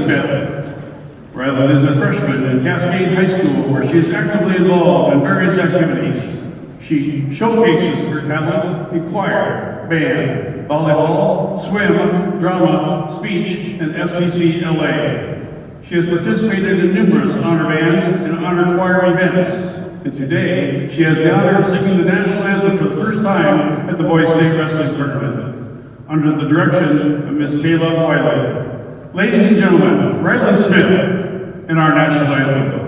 Smith. Rylan is a freshman in Cascade High School, where she is actively involved in various activities. She showcases her talent in choir, band, volleyball, swim, drama, speech, and FCC LA. She has participated in numerous honor bands and honor choir events, and today she has the honor of singing the national anthem for the first time at the Boys State Wrestling Tournament, under the direction of Miss Kayla Wiley. Ladies and gentlemen, Rylan Smith in our national anthem.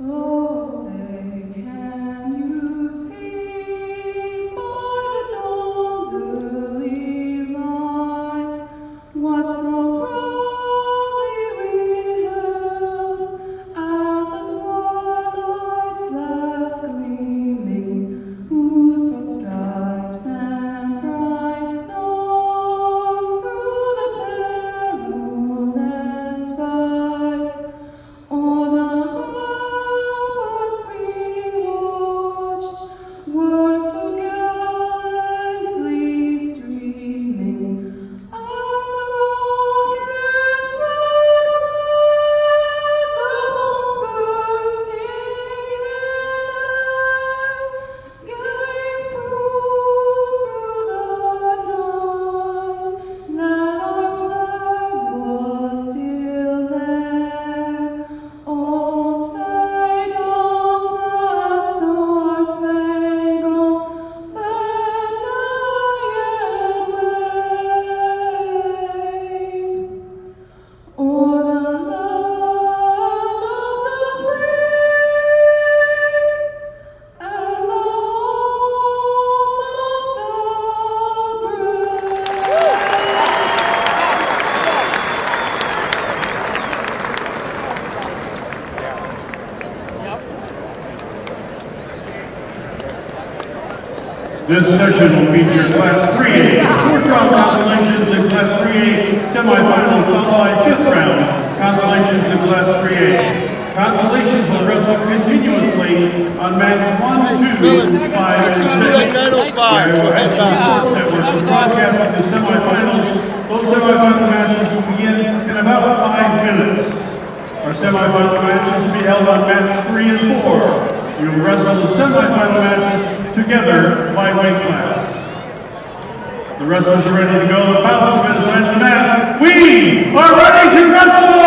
Oh, say, can you see by the dawn's early light what so proudly we held at the twilight's last gleaming, whose broad stripes and bright stars through the perilous fight o'er the were so gallantly streaming, and the rockets red glare, the bombs bursting in air, gave proof through the night that our flag was still there. All sang us the Star-Spangled o'er the land of the free and the home of the This session will feature Class 3A, fourth-round constellations in Class 3A semifinals, followed by fifth round constellations in Class 3A. Constellations will wrestle continuously on mats 1, 2, 5, and 6. Iowa High School Sports Network will broadcast the semifinals. Those semifinal matches will begin in about 5 minutes. Our semifinal matches will be held on mats 3 and 4. We will wrestle the semifinal matches together by weight class. The wrestlers are ready to go. The bouts have been assigned to the mats. We are ready to wrestle!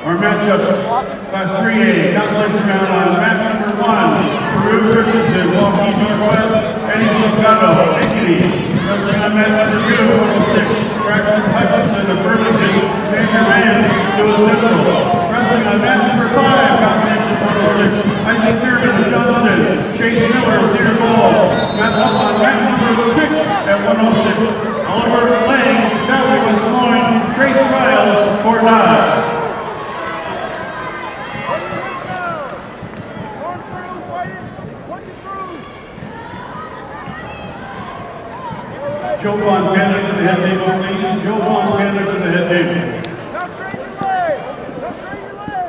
Our matchups, Class 3A, constellation round on mat number 1, Peru Christensen, Milwaukee Northwest, Eddie Salgado, Ankeny. Wrestling on mat number 2, 106, Braxton Hutchinson of Burlington, Xander Vance, Lewis Central. Wrestling on mat number 5, constellation 106, Isaac Fairman of Johnston, Chase Miller of Cedar Falls. Mat up on mat number 6 at 106, Oliver Lang, Valley, West Des Moines, Trace Ryle, Fort Dodge. Joe Montana to the head table, please. Joe Montana to the head table. Now straighten your leg. Now straighten your leg.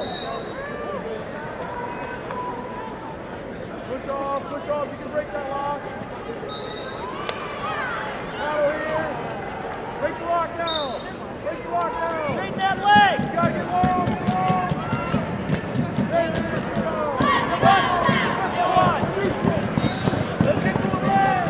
Push off. You can break that lock. Paddle here. Break the lock now. Break the lock now. Straighten that leg. You gotta get long. There it is. Go. Come on. Come on. Reach it. Let's get to the leg.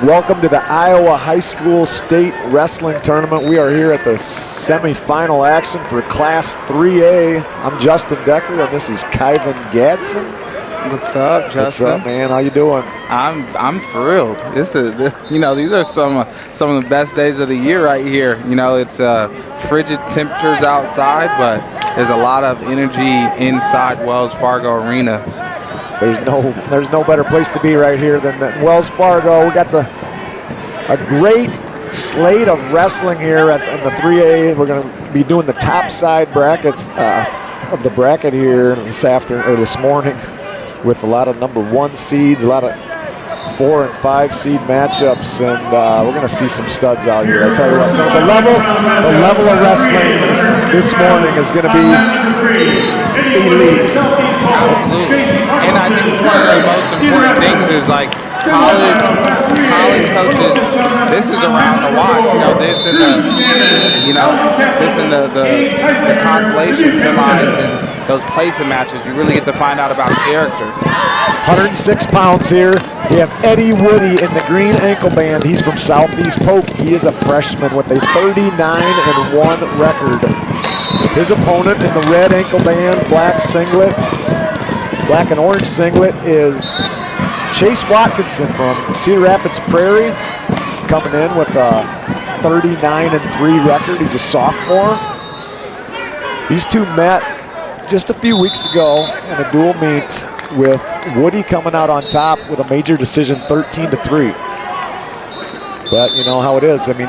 Welcome to the Iowa High School State Wrestling Tournament. We are here at the semifinal action for Class 3A. I'm Justin Decker, and this is Kyvan Gadsden. What's up, Justin? What's up, man? How you doing? I'm thrilled. These are some of the best days of the year right here. You know, it's frigid temperatures outside, but there's a lot of energy inside Wells Fargo Arena. There's no better place to be right here than Wells Fargo. We got a great slate of wrestling here in the 3A. We're going to be doing the top side brackets of the bracket here this morning, with a lot of number 1 seeds, a lot of 4 and 5 seed matchups, and we're going to see some studs out here. I tell you what, so the level of wrestling this morning is going to be elite. Absolutely. And I think it's one of the most important things is like college coaches, this is around to watch. This and the consolation semis and those placing matches. You really get to find out about character. 106 pounds here. We have Eddie Woody in the green ankle band. He's from Southeast Polk. He is a freshman with a 39-1 record. His opponent in the red ankle band, black and orange singlet, is Chase Watkinson from Cedar Rapids Prairie, coming in with a 39-3 record. He's a sophomore. These two met just a few weeks ago in a dual meet, with Woody coming out on top with a major decision, 13-3. But you know how it is. I mean,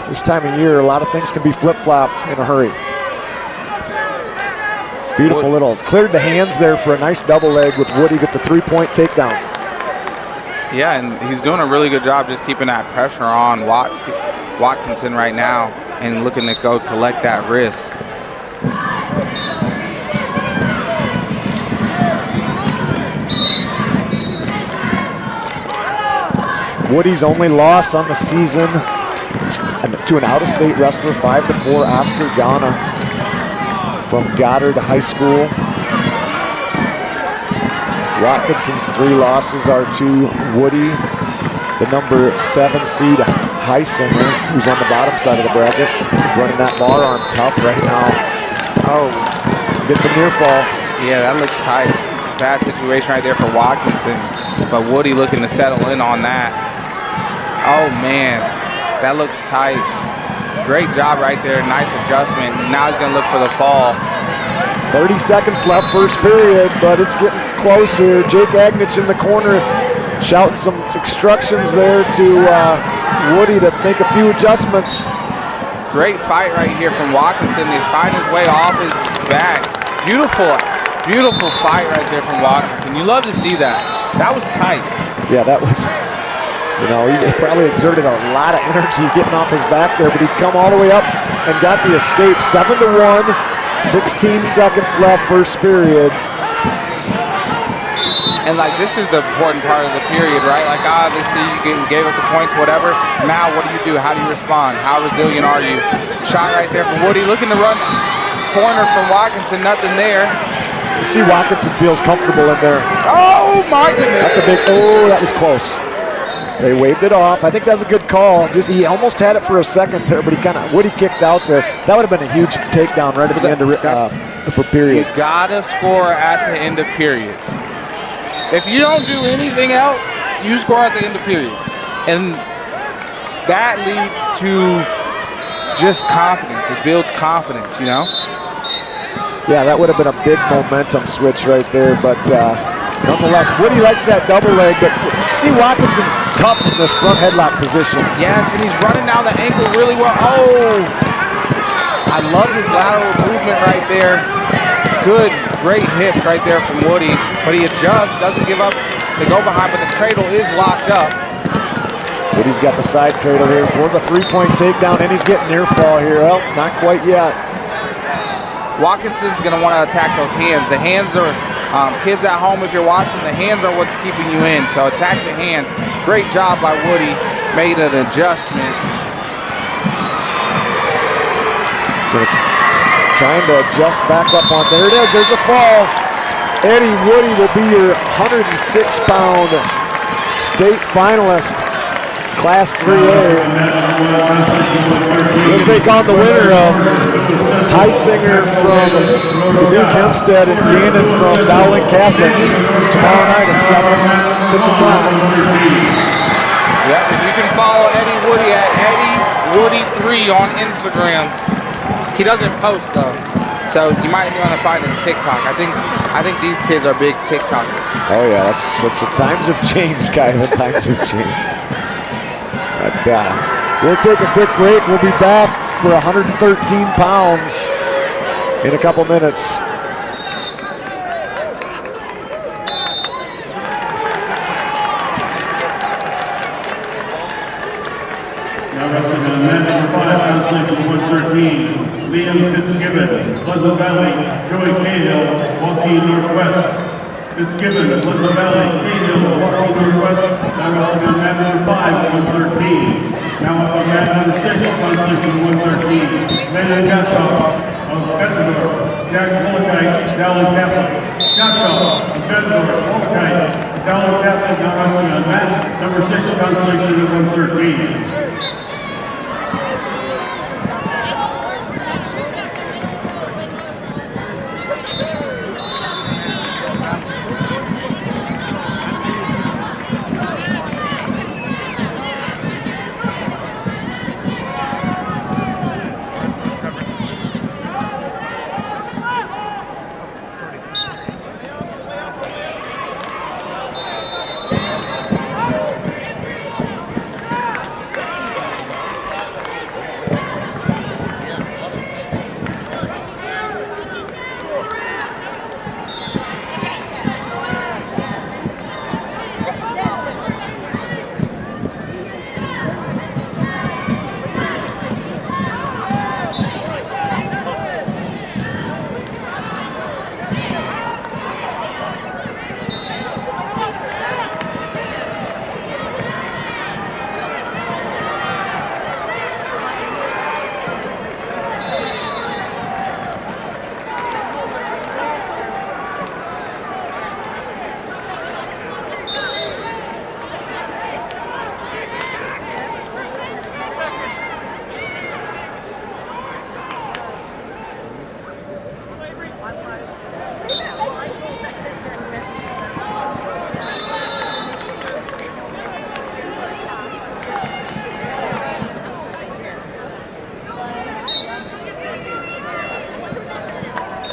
this time of year, a lot of things can be flip-flopped in a hurry. Beautiful little, cleared the hands there for a nice double leg with Woody with the 3-point takedown. Yeah, and he's doing a really good job just keeping that pressure on Watkinson right now and looking to go collect that wrist. Woody's only loss on the season to an out-of-state wrestler, 5-4, Oscar Ghana from Goddard High School. Watkinson's 3 losses are to Woody, the number 7 seed Heisinger, who's on the bottom side of the bracket, running that bar arm tough right now. Oh, gets a near fall. Yeah, that looks tight. Bad situation right there for Watkinson, but Woody looking to settle in on that. Oh man, that looks tight. Great job right there, nice adjustment. Now he's gonna look for the fall. 30 seconds left first period, but it's getting close here. Jake Agnich in the corner shouting some instructions there to Woody to make a few adjustments. Great fight right here from Watkinson. They find his way off his back. Beautiful fight right there from Watkinson. You love to see that. That was tight. Yeah, that was, he probably exerted a lot of energy getting off his back there, but he'd come all the way up and got the escape. 7-1, 16 seconds left first period. And this is the important part of the period, right? Obviously you gave up the points, whatever. Now what do? How do you respond? How resilient are you? Shot right there from Woody, looking to run corner from Watkinson, nothing there. You see Watkinson feels comfortable in there. Oh my goodness. That's a big, that was close. They waved it off. I think that's a good call. He almost had it for a second there, but Woody kicked out there. That would have been a huge takedown right at the end of for period. You gotta score at the end of periods. If you don't do anything else, you score at the end of periods. And that leads to just confidence. It builds confidence, Yeah, that would have been a big momentum switch right there, but nonetheless, Woody likes that double leg, but you see Watkinson's tough in this front headlock position. Yes, and he's running down the ankle really well. Oh! I love his lateral movement right there. Great hips right there from Woody, but he adjusts, doesn't give up the go behind, but the cradle is locked up. Woody's got the side cradle here for the 3-point takedown, and he's getting near fall here. Well, not quite yet. Watkinson's gonna want to attack those hands. The hands are, kids at home, if you're watching, the hands are what's keeping you in, so attack the hands. Great job by Woody, made an adjustment. So trying to adjust back up on, there it is, there's a fall. Eddie Woody will be your 106-pound state finalist Class 3A. We'll take on the winner of Heisinger from Duke Hempstead and Gannon from Dowling Catholic tomorrow night at 6 o'clock. Yep, and you can follow Eddie Woody at EddieWoody3 on Instagram. He doesn't post though, so you might want to find his TikTok. I think these kids are big TikTokers. Oh yeah, that's the times have changed, Kai. The times have changed. But we'll take a quick break. We'll be back for 113 pounds in a couple minutes. Now wrestling on mat number 5, constellation 113, Liam Fitzgibbon, Pleasant Valley, Joey Cahill, Waukee Northwest. Fitzgibbon, Pleasant Valley, Cahill, Waukee Northwest. Now wrestling on mat number 5, 113. Now up on mat number 6, constellation 113, Brandon Gatchoff of Bettendorf, Jack Mullickite, Dowling Catholic. Gatchoff of Bettendorf, Mullickite, Dowling Catholic. Now wrestling on mat number 6, constellation 113.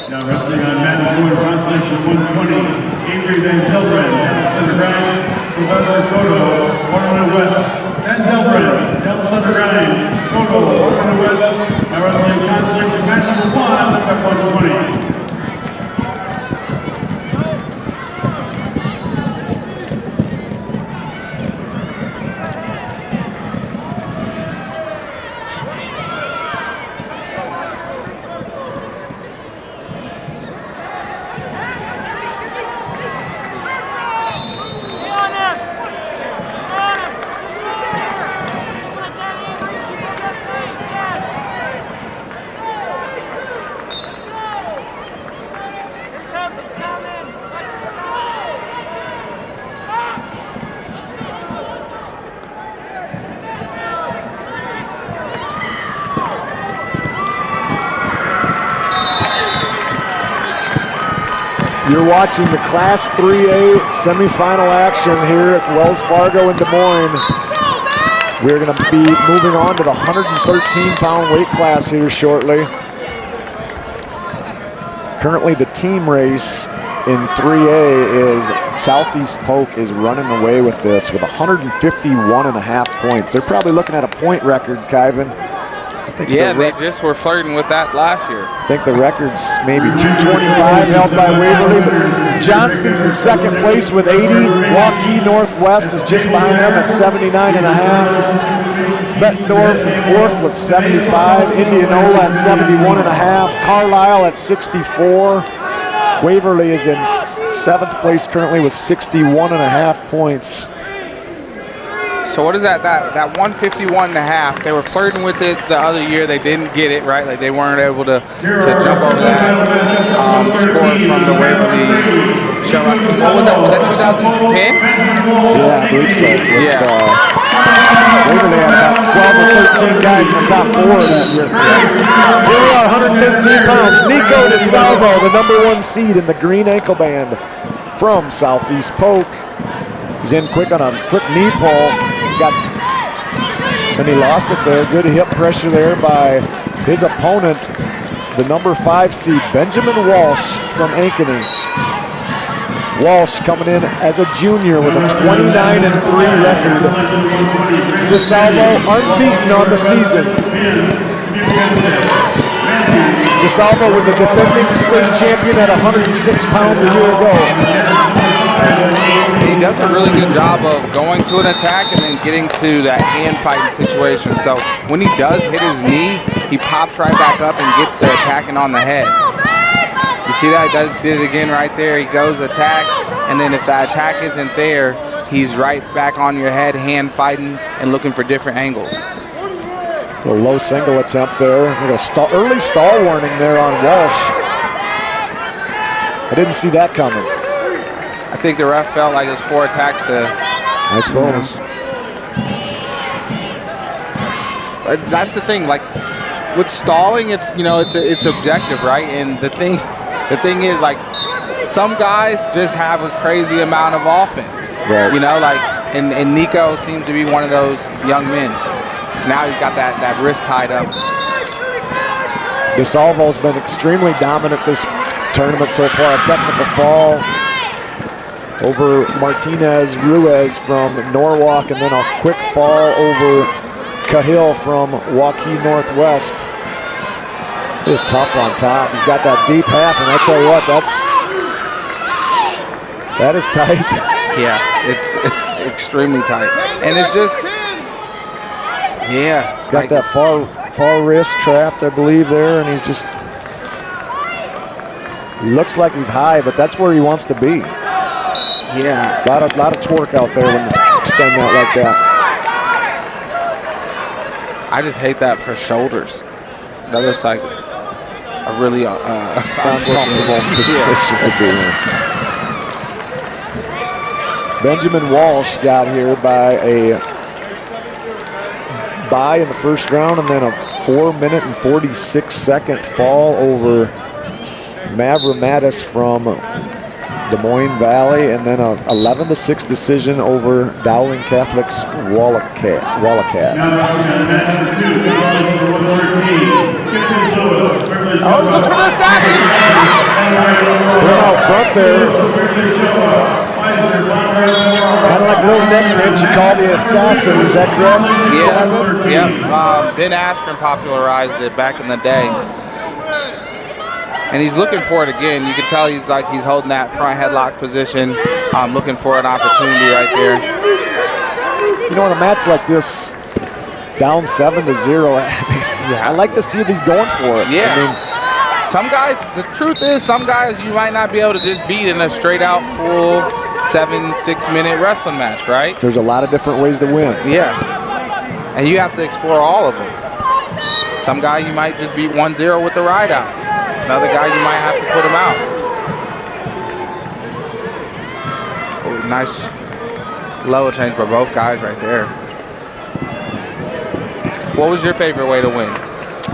Now wrestling on mat number 4, constellation 120, Avery Van Zelbrand, down center grind, Sylvester Cotto, Waterloo West. Van Zelbrand, down center grind, Cotto, Waterloo West. Now wrestling constellation mat number 1, at 120. You're watching the Class 3A semifinal action here at Wells Fargo in Des Moines. We're going to be moving on to the 113-pound weight class here shortly. Currently, the team race in 3A is Southeast Polk is running away with this with 151.5 points. They're probably looking at a point record, Kyvan. Yeah, they just were flirting with that last year. I think the record's maybe 225 held by Waverly, but Johnston's in second place with 80. Waukee Northwest is just behind them at 79.5. Bettendorf in fourth with 75. Indianola at 71.5. Carlisle at 64. Waverly is in seventh place currently with 61.5 points. So what is that 151.5? They were flirting with it the other year. They didn't get it, right? Like they weren't able to jump over that score from the Waverly show. What was that? Was that 2010? Yeah, I believe so. 13 guys in the top 4 that year. Here we are, 113 pounds. Nico DeSalvo, the #1 seed in the green ankle band from Southeast Polk. He's in quick on a quick knee pull. And he lost it there. Good hip pressure there by his opponent, the #5 seed, Benjamin Walsh from Ankeny. Walsh coming in as a junior with a 29-3 record. DeSalvo unbeaten on the season. DeSalvo was a defending state champion at 106 pounds a year ago. He does a really good job of going to an attack and then getting to that hand fighting situation. So when he does hit his knee, he pops right back up and gets to attacking on the head. You see that? He did it again right there. He goes attack, and then if the attack isn't there, he's right back on your head, hand fighting and looking for different angles. A low single attempt there. Early stall warning there on Walsh. I didn't see that coming. I think the ref felt like it was 4 attacks to. I suppose. But that's the thing. Like with stalling, it's it's objective, right? And the thing is, like, some guys just have a crazy amount of offense. Right. And Nico seems to be one of those young men. Now he's got that wrist tied up. DeSalvo's been extremely dominant this tournament so far. A technical fall over Martinez Ruiz from Norwalk, and then a quick fall over Cahill from Waukee Northwest. It is tough on top. He's got that deep half, and I tell you what, that is tight. Yeah, it's extremely tight. And it's just, yeah. He's got that far wrist trapped, I believe, there, and he looks like he's high, but that's where he wants to be. Yeah. A lot of torque out there when you extend that like that. I just hate that for shoulders. That looks like a really uncomfortable position to be in. Benjamin Walsh got here by a bye in the first round, and then a 4-minute and 46-second fall over Mavramatis from Des Moines Valley, and then a 11-6 decision over Dowling Catholic's Wallacat. Oh, he looks for the assassin! From out front there. Kind of like a little neck wrench, you call the assassin, is that correct? Yeah, yep. Ben Askren popularized it back in the day. And he's looking for it again. You can tell he's holding that front headlock position, looking for an opportunity right there. You know, in a match like this, down 7-0, I like to see these going for it. Yeah. Some guys, the truth is, some guys you might not be able to just beat in a straight out full 7-6-minute wrestling match, right? There's a lot of different ways to win. Yes. And you have to explore all of them. Some guy you might just beat 1-0 with the ride out. Another guy you might have to put him out. Oh, nice level change by both guys right there. What was your favorite way to win?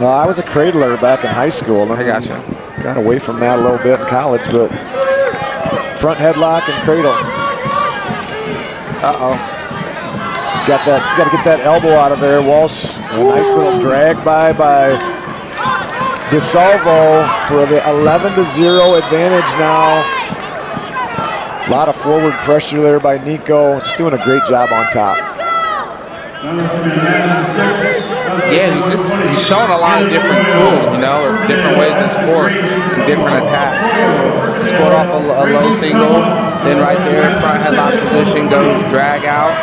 I was a cradler back in high school. I gotcha. Got away from that a little bit in college, but front headlock and cradle. Uh-oh. He's got to get that elbow out of there. Walsh, a nice little drag by DeSalvo for the 11-0 advantage now. A lot of forward pressure there by Nico. Just doing a great job on top. Yeah, he's showing a lot of different tools, or different ways to score and different attacks. Scored off a low single, then right there, front headlock position goes drag out.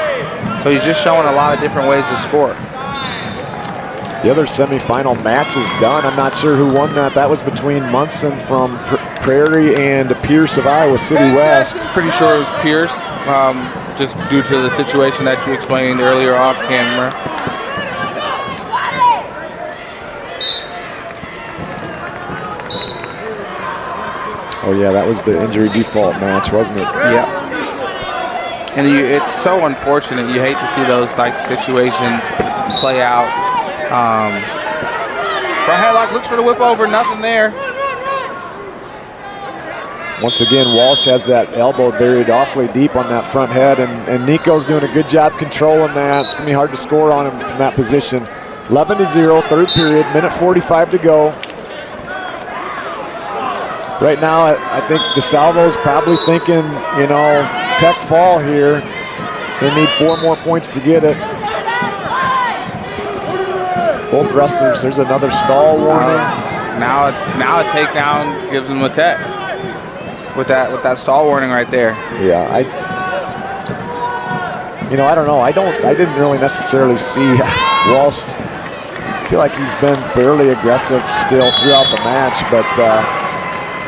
So he's just showing a lot of different ways to score. The other semifinal match is done. I'm not sure who won that. That was between Munson from Prairie and Pierce of Iowa City West. Pretty sure it was Pierce, just due to the situation that you explained earlier off camera. Oh yeah, that was the injury default match, wasn't it? Yeah. And it's so unfortunate. You hate to see those situations play out. Front headlock, looks for the whip over, nothing there. Once again, Walsh has that elbow buried awfully deep on that front head, and Nico's doing a good job controlling that. It's going to be hard to score on him from that position. 11-0, third period, minute 45 to go. Right now, I think DeSalvo's probably thinking, you know, tech fall here. They need 4 more points to get it. Both wrestlers, there's another stall warning. Now a takedown gives them a tech. With that stall warning right there. Yeah, I don't know. I didn't really necessarily see Walsh. I feel like he's been fairly aggressive still throughout the match, but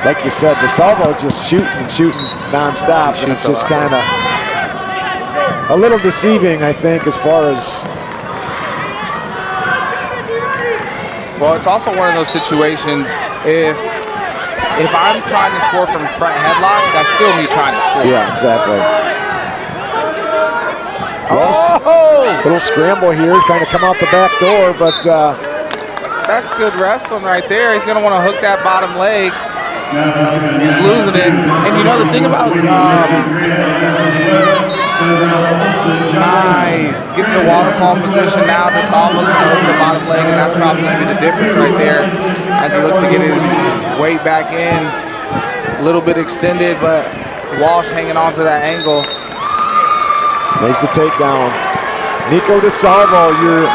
like you said, DeSalvo just shooting nonstop, and it's just kind of a little deceiving, I think, as far as. Well, it's also one of those situations, if I'm trying to score from front headlock, that's still me trying to score. Yeah, exactly. Oh! Little scramble here, trying to come out the back door, but that's good wrestling right there. He's going to want to hook that bottom leg. He's losing it. And you know the thing about nice. Gets the waterfall position now. DeSalvo's going to hook the bottom leg, and that's probably going to be the difference right there as he looks to get his weight back in. A little bit extended, but Walsh hanging on to that angle. Makes the takedown. Nico DeSalvo, your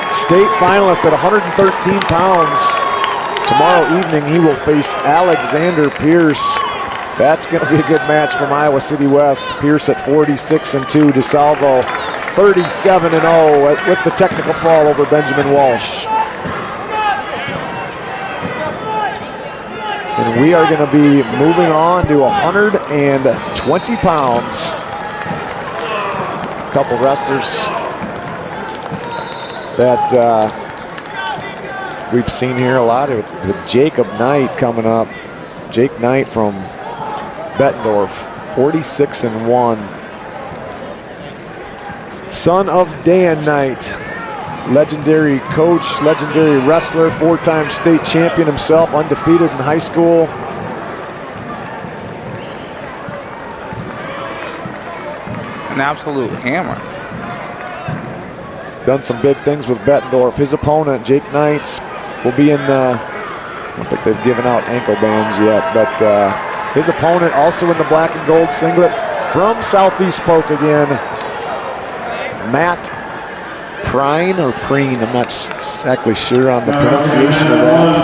state finalist at 113 pounds. Tomorrow evening, he will face Alexander Pierce. That's going to be a good match from Iowa City West. Pierce at 46-2, DeSalvo 37-0 with the technical fall over Benjamin Walsh. And we are going to be moving on to 120 pounds. A couple wrestlers that we've seen here a lot with Jacob Knight coming up. Jake Knight from Bettendorf, 46-1. Son of Dan Knight, legendary coach, legendary wrestler, 4-time state champion himself, undefeated in high school. An absolute hammer. Done some big things with Bettendorf. His opponent, Jake Knight, will be in the, I don't think they've given out ankle bands yet, but his opponent also in the black and gold singlet from Southeast Polk again, Matt Prine or Preen, I'm not exactly sure on the pronunciation of that.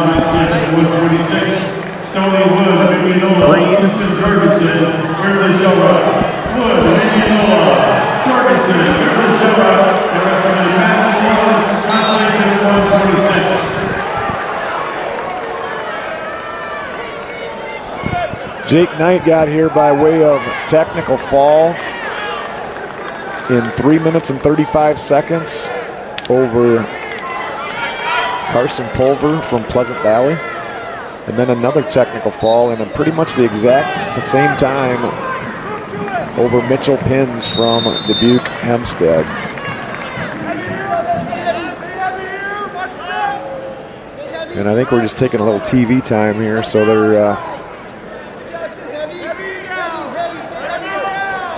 Jake Knight got here by way of technical fall in 3 minutes and 35 seconds over Carson Pulver from Pleasant Valley. And then another technical fall in pretty much the exact same time over Mitchell Pins from Dubuque Hempstead. And I think we're just taking a little TV time here, so they're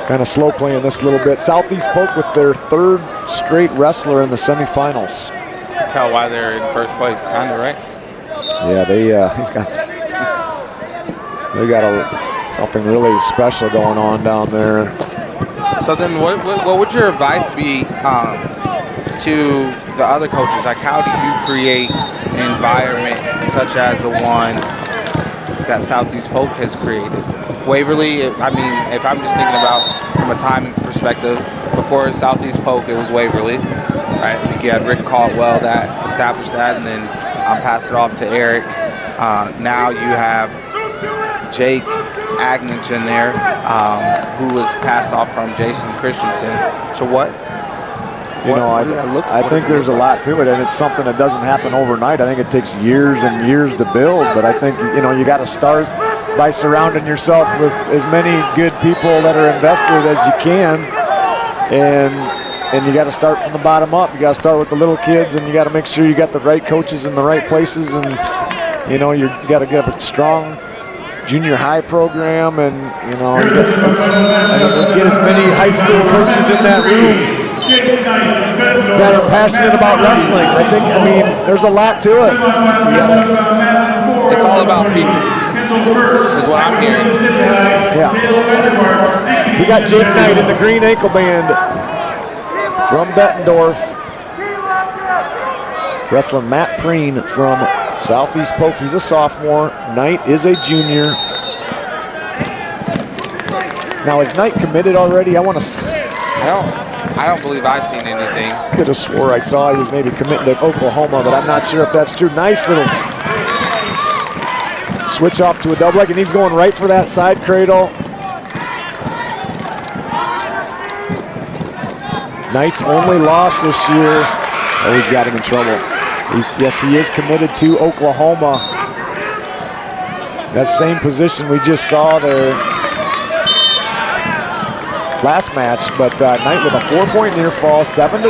kind of slow playing this a little bit. Southeast Polk with their 3rd straight wrestler in the semifinals. Tell why they're in first place, kind of, right? Yeah, they got something really special going on down there. So then what would your advice be to the other coaches? Like, how do you create an environment such as the one that Southeast Polk has created? Waverly, I mean, if I'm just thinking about from a timing perspective, before Southeast Polk, it was Waverly, right? I think you had Rick Caldwell that established that, and then passed it off to Eric. Now you have Jake Agnich in there, who was passed off from Jason Christensen. So I think there's a lot to it, and it's something that doesn't happen overnight. I think it takes years and years to build, but I think, you got to start by surrounding yourself with as many good people that are invested as you can. And and you got to start from the bottom up. You got to start with the little kids, and you got to make sure you got the right coaches in the right places, and you know you got to get a strong junior high program, and you know let's get as many high school coaches in that room that are passionate about wrestling. I mean, there's a lot to it. It's all about people, is what I'm hearing. Yeah. We got Jake Knight in the green ankle band from Bettendorf, wrestling Matt Preen from Southeast Polk. He's a sophomore. Knight is a junior. Now, is Knight committed already? I don't believe I've seen anything. Could have swore I saw he was maybe committing to Oklahoma, but I'm not sure if that's true. Nice little switch off to a double leg, and he's going right for that side cradle. Knight's only loss this year. Oh, he's got him in trouble. Yes, he is committed to Oklahoma. That same position we just saw there last match, but Knight with a 4-point near fall, 7-0.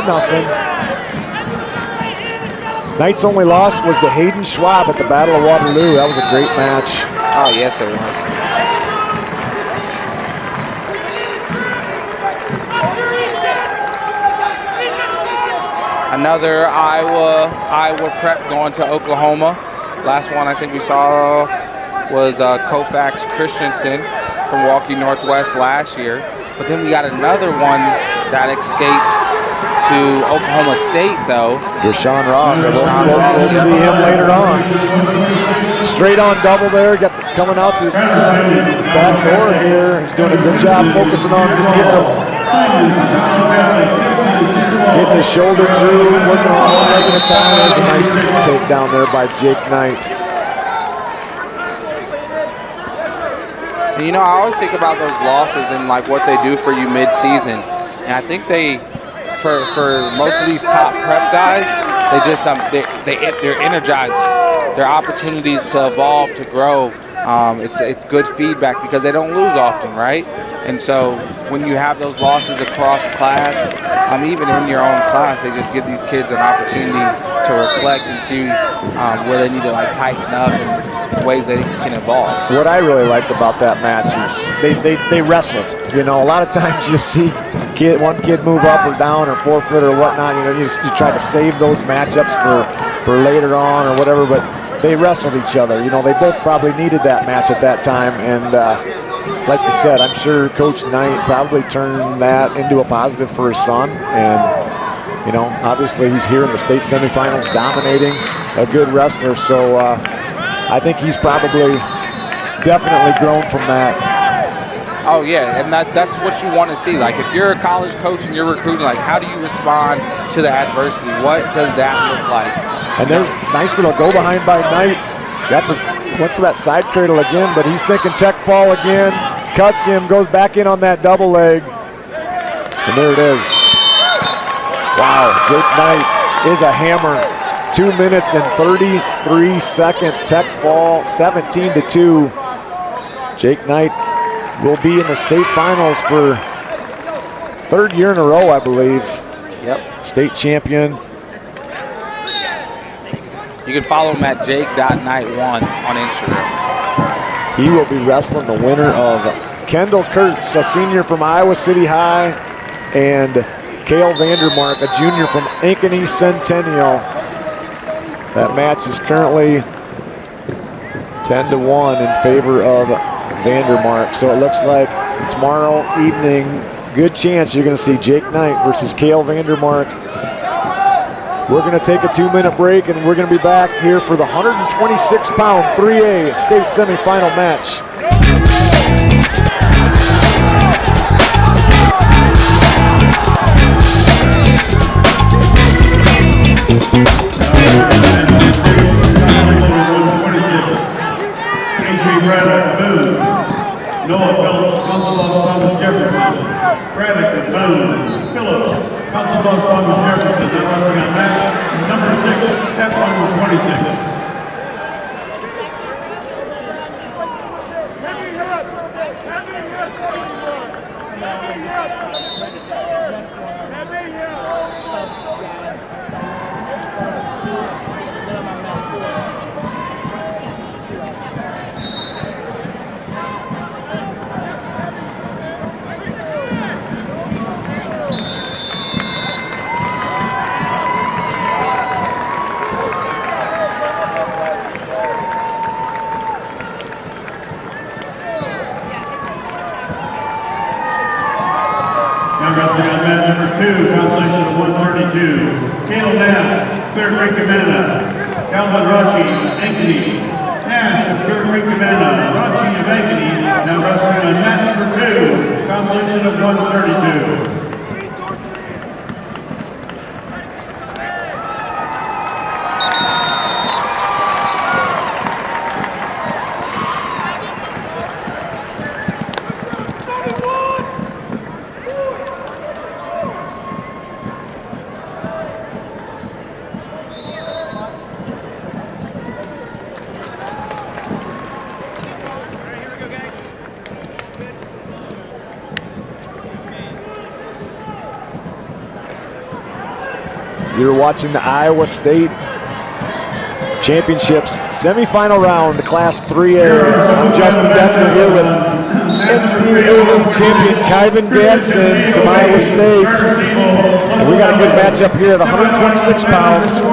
Knight's only loss was to Hayden Schwab at the Battle of Waterloo. That was a great match. Oh, yes, it was. Another Iowa prep going to Oklahoma. Last one I think we saw was Koufax Christensen from Walkie Northwest last year. But then we got another one that escaped to Oklahoma State, though. Rashawn Ross. We'll see him later on. Straight on double there, coming out the back door here. He's doing a good job focusing on just getting his shoulder through, working on one leg at a time. There's a nice takedown there by Jake Knight. You know, I always think about those losses and like what they do for you mid-season, and I think for most of these top prep guys, they're energizing. Their opportunities to evolve, to grow. It's good feedback because they don't lose often, right? And so when you have those losses across class, even in your own class, they just give these kids an opportunity to reflect and see where they need to like tighten up and ways they can evolve. What I really liked about that match is they wrestled. You know, a lot of times you see one kid move up or down or forfeit or whatnot. You know, you try to save those matchups for later on or whatever, but they wrestled each other. You know, they both probably needed that match at that time, and like you said, I'm sure Coach Knight probably turned that into a positive for his son. And, you know, obviously he's here in the state semifinals dominating, a good wrestler. So I think he's probably definitely grown from that. Oh, yeah, and that's what you want to see. Like, if you're a college coach and you're recruiting, like, how do you respond to the adversity? What does that look like? And there's nice little go behind by Knight. Went for that side cradle again, but he's thinking check fall again. Cuts him, goes back in on that double leg. And there it is. Wow, Jake Knight is a hammer. 2 minutes and 33-second tech fall, 17-2. Jake Knight will be in the state finals for third year in a row, I believe. Yep. State champion. You can follow him at jake.knight1 on Instagram. He will be wrestling the winner of Kendall Kurtz, a senior from Iowa City High, and Cale Vandermark, a junior from Ankeny Centennial. That match is currently 10-1 in favor of Vandermark. So it looks like tomorrow evening, good chance you're going to see Jake Knight versus Cale Vandermark. We're going to take a 2-minute break, and we're going to be back here for the 126-pound 3A state semifinal match. Noah Phillips, Constable Thomas Jefferson, Braddock and Boone, Phillips, Constable Thomas Jefferson, now wrestling on mat number 6, F126. Heavy hits. Clear Creek, Cabana. Calvin Rachi, Ankeny. Nash of Clear Creek, Cabana. Rachi of Ankeny. Now wrestling on mat number 2. Consolation of 132. You're watching the Iowa State Championships semifinal round, Class 3A. I'm Justin Decker here with NCAA champion Kyvan Gatson from Iowa State. And we got a good matchup here at 126 pounds. The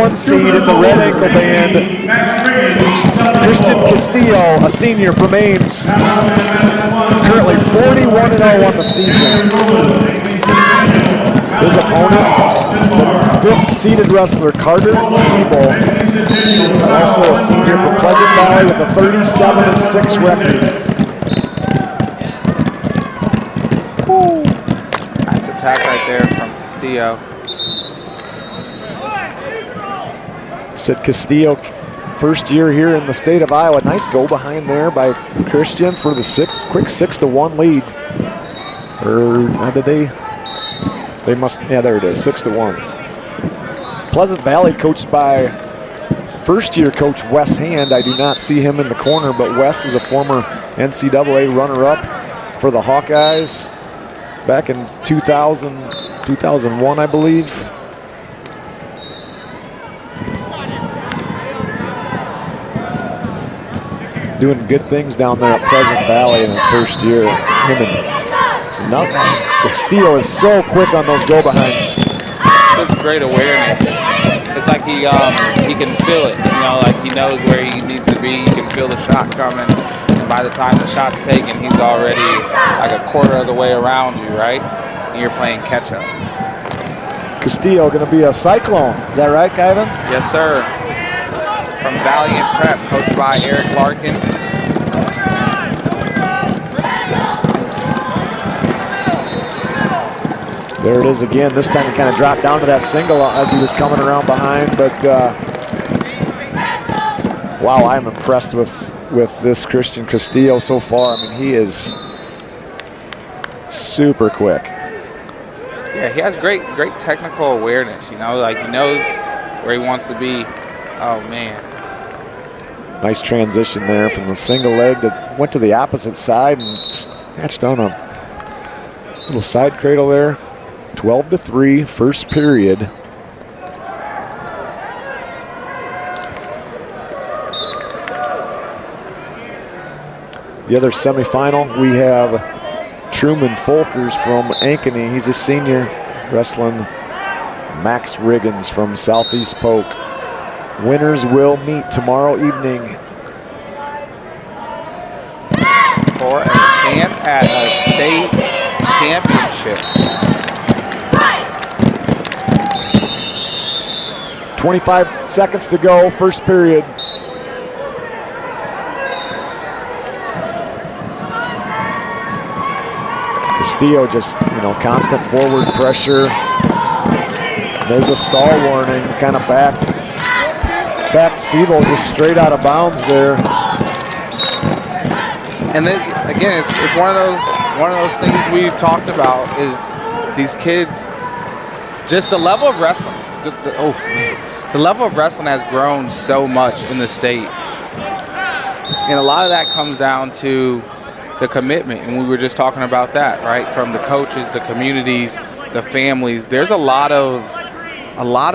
#1 seed in the red ankle band, Christian Castillo, a senior from Ames. Currently 41-0 on the season. His opponent, the 5th seeded wrestler Carter Siebel, also a senior from Pleasant Valley with a 37-6 record. Woo. Nice attack right there from Castillo. Said Castillo, first year here in the state of Iowa. Nice go behind there by Christian for the quick 6-1 lead. Or how did they? They must, yeah, there it is, 6-1. Pleasant Valley coached by first-year coach Wes Hand. I do not see him in the corner, but Wes was a former NCAA runner-up for the Hawkeyes back in 2001, I believe. Doing good things down there at Pleasant Valley in his first year. Castillo is so quick on those go-behinds. Just great awareness. It's like he can feel it. You know, like he knows where he needs to be. You can feel the shot coming. And by the time the shot's taken, he's already like a quarter of the way around you, right? And you're playing catch-up. Castillo going to be a Cyclone. Is that right, Kyvan? Yes, sir. From Valiant Prep, coached by Eric Larkin. There it is again. This time he kind of dropped down to that single as he was coming around behind. But wow, I'm impressed with this Christian Castillo so far. I mean, he is super quick. Yeah, he has great technical awareness. You know, like he knows where he wants to be. Oh man. Nice transition there from the single leg that went to the opposite side and snatched on a little side cradle there. 12-3, first period. The other semifinal, we have Truman Folkers from Ankeny. He's a senior, wrestling Max Riggins from Southeast Polk. Winners will meet tomorrow evening. For a chance at a state championship. 25 seconds to go, first period. Castillo just, constant forward pressure. There's a stall warning, kind of backed Siebel just straight out of bounds there. And then again, it's one of those things we've talked about is these kids, just the level of wrestling. The level of wrestling has grown so much in the state. And a lot of that comes down to the commitment. And we were just talking about that, right? From the coaches, the communities, the families. There's a lot of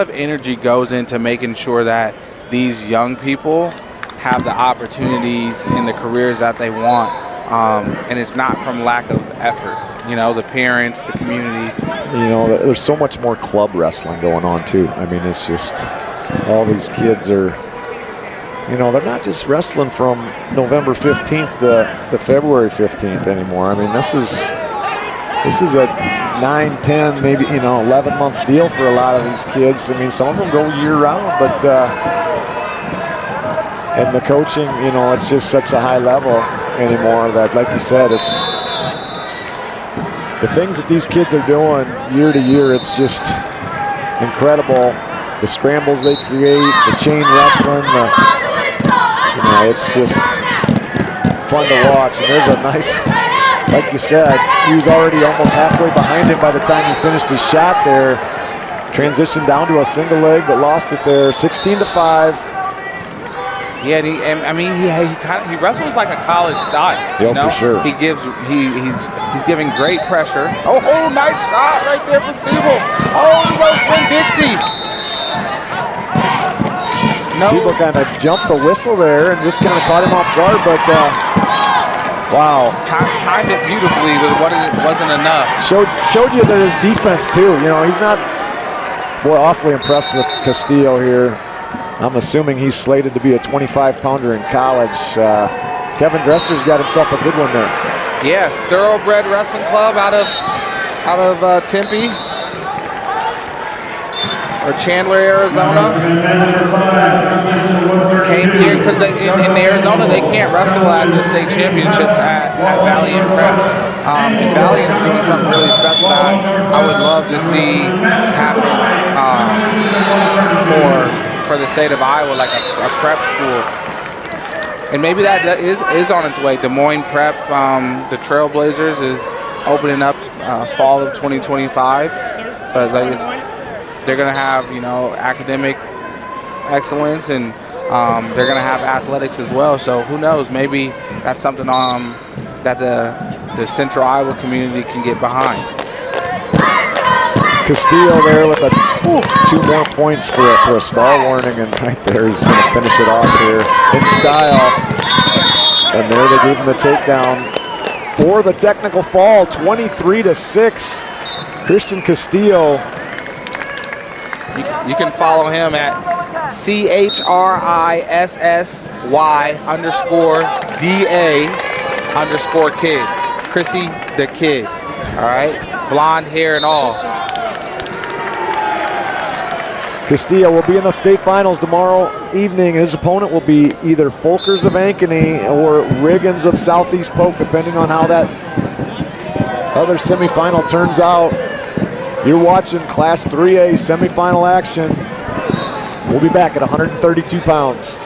energy goes into making sure that these young people have the opportunities and the careers that they want. And it's not from lack of effort. The parents, the community. There's so much more club wrestling going on too. I mean, it's just all these kids are, they're not just wrestling from November 15th to February 15th anymore. I mean, this is a 9, 10, maybe, 11-month deal for a lot of these kids. I mean, some of them go year-round, but and the coaching, it's just such a high level anymore that, like you said, it's the things that these kids are doing year to year. It's just incredible. The scrambles they create, the chain wrestling, it's just fun to watch. And there's a nice, like you said, he was already almost halfway behind him by the time he finished his shot there. Transitioned down to a single leg, but lost it there, 16-5. Yeah, he wrestles like a college style. Yeah, for sure. He's giving great pressure. Oh, nice shot right there from Siebel. Oh, he goes Winn-Dixie. No. Siebel kind of jumped the whistle there and just kind of caught him off guard, but wow. Timed it beautifully, but it wasn't enough. Showed you that his defense too. He's not, awfully impressed with Castillo here. I'm assuming he's slated to be a 25-pounder in college. Kevin Dresser's got himself a good one there. Yeah, Thoroughbred Wrestling Club out of Tempe or Chandler, Arizona. Came here because in Arizona they can't wrestle at the state championships at Valiant Prep. And Valiant's doing something really special that I would love to see happen for the state of Iowa, like a prep school. And maybe that is on its way. Des Moines Prep, the Trailblazers is opening up fall of 2025. So they're going to have, academic excellence, and they're going to have athletics as well. So who knows? Maybe that's something that the Central Iowa community can get behind. Castillo there with 2 more points for a stall warning, and right there he's going to finish it off here in style. And there they gave him the takedown for the technical fall, 23-6. Christian Castillo. You can follow him at CHRISSY_DA_kid. Chrissy the Kid. All right, blonde hair and all. Castillo will be in the state finals tomorrow evening. His opponent will be either Folkers of Ankeny or Riggins of Southeast Polk, depending on how that other semifinal turns out. You're watching Class 3A semifinal action. We'll be back at 132 pounds.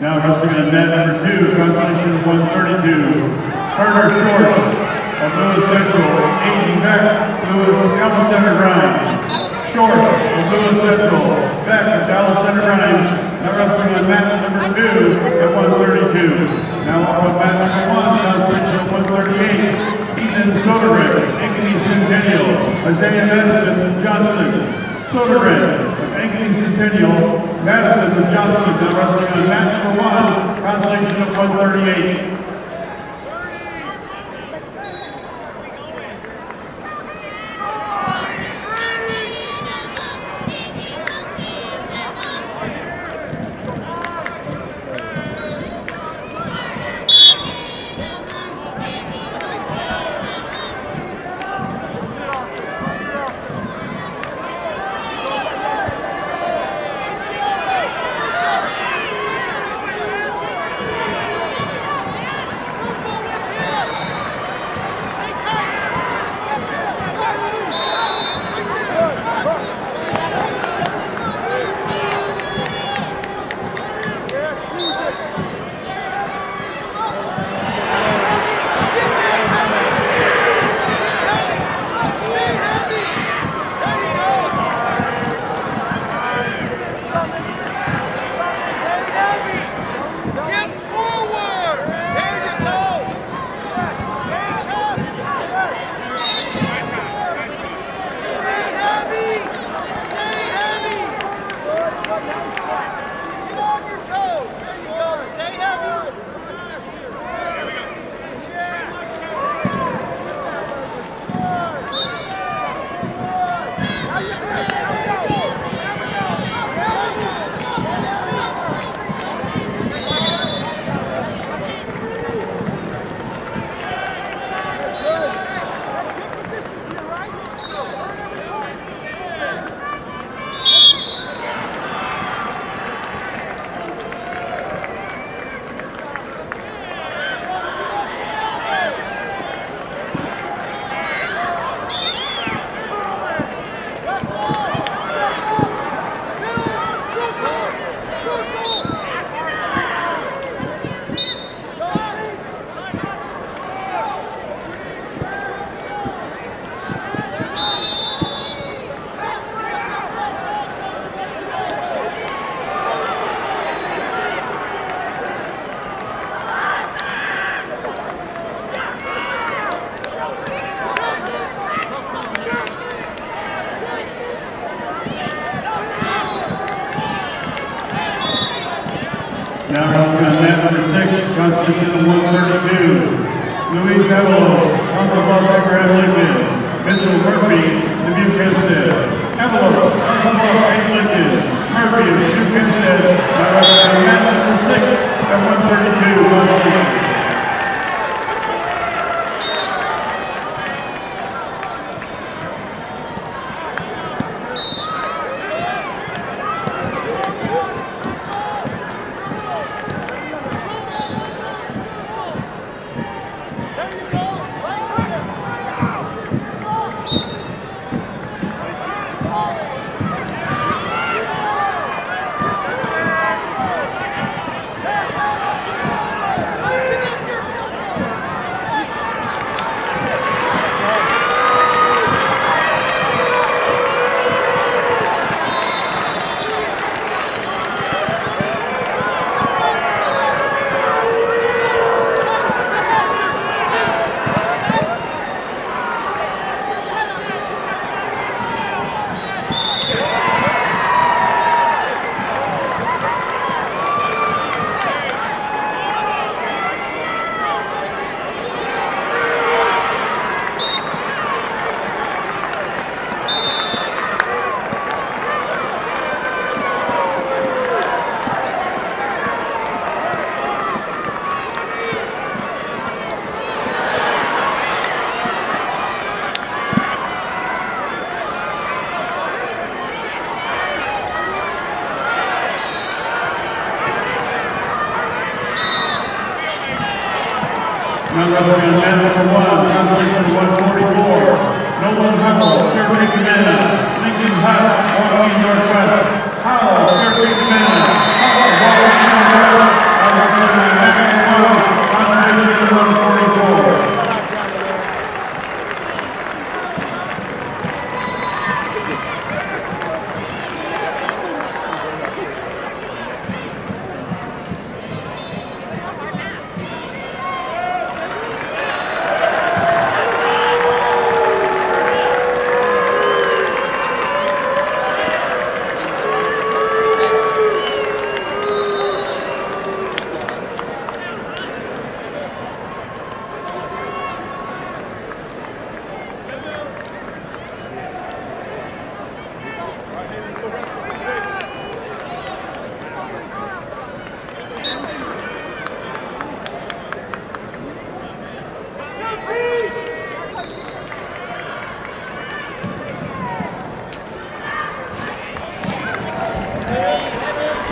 Now wrestling in net number 2, consolation 132. Carter Shorts of Lewis Central, Aiden Beck, Lewis Dallas Center Grimes. Shorts of Lewis Central, Beck of Dallas Center Grimes. Now wrestling on mat number 2 at 132. Now off of mat number 1, constellation 138, Ethan Sodergren, Ankeny Centennial, Isaiah Madison Johnston. Sodergren, Ankeny Centennial, Madison Johnston, now wrestling on mat number 1, constellation of 138. Now wrestling on mat number 6, constellation 132. Louise Avalos, Constable Abraham Lincoln. Mitchell Murphy, Dubuque Hempstead. Avalos, Constable Abe Lincoln. Murphy, Dubuque Hempstead. Now wrestling on mat number 6 at 132, constellation. Now wrestling on mat number 1, constellation 144. Nolan Howell, Fair Creek, Humana. Lincoln Hutt, Walking Northwest. Howell, Fair Creek, Humana. Howell, Walking Northwest. Now wrestling on mat number 1, constellation 144.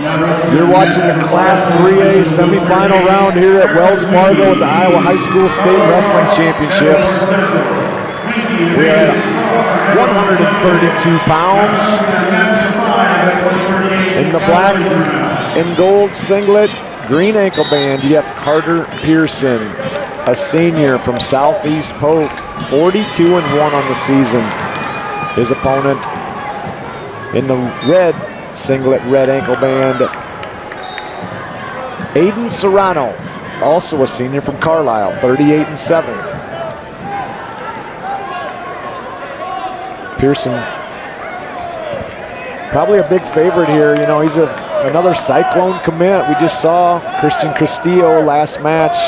You're watching the Class 3A semifinal round here at Wells Fargo with the Iowa High School State Wrestling Championships. We are at 132 pounds. In the black and gold singlet, green ankle band, you have Carter Pearson, a senior from Southeast Polk, 42-1 on the season. His opponent in the red singlet, red ankle band, Aiden Serrano, also a senior from Carlisle, 38-7. Pearson, probably a big favorite here. You know, he's another Cyclone commit. We just saw Christian Castillo last match.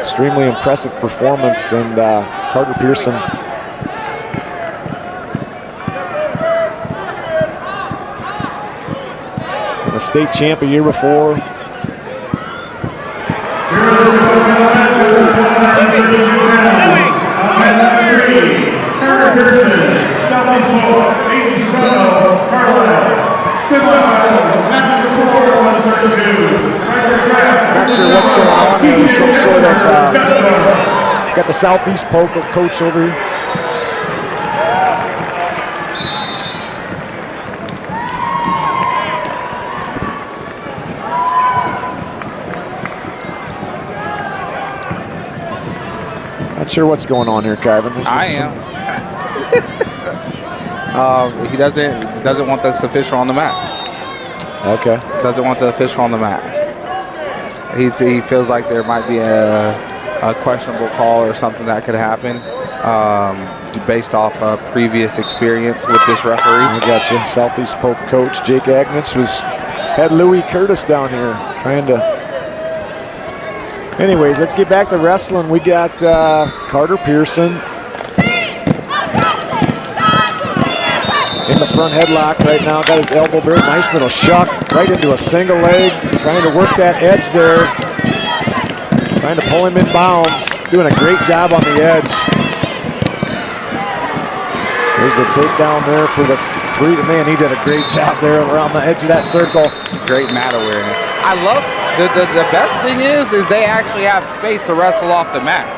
Extremely impressive performance, and Carter Pearson. And the state champ a year before. Not sure what's going on here. There's some sort of got the Southeast Polk coach over here. Not sure what's going on here, Kyvan. I am. He doesn't want this official on the mat. Okay. Doesn't want the official on the mat. He feels like there might be a questionable call or something that could happen based off previous experience with this referee. I got you. Southeast Polk coach Jake Agnich had Louis Curtis down here trying to. Anyways, let's get back to wrestling. We got Carter Pearson in the front headlock right now. Got his elbow very nice little shuck right into a single leg. Trying to work that edge there. Trying to pull him in bounds. Doing a great job on the edge. There's a takedown there for the three. Man, he did a great job there around the edge of that circle. Great mat awareness. I love the best thing is they actually have space to wrestle off the mat.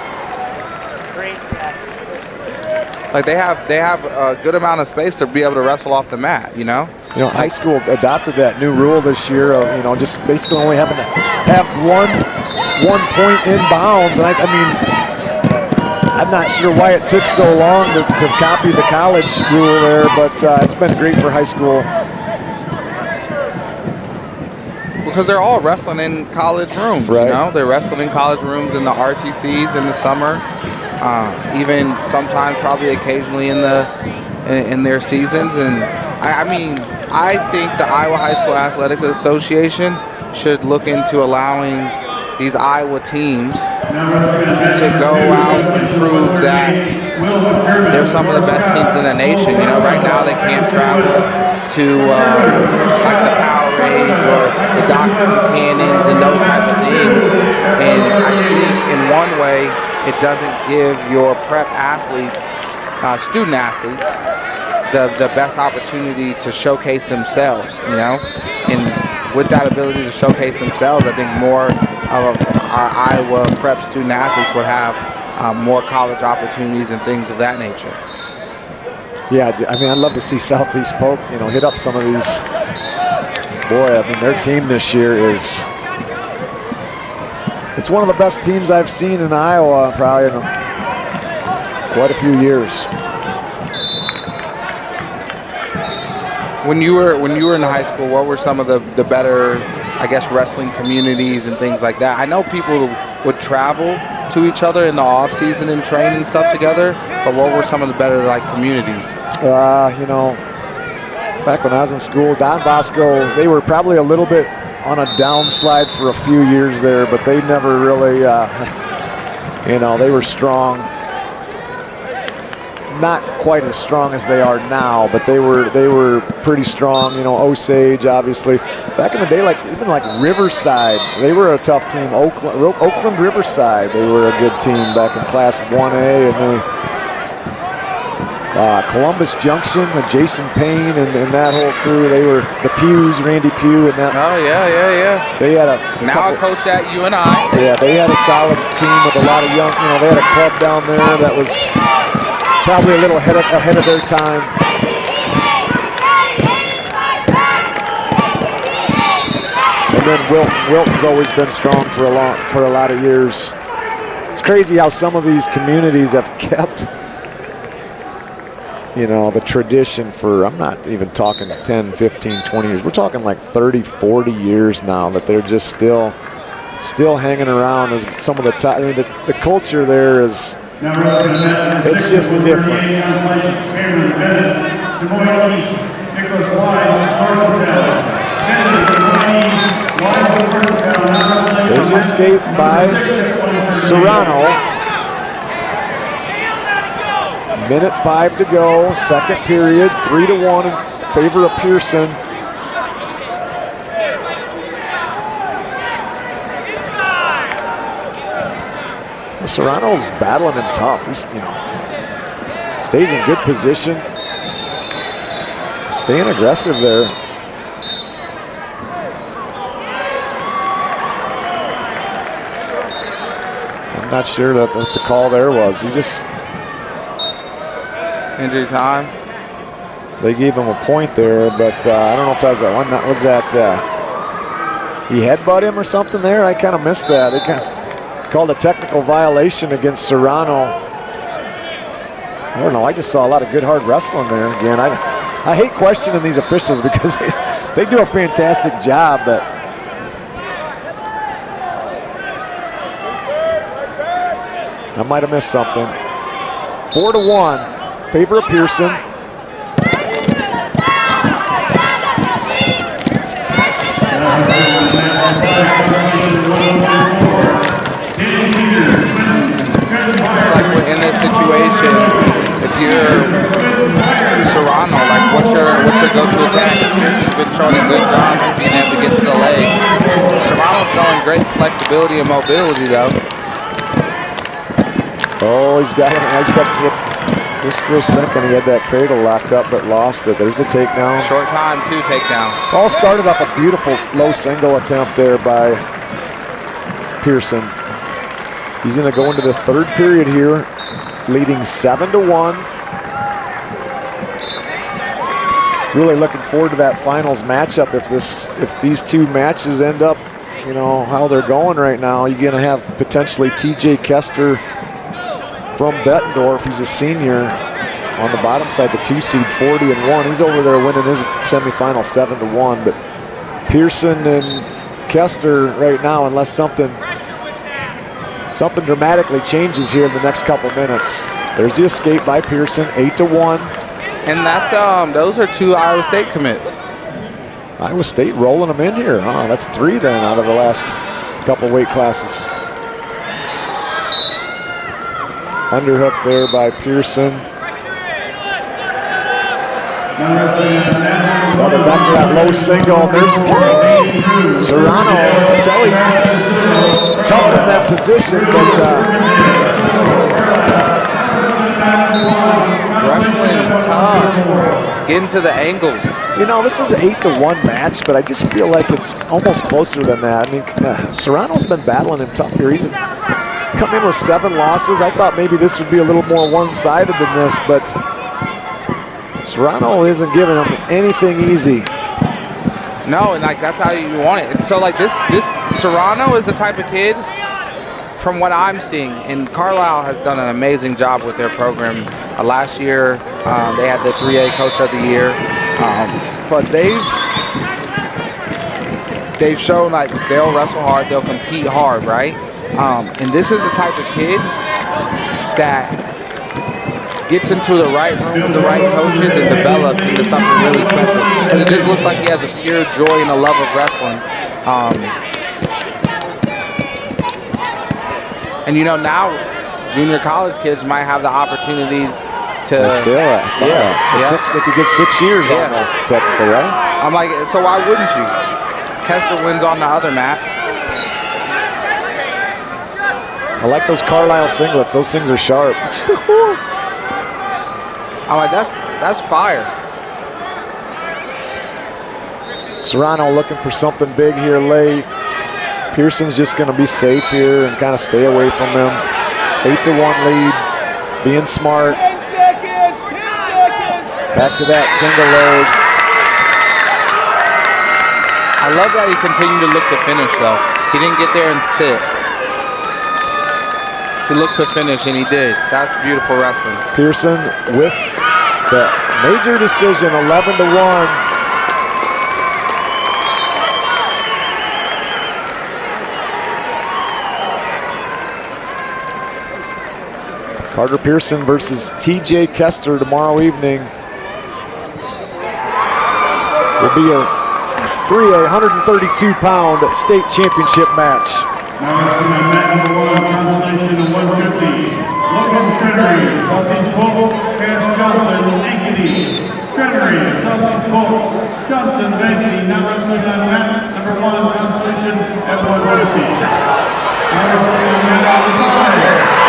Like they have a good amount of space to be able to wrestle off the mat, you know? You know, high school adopted that new rule this year of, you know, just basically only having to have one point in bounds. And I mean, I'm not sure why it took so long to copy the college rule there, but it's been great for high school. Because they're all wrestling in college rooms, right. You know? They're wrestling in college rooms in the RTCs in the summer. Even sometimes probably occasionally in their seasons. And I mean, I think the Iowa High School Athletic Association should look into allowing these Iowa teams to go out and prove that they're some of the best teams in the nation. You know, right now they can't travel to like the Powerades or the Dr. Buchanans and those type of things. And I think in one way, it doesn't give your prep athletes, student athletes, the best opportunity to showcase themselves, you know? And with that ability to showcase themselves, I think more of our Iowa prep student athletes would have more college opportunities and things of that nature. Yeah, I mean, I'd love to see Southeast Polk, you know, hit up some of these. Boy, I mean, their team this year is... It's one of the best teams I've seen in Iowa probably in quite a few years. When you were in high school, what were some of the better, I guess, wrestling communities and things like that? I know people would travel to each other in the off season and train and stuff together, but what were some of the better like communities? You know, back when I was in school, Don Bosco, they were probably a little bit on a downslide for a few years there, but they never really, you know, they were strong. Not quite as strong as they are now, but they were pretty strong. You know, Osage, obviously. Back in the day, like even like Riverside, they were a tough team. Oakland Riverside, they were a good team back in Class 1A, and Columbus Junction and Jason Payne and that whole crew. They were the Pews, Randy Pugh, and that. Oh, yeah. They had a Now a coach at UNI. Yeah, they had a solid team with a lot of young. They had a club down there that was probably a little ahead of their time. And then Wilton's always been strong for a lot of years. It's crazy how some of these communities have kept, the tradition for, I'm not even talking 10, 15, 20 years. We're talking like 30, 40 years now that they're just still hanging around as some of the top. I mean, the culture there is, it's just different. There's an escape by Serrano. Minute 5 to go, second period, 3-1 in favor of Pearson. Well, Serrano's battling him tough. He's, stays in good position. Staying aggressive there. I'm not sure what the call there was. He just... Injury time. They gave him a point there, but I don't know if that was that one. Was that he headbutt him or something there? I kind of missed that. They kind of called a technical violation against Serrano. I don't know. I just saw a lot of good hard wrestling there again. I hate questioning these officials because they do a fantastic job, but I might have missed something. 4-1. Favor of Pearson. It's like in this situation, if you're Serrano, like what's your go-to attack? Pearson's been showing a good job of being able to get to the legs. Serrano's showing great flexibility and mobility though. Oh, he's got hit. Just for a second, he had that cradle locked up, but lost it. There's a takedown. Short time, 2 takedown. All started off a beautiful low single attempt there by Pearson. He's going to go into the third period here, leading 7-1. Really looking forward to that finals matchup. If these two matches end up, how they're going right now, you're going to have potentially T.J. Kester from Bettendorf. He's a senior on the bottom side, the 2 seed, 40-1. He's over there winning his semifinal 7-1. But Pearson and Kester right now, unless something dramatically changes here in the next couple minutes. There's the escape by Pearson, 8-1. And that's those are 2 Iowa State commits. Iowa State rolling them in here. Oh, that's 3 then out of the last couple weight classes. Underhook there by Pearson. Well, they're back to that low single. There's Serrano. I tell he's tough in that position, but wrestling tough. Getting to the angles. This is an 8-1 match, but I just feel like it's almost closer than that. I mean, Serrano's been battling him tough here. He's come in with 7 losses. I thought maybe this would be a little more one-sided than this, but Serrano isn't giving him anything easy. No, and that's how you want it. And so this Serrano is the type of kid, from what I'm seeing, and Carlisle has done an amazing job with their program. Last year, they had the 3A Coach of the Year, but they've shown they'll wrestle hard, they'll compete hard, right? And this is the type of kid that gets into the right room with the right coaches and develops into something really special. Because it just looks like he has a pure joy and a love of wrestling. And now junior college kids might have the opportunity to. They could get 6 years almost, technically, right? I'm like, so why wouldn't you? Kester wins on the other mat. I like those Carlisle singlets. Those things are sharp. I'm like, that's fire. Serrano looking for something big here late. Pearson's just going to be safe here and kind of stay away from him. 8-1 lead, being smart. 10 seconds, 10 seconds. Back to that single leg. I love that he continued to look to finish, though. He didn't get there and sit. He looked to finish, and he did. That's beautiful wrestling. Pearson with the major decision, 11-1. Carter Pearson versus TJ Kester tomorrow evening. Will be a 3A 132-pound state championship match. Now wrestling on mat number 1, consolation of 150. Logan Trenery, Southeast Polk, Cass Johnson, Ankeny. Trenery, Southeast Polk, Johnson, Ankeny. Now wrestling on mat number 1, consolation at 150. Now wrestling on mat number 5.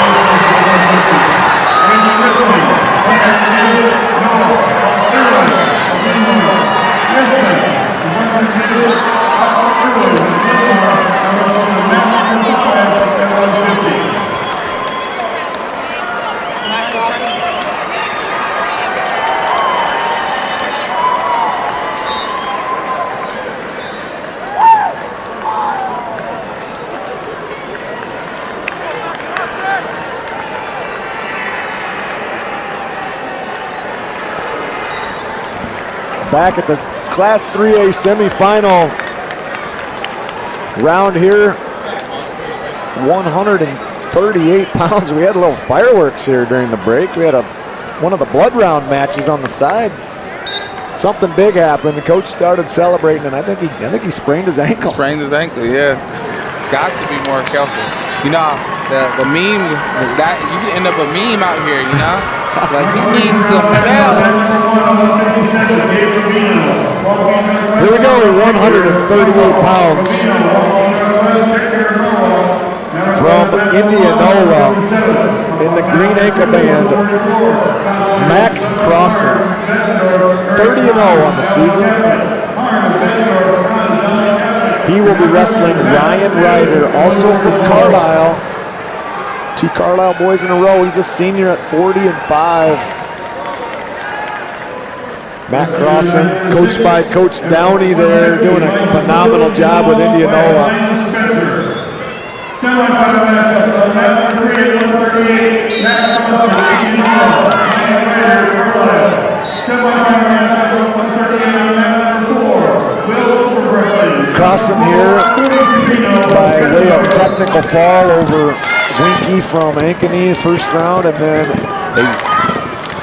Back at the Class 3A semifinal round here, 138 pounds. We had a little fireworks here during the break. We had one of the blood round matches on the side. Something big happened. The coach started celebrating, and I think he sprained his ankle. Sprained his ankle, yeah. Got to be more careful. You know, the meme, that you can end up a meme out here, you know? Like, he needs some help. Here we go, 138 pounds. From Indianola in the green ankle band, Mac Crossan, 30-0 on the season. He will be wrestling Ryan Ryder, also from Carlisle. 2 Carlisle boys in a row. He's a senior at 40-5. Matt Crossan, coached by Coach Downey there, doing a phenomenal job with Indianola. Semifinal matchups on mat number 3 at 138. Matt Crossan, Indianola. Ryan Ryder, Carlisle. Semifinal matchups on 138 on mat number 4. Will Overbrecht. Crossan here by way of technical fall over Winky from Ankeny first round, and then a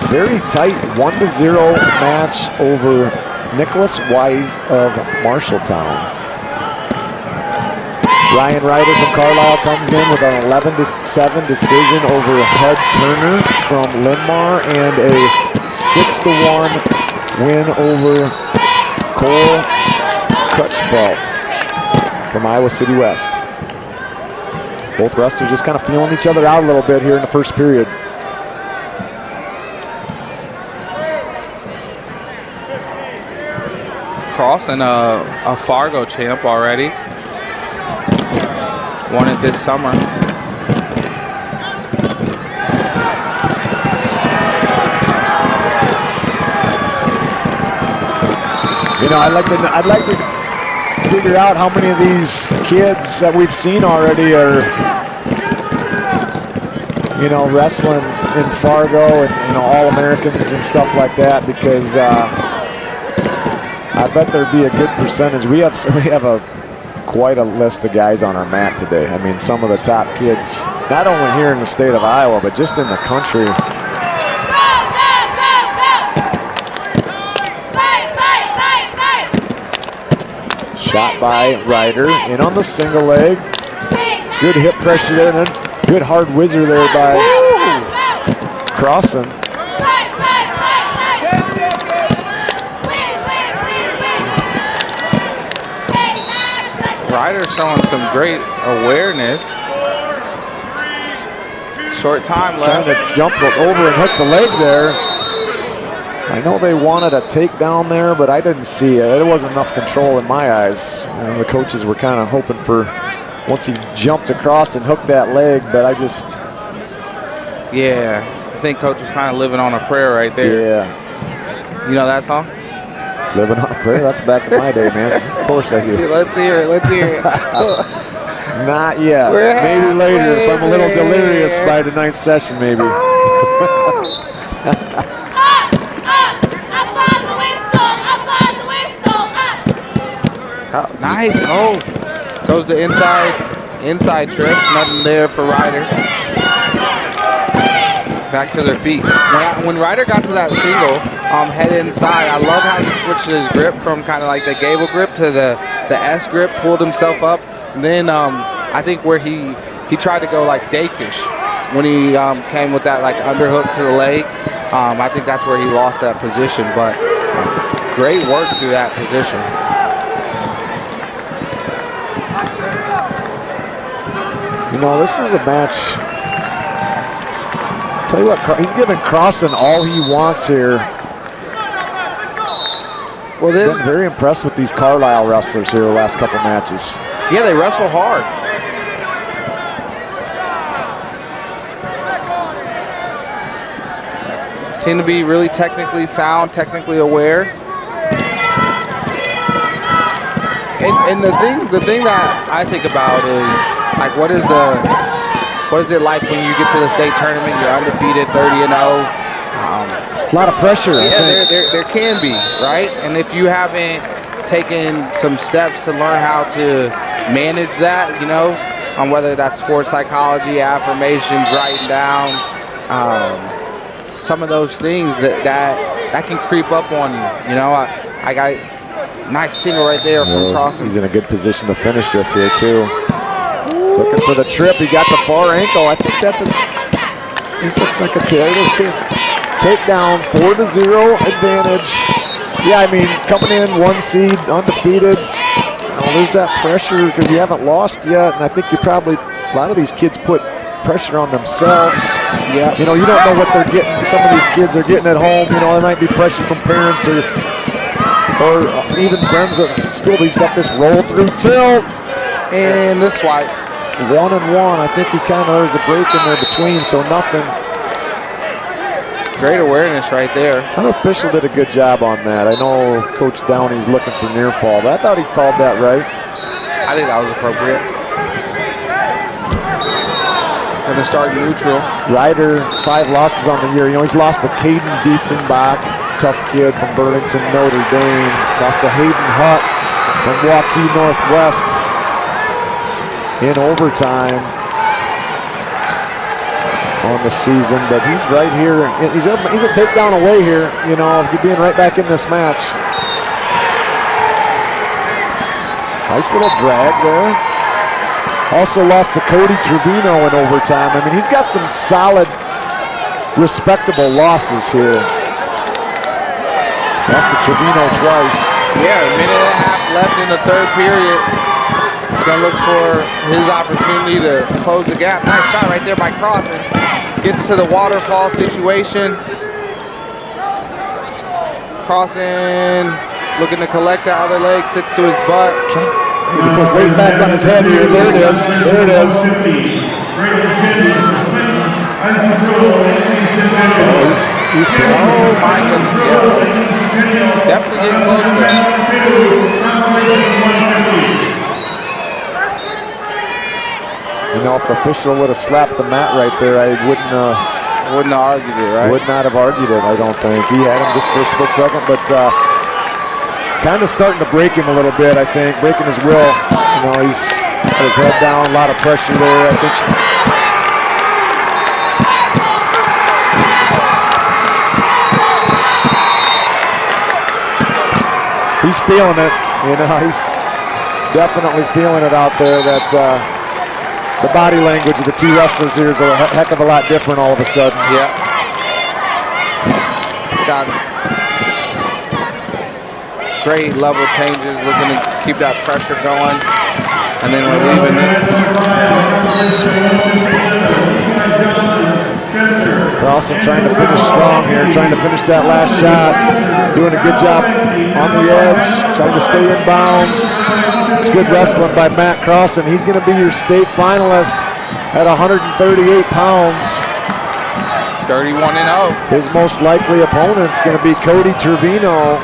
very tight 1-0 match over Nicholas Wise of Marshalltown. Ryan Ryder from Carlisle comes in with an 11-7 decision over Hud Turner from Linmar, and a 6-1 win over Cole Crutchfelt from Iowa City West. Both wrestlers just kind of feeling each other out a little bit here in the first period. Crossan, a Fargo champ already. Won it this summer. You know, I'd like to figure out how many of these kids that we've seen already are, you know, wrestling in Fargo and, you know, All-Americans and stuff like that, because I bet there'd be a good percentage. We have quite a list of guys on our mat today. I mean, some of the top kids, not only here in the state of Iowa, but just in the country. Shot by Ryder, in on the single leg. Good hip pressure there, and then good hard whizzer there by Crossan. Ryder showing some great awareness. Short time left. Trying to jump over and hook the leg there. I know they wanted a takedown there, but I didn't see it. There wasn't enough control in my eyes. And the coaches were kind of hoping for once he jumped across and hooked that leg, but I just... Yeah, I think coach was kind of living on a prayer right there. Yeah. You know that song? Living on a prayer? That's back in my day, man. Of course I do. Let's hear it. Let's hear it. Not yet. Maybe later if I'm a little delirious by the ninth session, maybe. Nice. Oh, goes the inside trip. Nothing there for Ryder. Back to their feet. When Ryder got to that single, head inside, I love how he switched his grip from kind of like the gable grip to the S grip, pulled himself up. And then I think where he tried to go like Dakish when he came with that like underhook to the leg. I think that's where he lost that position, but great work through that position. You know, this is a match. I'll tell you what, he's giving Crossan all he wants here. Well, he's been very impressed with these Carlisle wrestlers here the last couple matches. Yeah, they wrestle hard. Seem to be really technically sound, technically aware. And the thing that I think about is like what is it like when you get to the state tournament? You're undefeated, 30-0. A lot of pressure. Yeah, there can be, right? And if you haven't taken some steps to learn how to manage that, you know, on whether that's sports psychology, affirmations, writing down, some of those things that can creep up on you. You know, I got nice single right there from Crossan. He's in a good position to finish this here too. Looking for the trip. He got the far ankle. I think that's it looks like a takedown for the 0 advantage. Yeah, I mean, coming in 1 seed, undefeated. You know, there's that pressure because you haven't lost yet, and I think a lot of these kids put pressure on themselves. Yeah. You know, you don't know what they're getting. Some of these kids are getting at home. You know, there might be pressure from parents or even friends at school. He's got this roll through tilt. And this swipe. 1-1. I think there's a break in there between, so nothing. Great awareness right there. Another official did a good job on that. I know Coach Downey's looking for near fall, but I thought he called that right. I think that was appropriate. Gonna start neutral. Ryder, 5 losses on the year. You know, he's lost to Caden Dietzenbach, tough kid from Burlington, Notre Dame. Lost to Hayden Hutt from Waukee Northwest in overtime on the season, but he's right here. He's a takedown away here, you know, being right back in this match. Nice little drag there. Also lost to Cody Trevino in overtime. I mean, he's got some solid, respectable losses here. Lost to Trevino twice. Yeah, a minute and a half left in the third period. He's gonna look for his opportunity to close the gap. Nice shot right there by Crossan. Gets to the waterfall situation. Crossan looking to collect that other leg, sits to his butt. Put weight back on his head here. There it is. There it is. Oh my goodness, yeah. Definitely getting close there. You know, if the official would have slapped the mat right there, I wouldn't have argued it, right? Would not have argued it, I don't think. He had him just for a split second, but kind of starting to break him a little bit, I think. Breaking his will. You know, he's got his head down, a lot of pressure there, I think. He's feeling it, you know, he's definitely feeling it out there that the body language of the two wrestlers here is a heck of a lot different all of a sudden. Yeah. Got great level changes, looking to keep that pressure going, and then we're leaving it. Crossan trying to finish strong here, trying to finish that last shot. Doing a good job on the edge, trying to stay in bounds. It's good wrestling by Matt Crossan. He's going to be your state finalist at 138 pounds. 31-0. His most likely opponent's going to be Cody Trevino,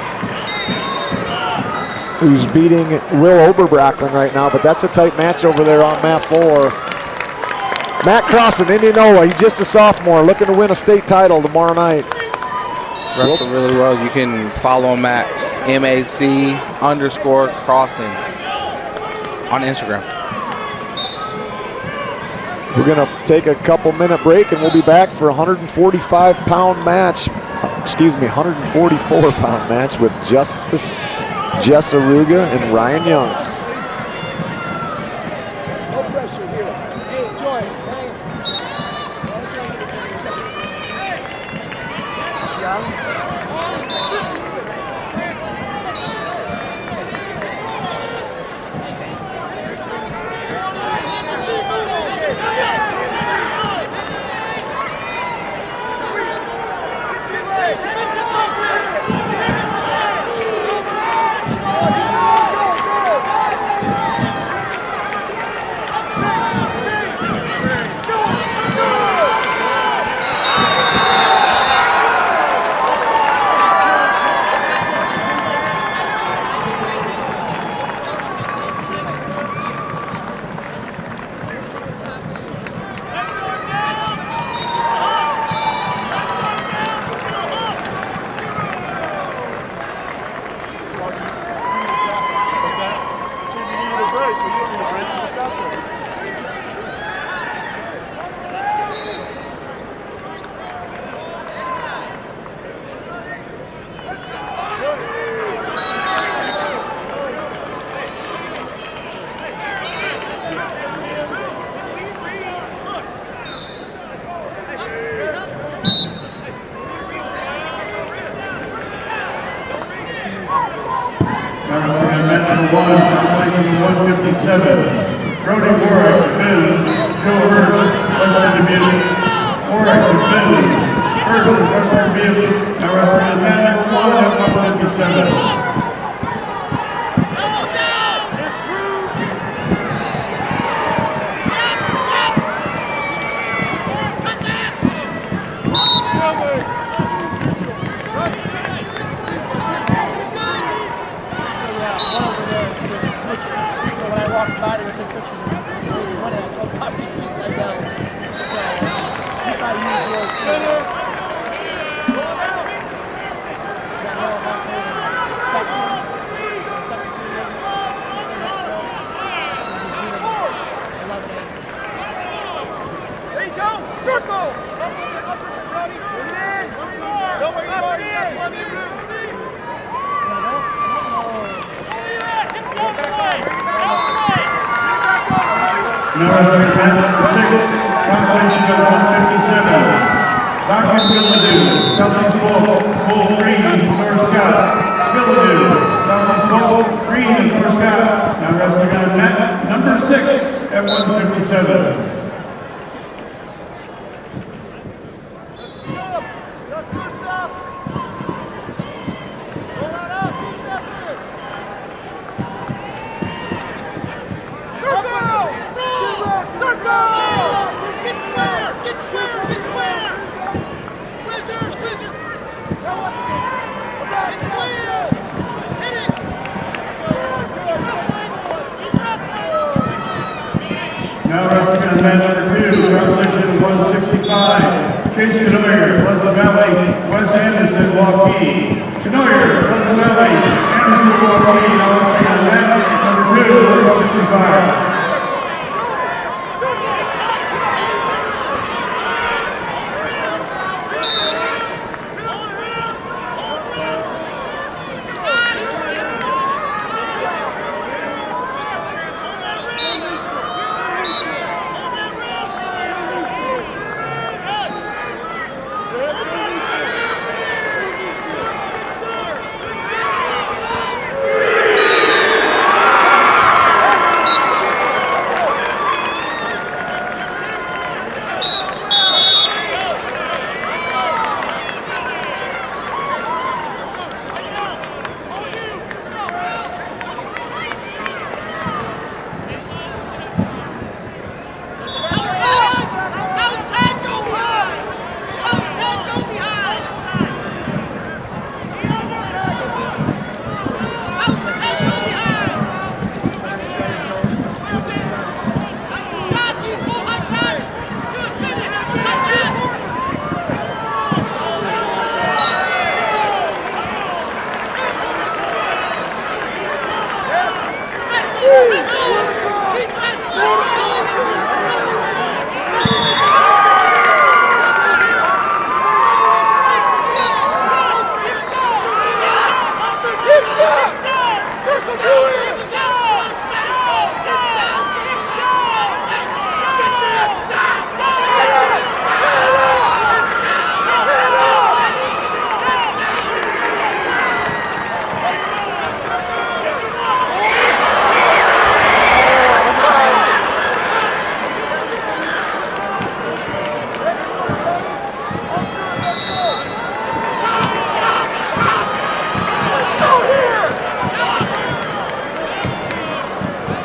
who's beating Will Oberbracklin right now, but that's a tight match over there on mat 4. Matt Crossan, Indianola, he's just a sophomore, looking to win a state title tomorrow night. Wrestled really well. You can follow him at MAC_Crossan on Instagram. We're going to take a couple-minute break, and we'll be back for a 145-pound match. Excuse me, 144-pound match with Justice Jessaruga and Ryan Young. No pressure here. Hey, enjoy it. Young.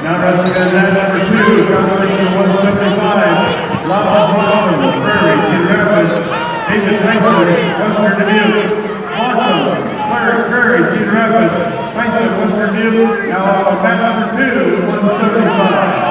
Now wrestling at mat number 2, consolation 175, Lava Bronson, Prairie, Cedar Rapids, David Tyson, Western Dubuque. Bronson, Prairie, Cedar Rapids, Tyson, Western Dubuque. Now at mat number 2, 175.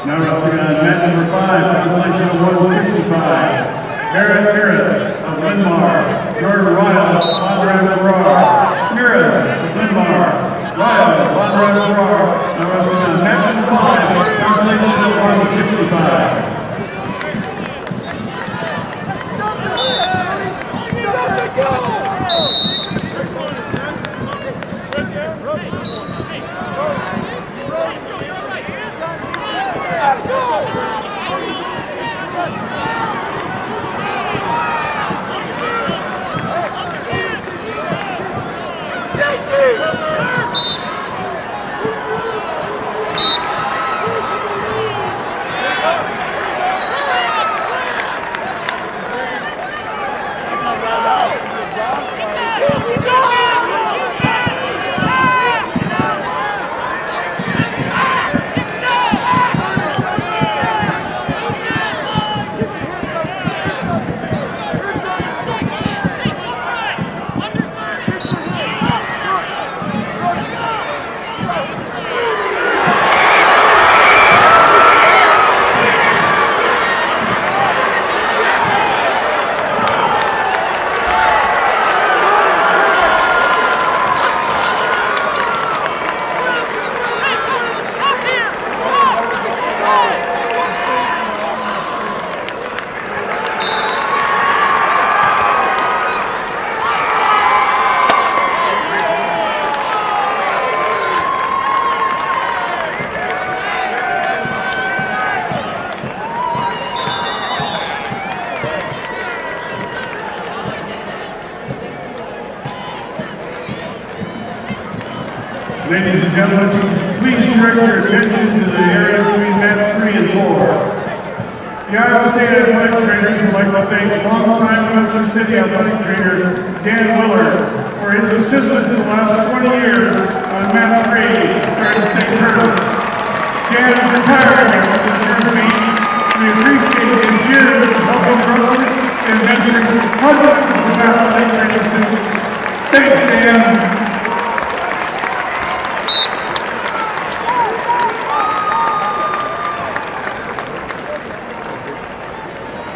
Now wrestling on mat number 5, consolation of 165. Garrett Harris of Linmar, Jordan Ryle, Conrad Farrar. Harris of Linmar, Ryle, Conrad Farrar. Now wrestling on mat number 5, consolation of 165. Ladies and gentlemen, please direct your attention to the area between mats 3 and 4. The Iowa State Athletic Trainers would like to thank longtime Western City athletic trainer Dan Willard for his assistance the last 20 years on mat 3 during the state tournament. Dan is retiring after this year's meet. We appreciate his years of helping wrestling and mentoring hundreds of athletic training students. Thanks, Dan.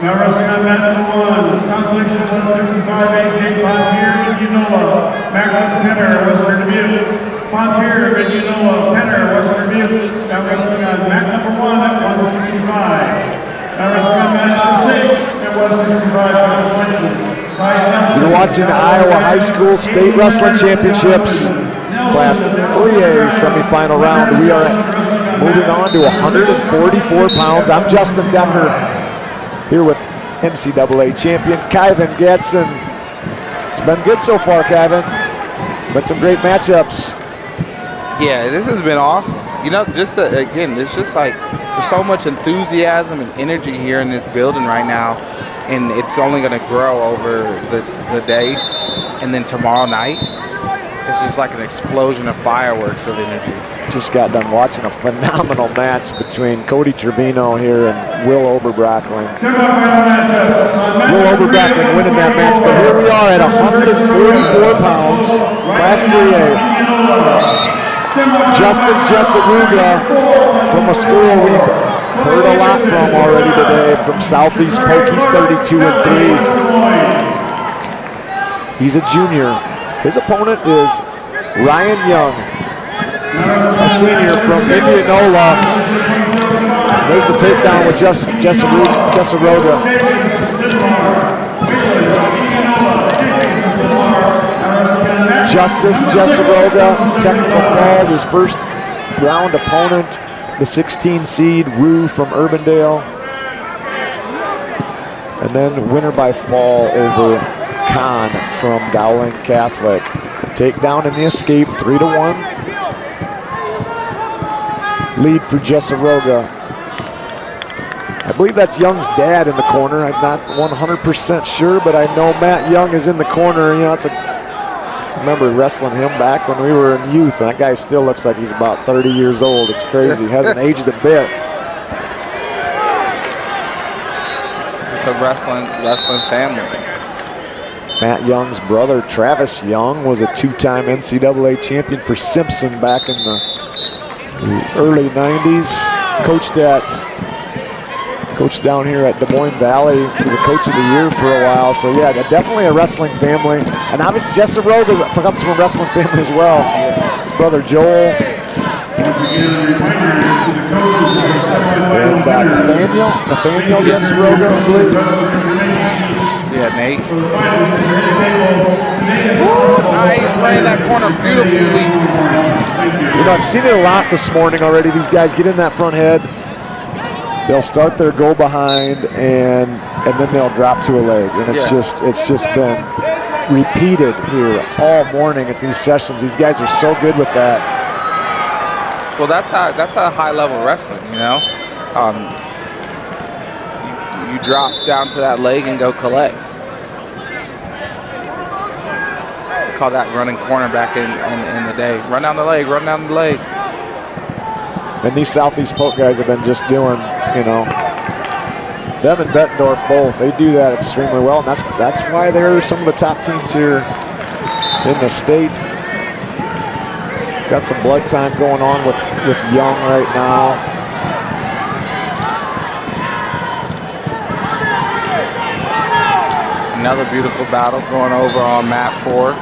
Now wrestling on mat number 1, consolation 165, AJ Pontier, Unola, Macklin Penner, Western Dubuque. Pontier, Unola, Penner, Western Dubuque. Now wrestling on mat number 1 at 165. Now wrestling on mat number 6 at 165, consolation. You're watching the Iowa High School State Wrestling Championships, Class 3A semifinal round. We are moving on to 144 pounds. I'm Justin Decker, here with NCAA champion Kyvan Gadsden. It's been good so far, Kyvan. Been some great matchups. Yeah, this has been awesome. You know, just again, there's just like there's so much enthusiasm and energy here in this building right now, and it's only going to grow over the day, and then tomorrow night, it's just like an explosion of fireworks of energy. Just got done watching a phenomenal match between Cody Trevino here and Will Oberbrockling. Will Oberbrockling winning that match, but here we are at 144 pounds, Class 3A. Justin Jesseruga from a school we've heard a lot from already today, from Southeast Polk. He's 32-3. He's a junior. His opponent is Ryan Young, a senior from Indianola. There's the takedown with Jesseruga. Justice Jesseruga, technical fall, his first round opponent, the 16 seed Rue from Urbandale. And then winner by fall over Khan from Dowling Catholic. Takedown in the escape, 3-1. Lead for Jesseruga. I believe that's Young's dad in the corner. I'm not 100% sure, but I know Matt Young is in the corner. You know, I remember wrestling him back when we were in youth, and that guy still looks like he's about 30 years old. It's crazy. He hasn't aged a bit. It's a wrestling family. Matt Young's brother, Travis Young, was a two-time NCAA champion for Simpson back in the early 90s. Coached down here at Des Moines Valley. He was a coach of the year for a while. So yeah, definitely a wrestling family. And obviously Jesseruga comes from a wrestling family as well. His brother Joel. And Nathaniel Jesseruga, I believe. Yeah, Nate. Nice, running that corner beautifully. You know, I've seen it a lot this morning already. These guys get in that front head. They'll start their go behind and then they'll drop to a leg. And it's just been repeated here all morning at these sessions. These guys are so good with that. Well, that's a high level wrestling, you know. You drop down to that leg and go collect. We call that running corner back in the day. Run down the leg, run down the leg. And these Southeast Polk guys have been just doing, you know, them and Bettendorf both. They do that extremely well, and that's why they're some of the top teams here in the state. Got some blood time going on with Young right now. Another beautiful battle going over on mat 4.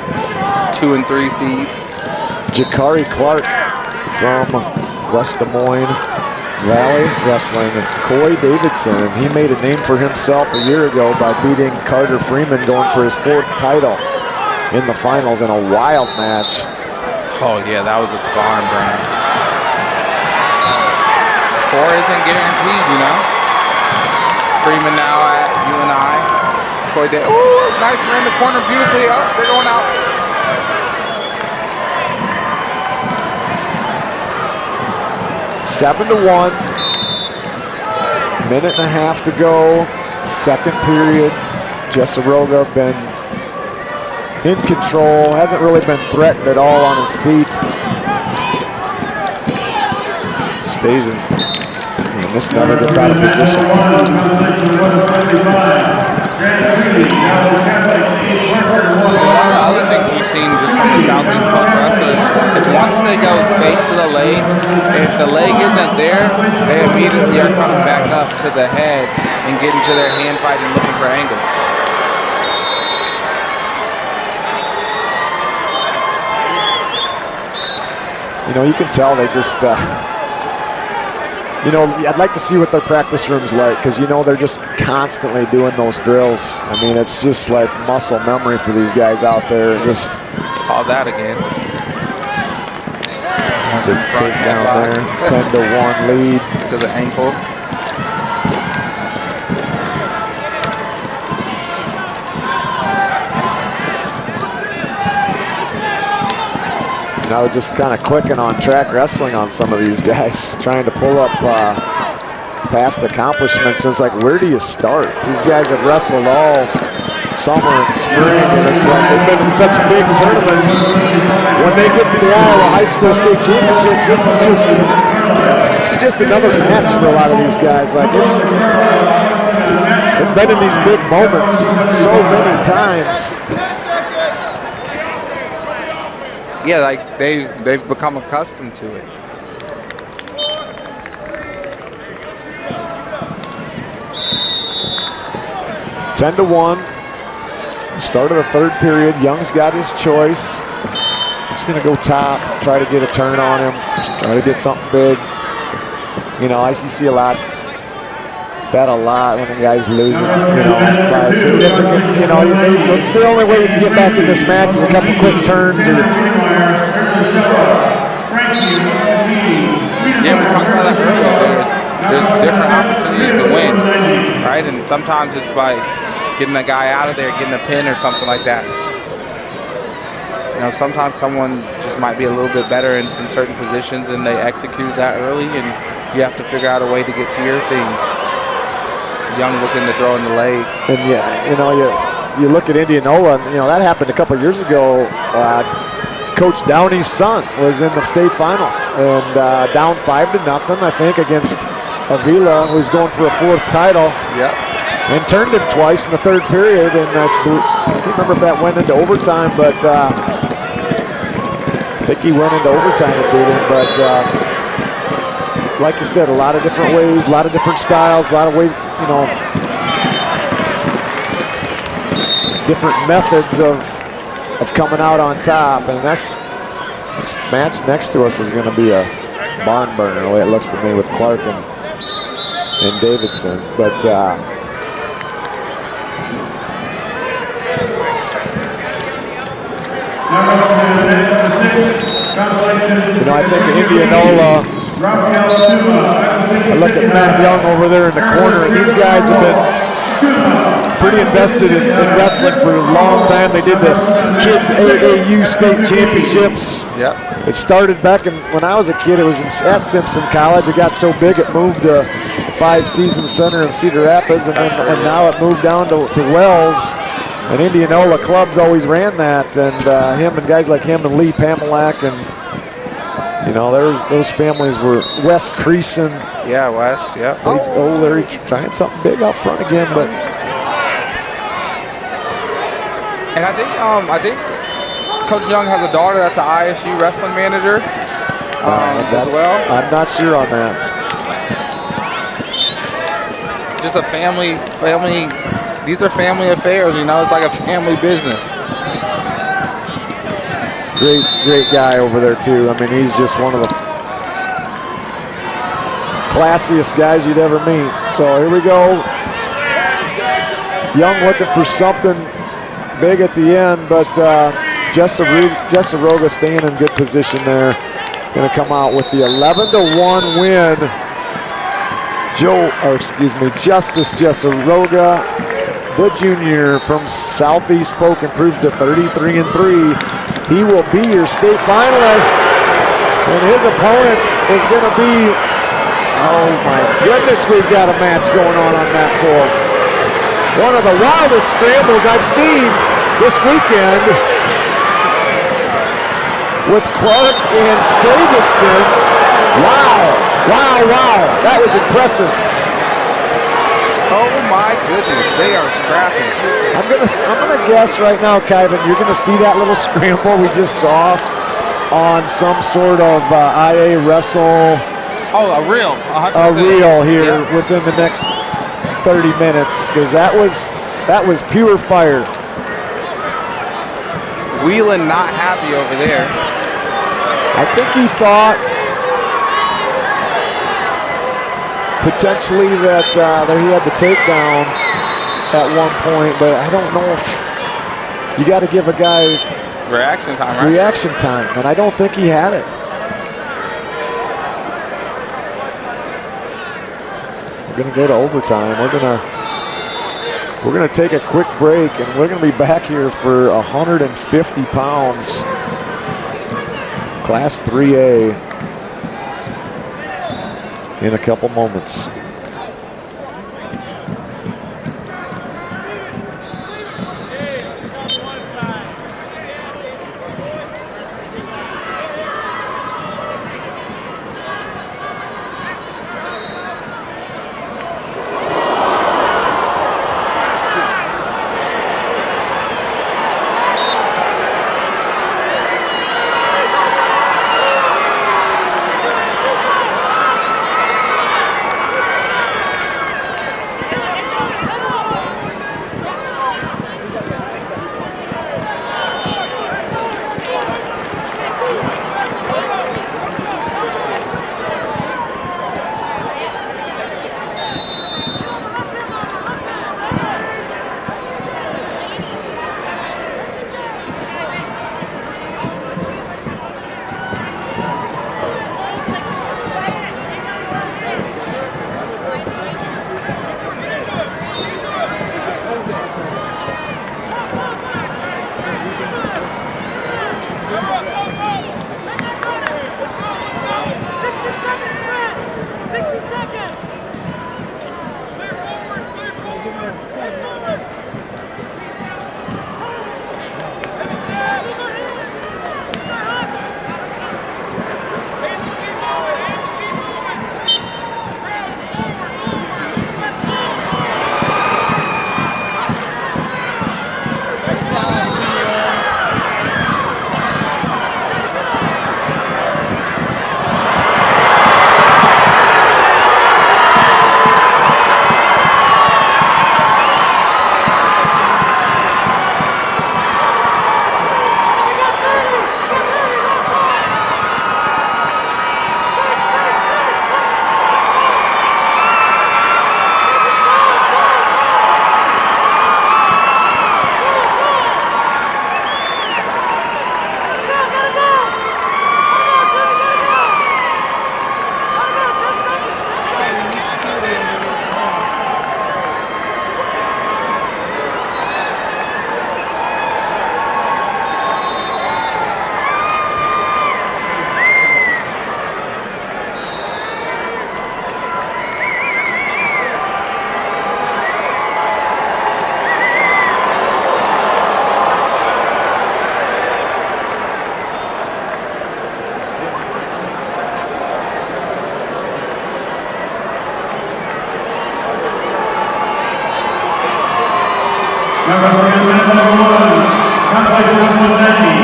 2 and 3 seeds. Jakari Clark from West Des Moines Valley Wrestling. Coy Davidson, he made a name for himself a year ago by beating Carter Freeman, going for his 4th title in the finals in a wild match. Oh yeah, that was a barn burner. 4 isn't guaranteed, you know. Freeman now at UNI. Coy Davidson, ooh, nice ran the corner beautifully. Oh, they're going out. Seven to 1. Minute and a half to go. Second period. Jesseruga been in control. Hasn't really been threatened at all on his feet. Stays in. And this never gets out of position. The other things we've seen just from the Southeast Polk wrestlers is once they go fake to the leg, if the leg isn't there, they immediately are coming back up to the head and get into their hand fight and looking for angles. You know, you can tell they just, you know, I'd like to see what their practice room's like, because, you know, they're just constantly doing those drills. I mean, it's just like muscle memory for these guys out there. Just call that again. Take down there, 10-1 lead. To the ankle. And I was just kind of clicking on track wrestling on some of these guys, trying to pull up past accomplishments. And it's like, where do you start? These guys have wrestled all summer and spring, and it's like they've been in such big tournaments. When they get to the Iowa High School State Championships, this is just another match for a lot of these guys. Like they've been in these big moments so many times. Yeah, like they've become accustomed to it. Ten to 1. Start of the third period. Young's got his choice. He's going to go top, try to get a turn on him, try to get something big. You know, ICC a lot. Bet a lot when the guy's losing, you know, by a significant, you know, the only way you can get back in this match is a couple quick turns. Or yeah, we talked about that earlier. There's different opportunities to win, right? And sometimes it's by getting a guy out of there, getting a pin or something like that. You know, sometimes someone just might be a little bit better in some certain positions and they execute that early, and you have to figure out a way to get to your things. Young looking to throw in the legs. And yeah, you know, you look at Indianola, and, you know, that happened a couple of years ago. Coach Downey's son was in the state finals and down 5-0, I think, against Avila, who's going for a 4th title. Yep. And turned him twice in the third period, and I can't remember if that went into overtime, but I think he went into overtime and beat him. But like you said, a lot of different ways, a lot of different styles, a lot of ways, you know, different methods of coming out on top. And this match next to us is going to be a barn burner, the way it looks to me, with Clark and Davidson. But you know, I think Indianola, I look at Matt Young over there in the corner, and these guys have been pretty invested in wrestling for a long time. They did the kids AAU state championships. Yep. It started back when I was a kid. It was at Simpson College. It got so big it moved to 5-season center in Cedar Rapids, and now it moved down to Wells. And Indianola clubs always ran that, and him and guys like him and Lee Pamelak, and you know, those families were Wes Creason. Yeah, Wes. Yep. They're trying something big up front again, but. And I think Coach Young has a daughter that's an ISU wrestling manager as well. I'm not sure on that. Just a family. These are family affairs, you know. It's like a family business. Great guy over there too. I mean, he's just one of the classiest guys you'd ever meet. So here we go. Young looking for something big at the end, but Jessaroga staying in good position there. Going to come out with the 11-1 win. Justice Jessaroga, the junior from Southeast Polk, improved to 33-3. He will be your state finalist, and his opponent is going to be, oh my goodness, we've got a match going on mat 4. One of the wildest scrambles I've seen this weekend with Clark and Davidson. Wow, that was impressive. Oh my goodness, they are scrapping. I'm gonna guess right now, Kyvan, you're gonna see that little scramble we just saw on some sort of IA wrestle. Oh, a reel. 100%. A reel here within the next 30 minutes because that was pure fire. Whelan not happy over there. I think he thought potentially that he had the takedown at one point, but I don't know if you got to give a guy Reaction time, right? reaction time, and I don't think he had it. We're gonna go to overtime. We're gonna take a quick break, and we're gonna be back here for 150 pounds, Class 3A, in a couple moments.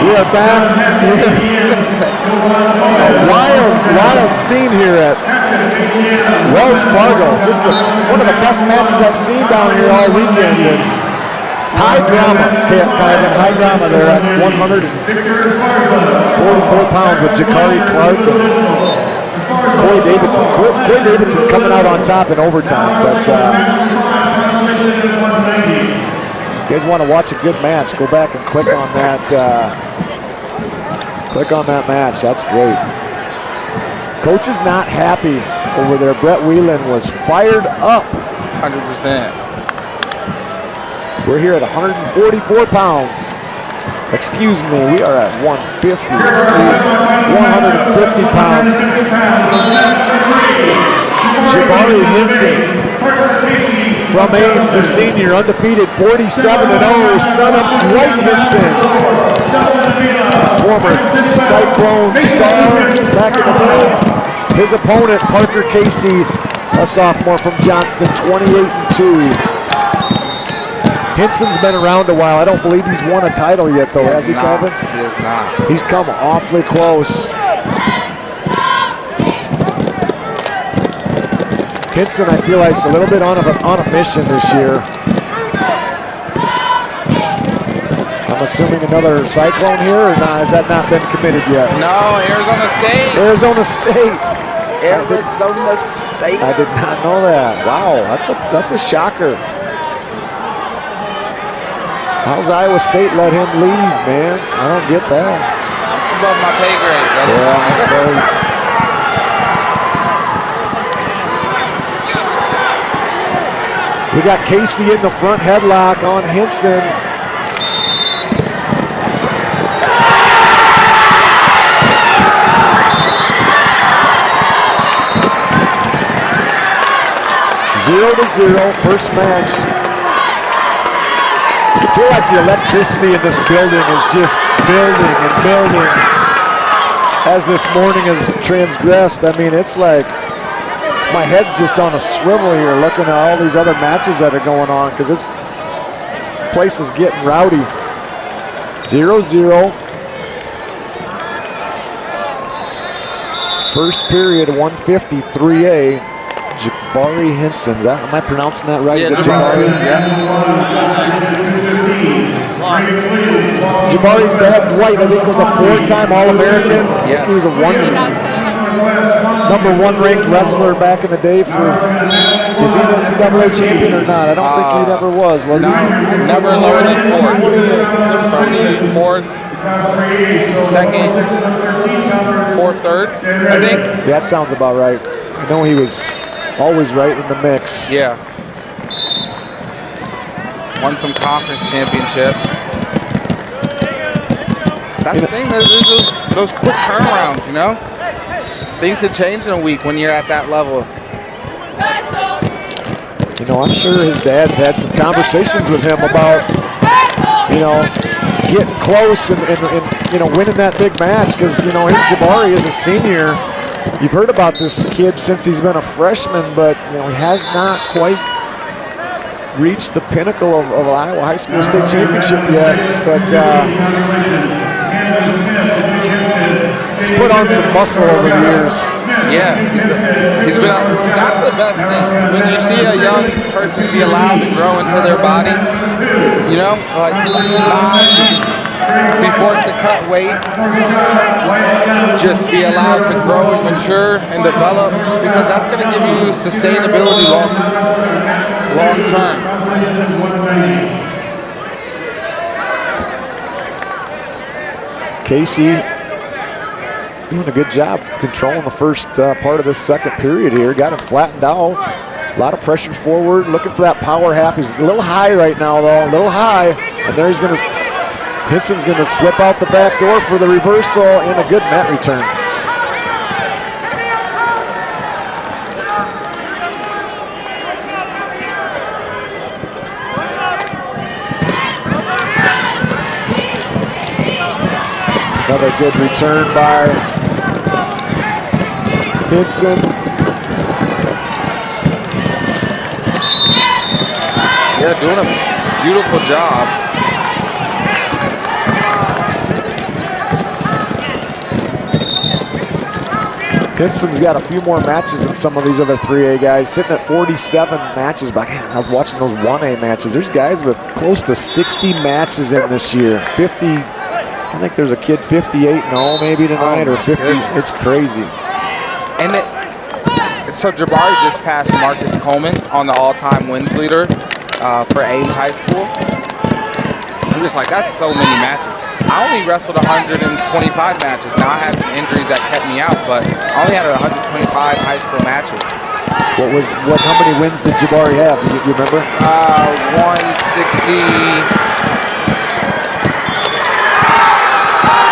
We are back. A wild scene here at Wells Fargo. Just one of the best matches I've seen down here all weekend. And high drama, Kevin, high drama there at 144 pounds with Jakari Clark and Corey Davidson. Corey Davidson coming out on top in overtime. But you guys want to watch a good match, go back and click on that. Click on that match. That's great. Coach is not happy over there. Brett Whelan was fired up. 100%. We're here at 144 pounds. Excuse me, we are at 150. 150 pounds. Jabari Hinson from Ames, a senior, undefeated, 47-0, son of Dwight Hinson, former Cyclone star back in the day. His opponent, Parker Casey, a sophomore from Johnston, 28-2. Hinson's been around a while. I don't believe he's won a title yet, though, has he, Kevin? He has not. He's come awfully close. Hinson, I feel like, is a little bit on a mission this year. I'm assuming another Cyclone here, or not? Has that not been committed yet? No, Arizona State. Arizona State. Arizona State. I did not know that. Wow, that's a shocker. How's Iowa State let him leave, man? I don't get that. That's above my pay grade, brother. Yeah, I suppose. We got Casey in the front headlock on Hinson. Zero to zero, first match. I feel like the electricity in this building is just building and building as this morning has transgressed. I mean, it's like my head's just on a swivel here looking at all these other matches that are going on because this place is getting rowdy. 0-0. First period, 153A. Jabari Hinson. Am I pronouncing that right? Yeah, Is it Jabari. Yeah. Jabari's dad, Dwight, I think was a 4-time All-American. Yes. He was a number one ranked wrestler back in the day for, was he an NCAA champion or not? I don't think he ever was he? Never lower than fourth. Second, fourth, third, I think. Yeah, that sounds about right. I know he was always right in the mix. Yeah. Won some conference championships. That's the thing, those quick turnarounds, you know? Things have changed in a week when you're at that level. You know, I'm sure his dad's had some conversations with him about, you know, getting close and you know, winning that big match because, you know, Jabari is a senior. You've heard about this kid since he's been a freshman, but, you know, he has not quite reached the pinnacle of Iowa High School State Championship yet, but he's put on some muscle over the years. Yeah, he's been. That's the best thing when you see a young person be allowed to grow into their body. You know, like not be forced to cut weight, just be allowed to grow and mature and develop because that's going to give you sustainability long term. Casey doing a good job controlling the first part of this second period here. Got him flattened out. A lot of pressure forward, looking for that power half. He's a little high right now, though, a little high. And there Hinson's going to slip out the back door for the reversal and a good mat return. Another good return by Hinson. Yeah, doing a beautiful job. Hinson's got a few more matches than some of these other 3A guys, sitting at 47 matches. But I was watching those 1A matches. There's guys with close to 60 matches in this year. 50, I think there's a kid 58-0 maybe tonight, or 50. Goodness. It's crazy. And so Jabari just passed Marcus Coleman on the all-time wins leader for Ames High School. I'm just like, that's so many matches. I only wrestled 125 matches. Now I had some injuries that kept me out, but I only had 125 high school matches. How many wins did Jabari have? Do you remember? 160.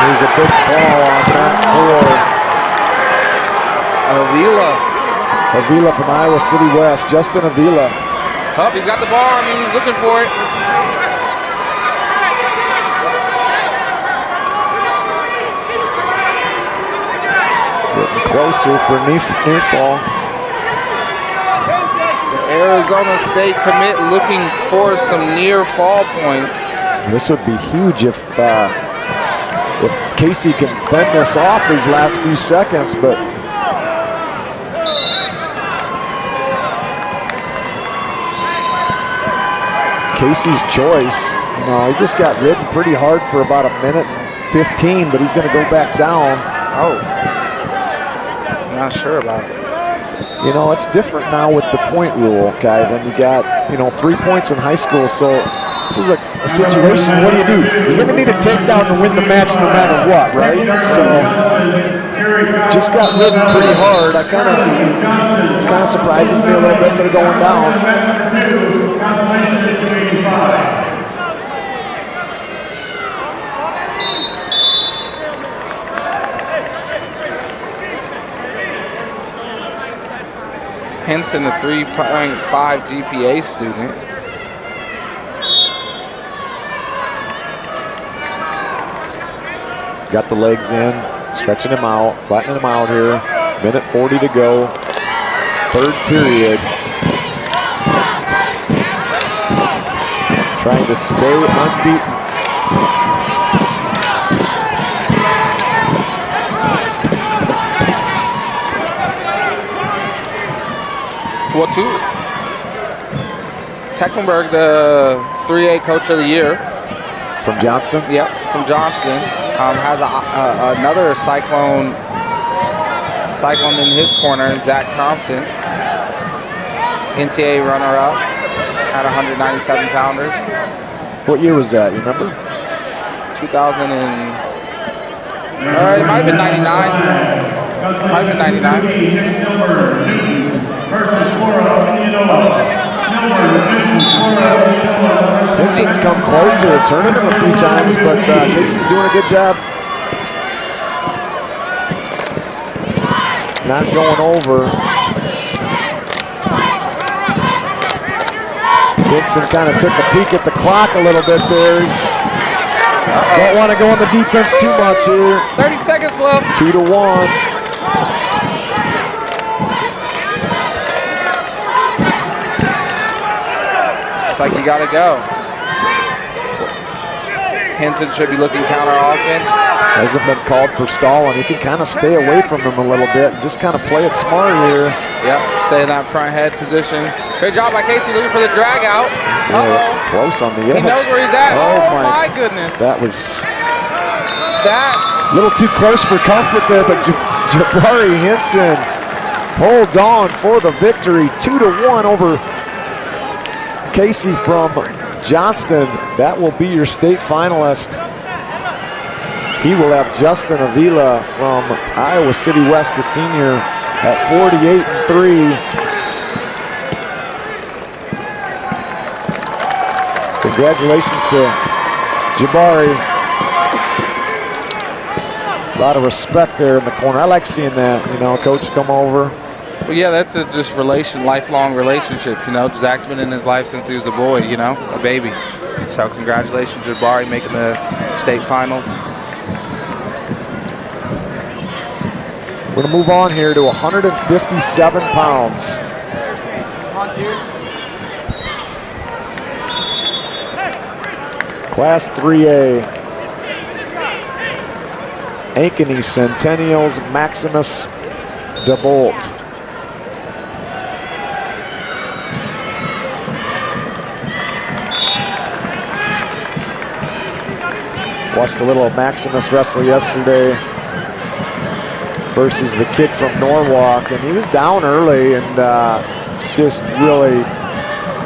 There's a big fall on that for Avila from Iowa City West. Justin Avila. Oh, he's got the ball. I mean, he's looking for it. Getting closer for near fall. The Arizona State commit looking for some near fall points. This would be huge if Casey can fend this off these last few seconds, but Casey's choice. You know, he just got ridden pretty hard for about 1:15, but he's going to go back down. Oh, I'm not sure about it. You know, it's different now with the point rule, okay, when you got, 3 points in high school. So this is a situation, what do? You're going to need a takedown to win the match no matter what, right? So just got ridden pretty hard. It kind of surprises me a little bit that they're going down. Henson, a 3.5 GPA student. Got the legs in, stretching him out, flattening him out here. 1:40 to go, third period. Trying to stay unbeaten. Well, Tecklenburg, the 3A Coach of the Year. From Johnston? Yep, from Johnston. Has another Cyclone in his corner, Zach Thompson. NCAA runner-up at 197 pounders. What year was that, you remember? 2000 and... it might have been 99. Might have been 99. Vincent's come closer to turning him a few times, but Casey's doing a good job. Not going over. Vincent kind of took a peek at the clock a little bit there. Don't want to go on the defense too much here. 30 seconds left. 2-1. It's like you gotta go. Henson should be looking counter offense. Hasn't been called for stalling. He can kind of stay away from him a little bit and just kind of play it smart here. Yep, stay in that front head position. Good job by Casey looking for the drag out. Yeah, it's close on the edge. He knows where he's at. Oh my goodness. That was a little too close for comfort there, but Jabari Henson holds on for the victory. 2-1 over Casey from Johnston. That will be your state finalist. He will have Justin Avila from Iowa City West, the senior, at 48-3. Congratulations to Jabari. A lot of respect there in the corner. I like seeing that, coach come over. Well, yeah, that's a just lifelong relationship, Zach's been in his life since he was a boy, a baby. So congratulations, Jabari, making the state finals. We're going to move on here to 157 pounds. Class 3A. Ankeny Centennials, Maximus DeBolt. Watched a little Maximus wrestle yesterday versus the kid from Norwalk, and he was down early and just really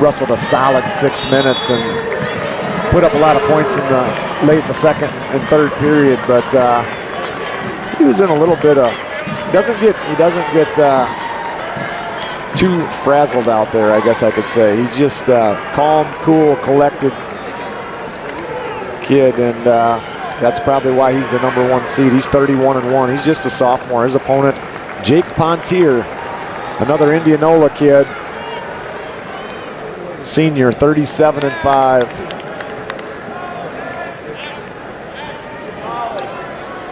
wrestled a solid 6 minutes and put up a lot of points late in the second and third period. But he was in a little bit of he doesn't get too frazzled out there, I guess I could say. He's just calm, cool, collected kid, and that's probably why he's the #1 seed. He's 31-1. He's just a sophomore. His opponent, Jake Pontier, another Indianola kid, senior, 37-5.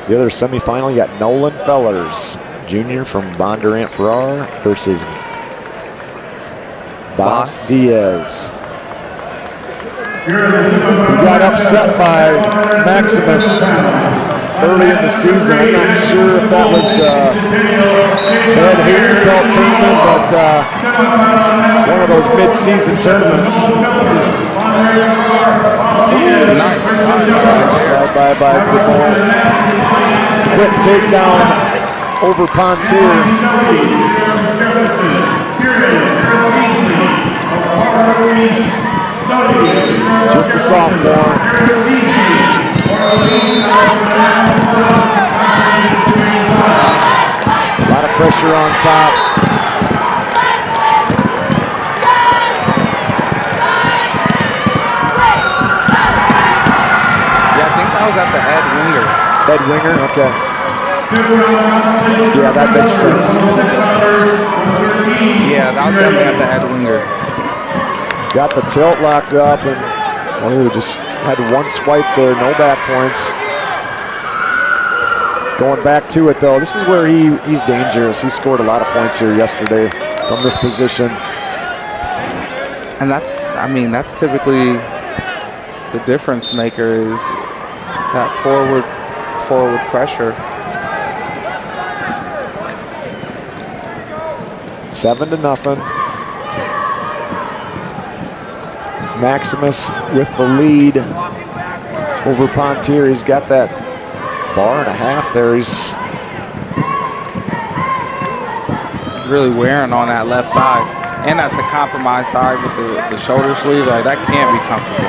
The other semifinal, you got Nolan Fellers, junior from Bondurant Farrar versus Bas Diaz. He got upset by Maximus early in the season. I'm not sure if that was the Ed Haydenfeld tournament, but one of those mid-season tournaments. Nice. Slide by DeMol. Quick takedown over Pontier. Just a sophomore. A lot of pressure on top. Yeah, I think that was at the Ed Winger. Ed Winger, okay. Yeah, that makes sense. Yeah, that was definitely at the Ed Winger. Got the tilt locked up and just had one swipe there, no back points. Going back to it though, this is where he's dangerous. He scored a lot of points here yesterday from this position. And that's typically the difference maker is that forward pressure. 7-0. Maximus with the lead over Pontier. He's got that bar and a half there. He's really wearing on that left side. And that's the compromised side with the shoulder sleeve. Like, that can't be comfortable.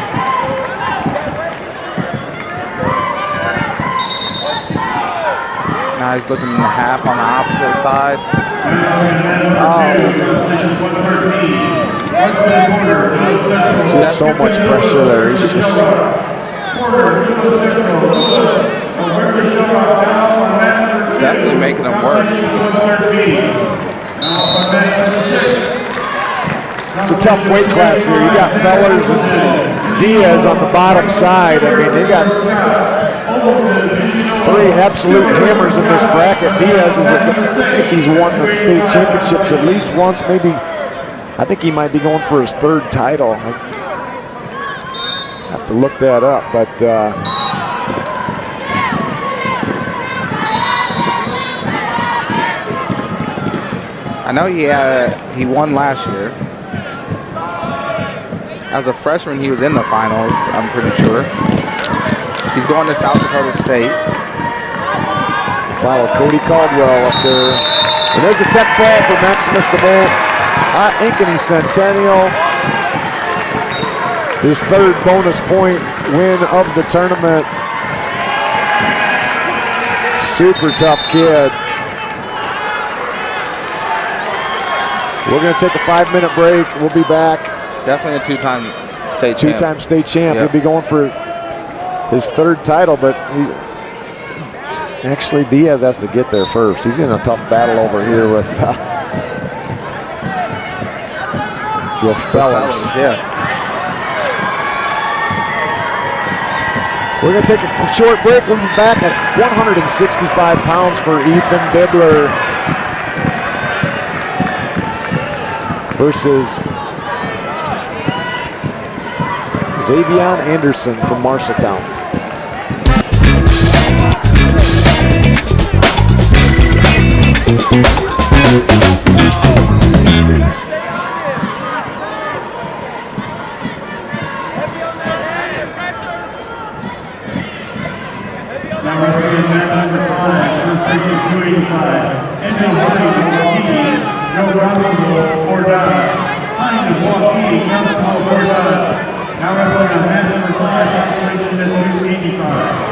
Now he's looking in the half on the opposite side. Just so much pressure there. He's just definitely making him work. It's a tough weight class here. You got Fellers and Diaz on the bottom side. I mean, they got three absolute hammers in this bracket. Diaz I think he's won the state championships at least once, maybe. I think he might be going for his third title. I have to look that up, but I know he won last year. As a freshman, he was in the finals, I'm pretty sure. He's going to South Dakota State. Follow Cody Caldwell up there. And there's a tech ball for Maximus DeMol. Ankeny Centennial. His third bonus point win of the tournament. Super tough kid. We're going to take a 5-minute break. We'll be back. Definitely a two-time state champ. Two-time state champ. Yep. He'll be going for his third title, but actually Diaz has to get there first. He's in a tough battle over here with Fellers. Yeah. We're going to take a short break. We'll be back at 165 pounds for Ethan Bibler versus Xavion Anderson from Marshalltown. Now wrestling in mat number 5, Constellation 285, Edmund Hardy, Milwaukee, Joe Rossimo, Ordaz, Pine of Milwaukee, Council Ordaz. Now wrestling on mat number 5, Constellation at 285.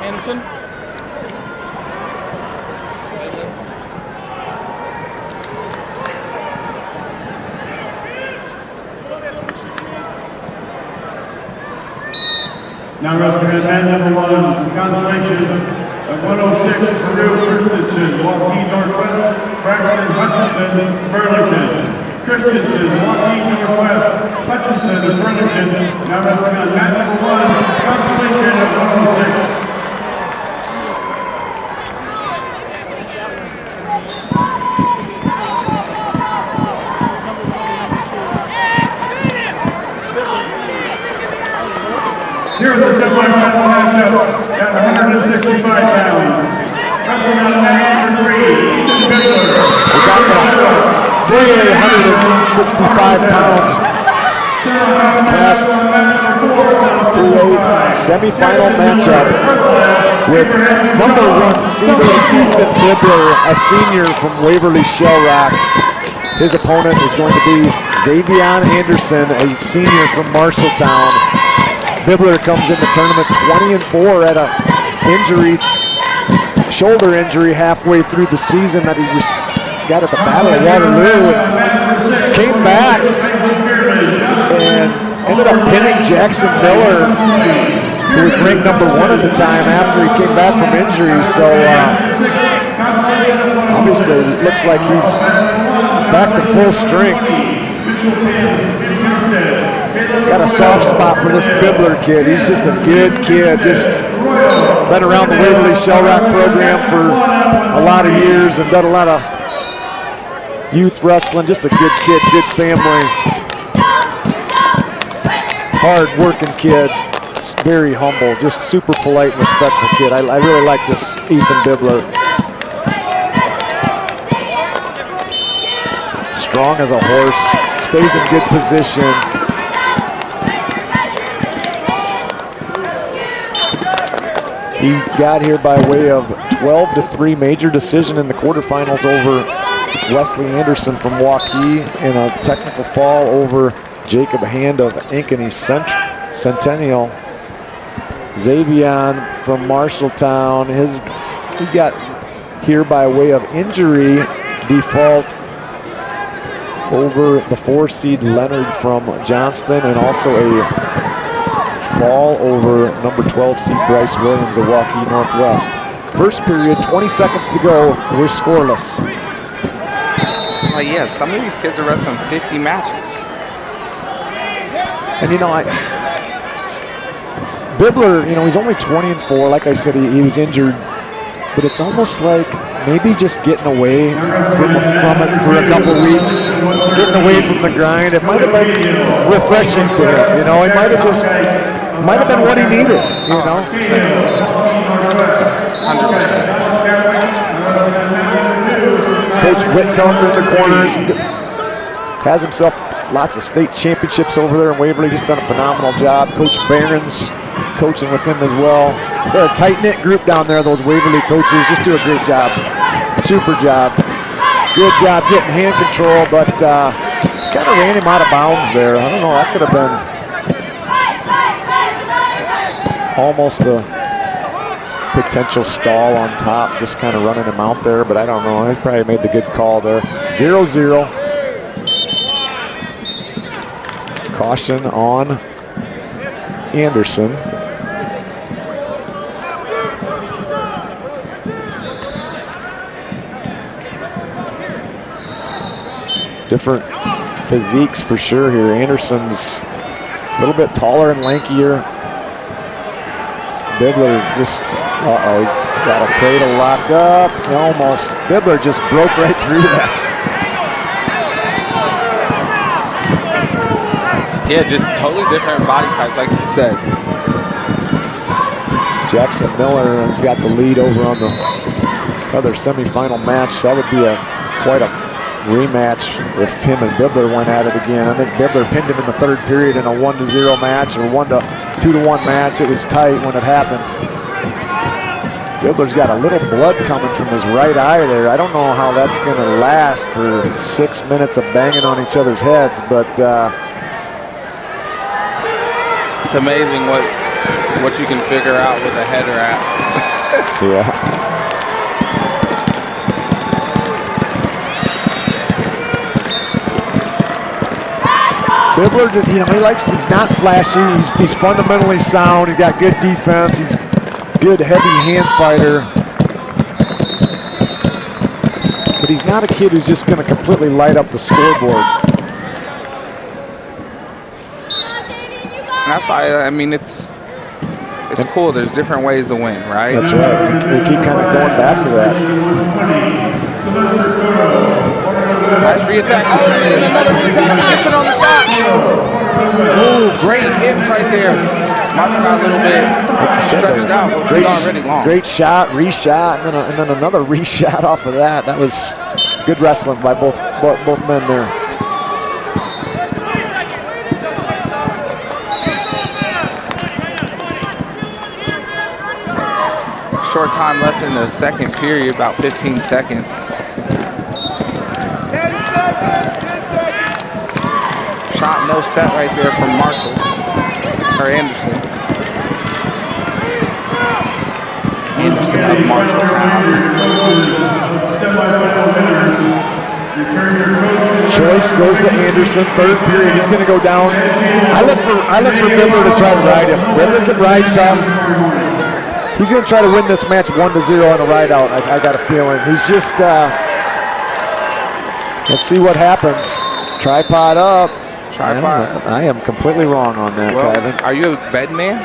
Anderson. Now wrestling at man number 1, constellation of 106, Peru Christensen, Joaquin Northwest, Braxton Hutchinson, Burlington. Christensen, Joaquin Northwest, Hutchinson, Burlington. Now wrestling on mat number 1, constellation of 106. Here are the semifinal matchups at 165 pounds. Wrestling on mat number 3, Ethan Bickler. We got the 365 pounds class 3A semifinal matchup with number 1 seeded Ethan Bickler, a senior from Waverly Shell Rock. His opponent is going to be Xavion Anderson, a senior from Marshalltown. Bibbler comes in the tournament 20-4 at a shoulder injury halfway through the season that he got at the Battle of Waterloo. Came back and ended up pinning Jackson Miller, who was ranked number 1 at the time after he came back from injury. So obviously it looks like he's back to full strength. Got a soft spot for this Bibbler kid. He's just a good kid. Just been around the Waverly Shell Rock program for a lot of years and done a lot of youth wrestling. Just a good kid, good family. Hard working kid. Just very humble. Just super polite and respectful kid. I really like this Ethan Bibbler. Strong as a horse. Stays in good position. He got here by way of 12-3 major decision in the quarterfinals over Wesley Anderson from Waukee in a technical fall over Jacob Hand of Ankeny Centennial. Xavion from Marshalltown, he got here by way of injury default over the 4-seed Leonard from Johnston, and also a fall over number 12 seed Bryce Williams of Waukee Northwest. First period, 20 seconds to go. We're scoreless. Like, yeah, some of these kids are wrestling 50 matches. And Bibbler, he's only 20-4. Like I said, he was injured, but it's almost like maybe just getting away from it for a couple weeks, getting away from the grind. It might have been refreshing to him. It might have been what he needed. 100%. Coach Whitcomb in the corners. Has himself lots of state championships over there in Waverly. Just done a phenomenal job. Coach Barron's coaching with him as well. They're a tight-knit group down there, those Waverly coaches. Just do a great job. Super job. Good job getting hand control, but kind of ran him out of bounds there. I don't know, that could have been almost a potential stall on top, just kind of running him out there, but I don't know. He probably made the good call there. 0-0. Caution on Anderson. Different physiques for sure here. Anderson's a little bit taller and lankier. Bibler just, he's got a cradle locked up. Almost. Bibler just broke right through that. Yeah, just totally different body types, like you said. Jackson Miller has got the lead over on the other semifinal match. That would be quite a rematch if him and Bibler went at it again. I think Bibler pinned him in the third period in a 1-0 match or 2-1 match. It was tight when it happened. Bibler's got a little blood coming from his right eye there. I don't know how that's going to last for 6 minutes of banging on each other's heads, but it's amazing what you can figure out with a header at. Yeah. Bibler, he's not flashy. He's fundamentally sound. He's got good defense. He's a good heavy hand fighter. But he's not a kid who's just going to completely light up the scoreboard. And that's why, I mean, it's cool. There's different ways to win, right? That's right. We keep kind of going back to that. Nice re-attack. Oh, and another re-attack. Gets it on the shot. Ooh, great hips right there. Marshall got a little bit stretched out, but was already long. Great shot, re-shot, and then another re-shot off of that. That was good wrestling by both men there. Short time left in the second period, about 15 seconds. Shot no set right there from Marshall, or Anderson. Anderson of Marshalltown. Choice goes to Anderson, third period. He's going to go down. I look for Bibler to try to ride him. Bibler can ride tough. He's going to try to win this match 1-0 on a ride out. I got a feeling. He's just, let's see what happens. Tripod up. Tripod. I am completely wrong on that, Well, Kevin. are you a bed man?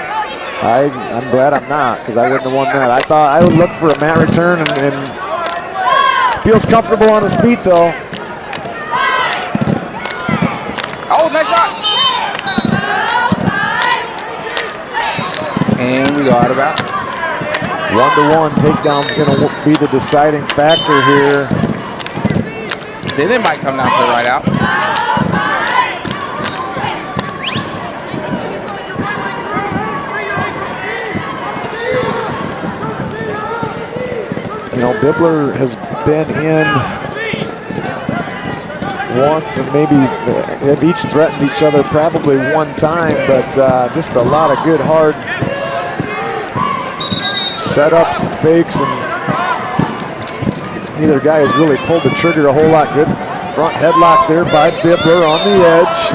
I'm glad I'm not, because I wouldn't have won that. I thought I would look for a mat return and feels comfortable on his feet, though. Oh, nice shot. And we go out of bounds. 1-1 takedown's going to be the deciding factor here. Then it might come down to the right out. Bibler has been in once, and maybe they've each threatened each other probably one time, but just a lot of good hard setups and fakes, and neither guy has really pulled the trigger a whole lot. Good front headlock there by Bibler on the edge.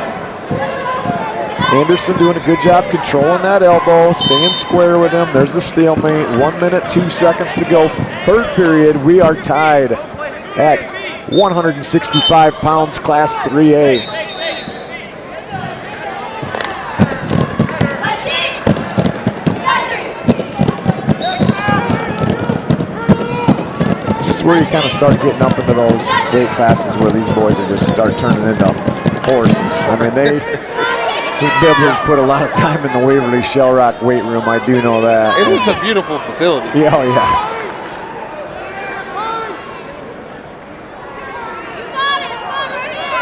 Anderson doing a good job controlling that elbow, staying square with him. There's the stalemate. 1 minute, 2 seconds to go. Third period, we are tied at 165 pounds, Class 3A. This is where you kind of start getting up into those weight classes where these boys are just start turning into horses. I mean, this Bibler's put a lot of time in the Waverly Shell Rock weight room. I do know that. It is a beautiful facility. Yeah, oh yeah.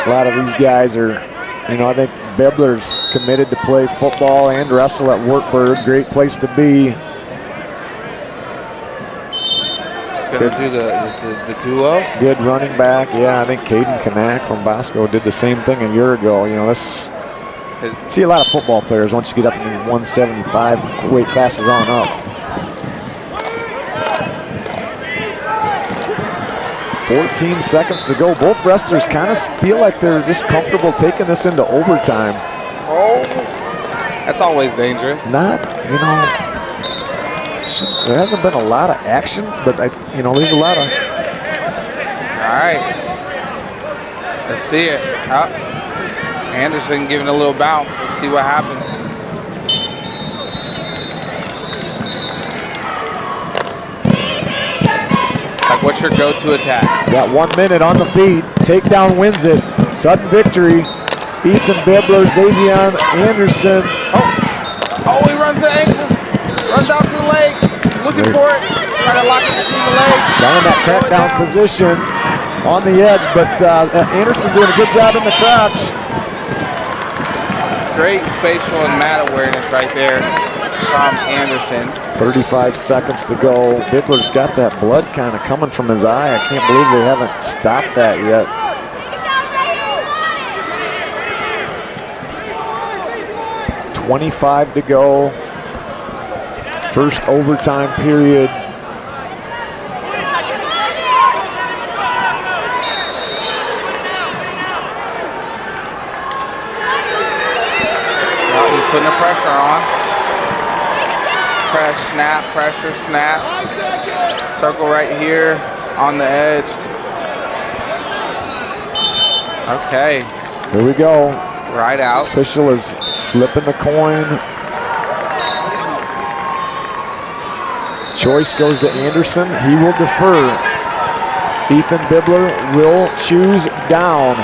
A lot of these guys are, you know, I think Bibler's committed to play football and wrestle at Wartburg. Great place to be. Gonna do the duo. Good running back. Yeah, I think Caden Kanak from Bosco did the same thing a year ago. You know, see a lot of football players once you get up in these 175 weight classes on up. 14 seconds to go. Both wrestlers kind of feel like they're just comfortable taking this into overtime. Oh, that's always dangerous. Not, you know, there hasn't been a lot of action, but, you know, there's a lot of... All right. Let's see it. Anderson giving a little bounce. Let's see what happens. Like, what's your go-to attack? Got 1 minute on the feet. Takedown wins it. Sudden victory. Ethan Bibler, Xavier Anderson. Oh, he runs the ankle. Runs out to the leg. Looking for it. Trying to lock it between the legs. Down in that crackdown position on the edge, but Anderson doing a good job in the crotch. Great spatial and mat awareness right there from Anderson. 35 seconds to go. Bibler's got that blood kind of coming from his eye. I can't believe they haven't stopped that yet. .25 to go. First overtime period. Putting the pressure on. Press, snap, pressure, snap. Circle right here on the edge. Okay. Here we go. Right out. Official is flipping the coin. Choice goes to Anderson. He will defer. Ethan Bibler will choose down.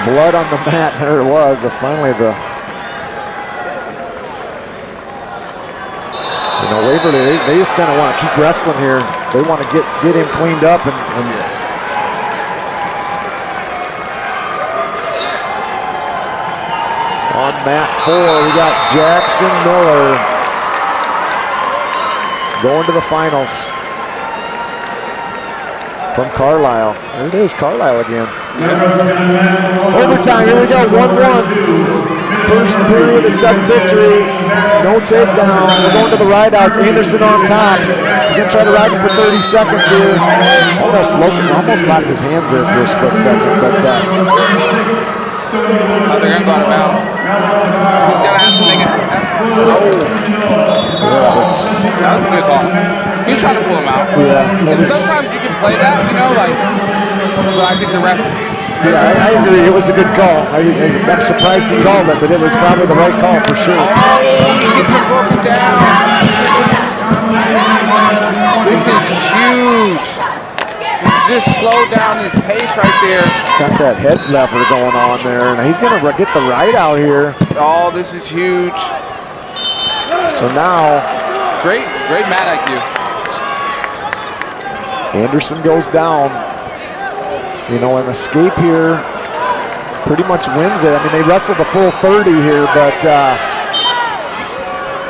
Blood on the mat. There it was. Finally, you know, Waverly, they just kind of want to keep wrestling here. They want to get him cleaned up and on mat 4, we got Jackson Miller going to the finals from Carlisle. There it is, Carlisle again. Overtime, here we go, 1-1. First period of sudden victory. No takedown. We're going to the rideouts. Anderson on top. He's going to try to ride him for 30 seconds here. Almost locked his hands there for a split second. But they're going to go out of bounds. He's going to have to make it. That was a good call. He was trying to pull him out. Yeah. And sometimes you can play that, you know, like, but I think the ref. Yeah, I agree. It was a good call. I'm surprised he called it, but it was probably the right call for sure. Oh, he gets him broken down. This is huge. He's just slowed down his pace right there. Got that head lever going on there, and he's going to get the right out here. Oh, this is huge. So now, great mat IQ. Anderson goes down. You know, an escape here pretty much wins it. I mean, they wrestled the full 30 here, but...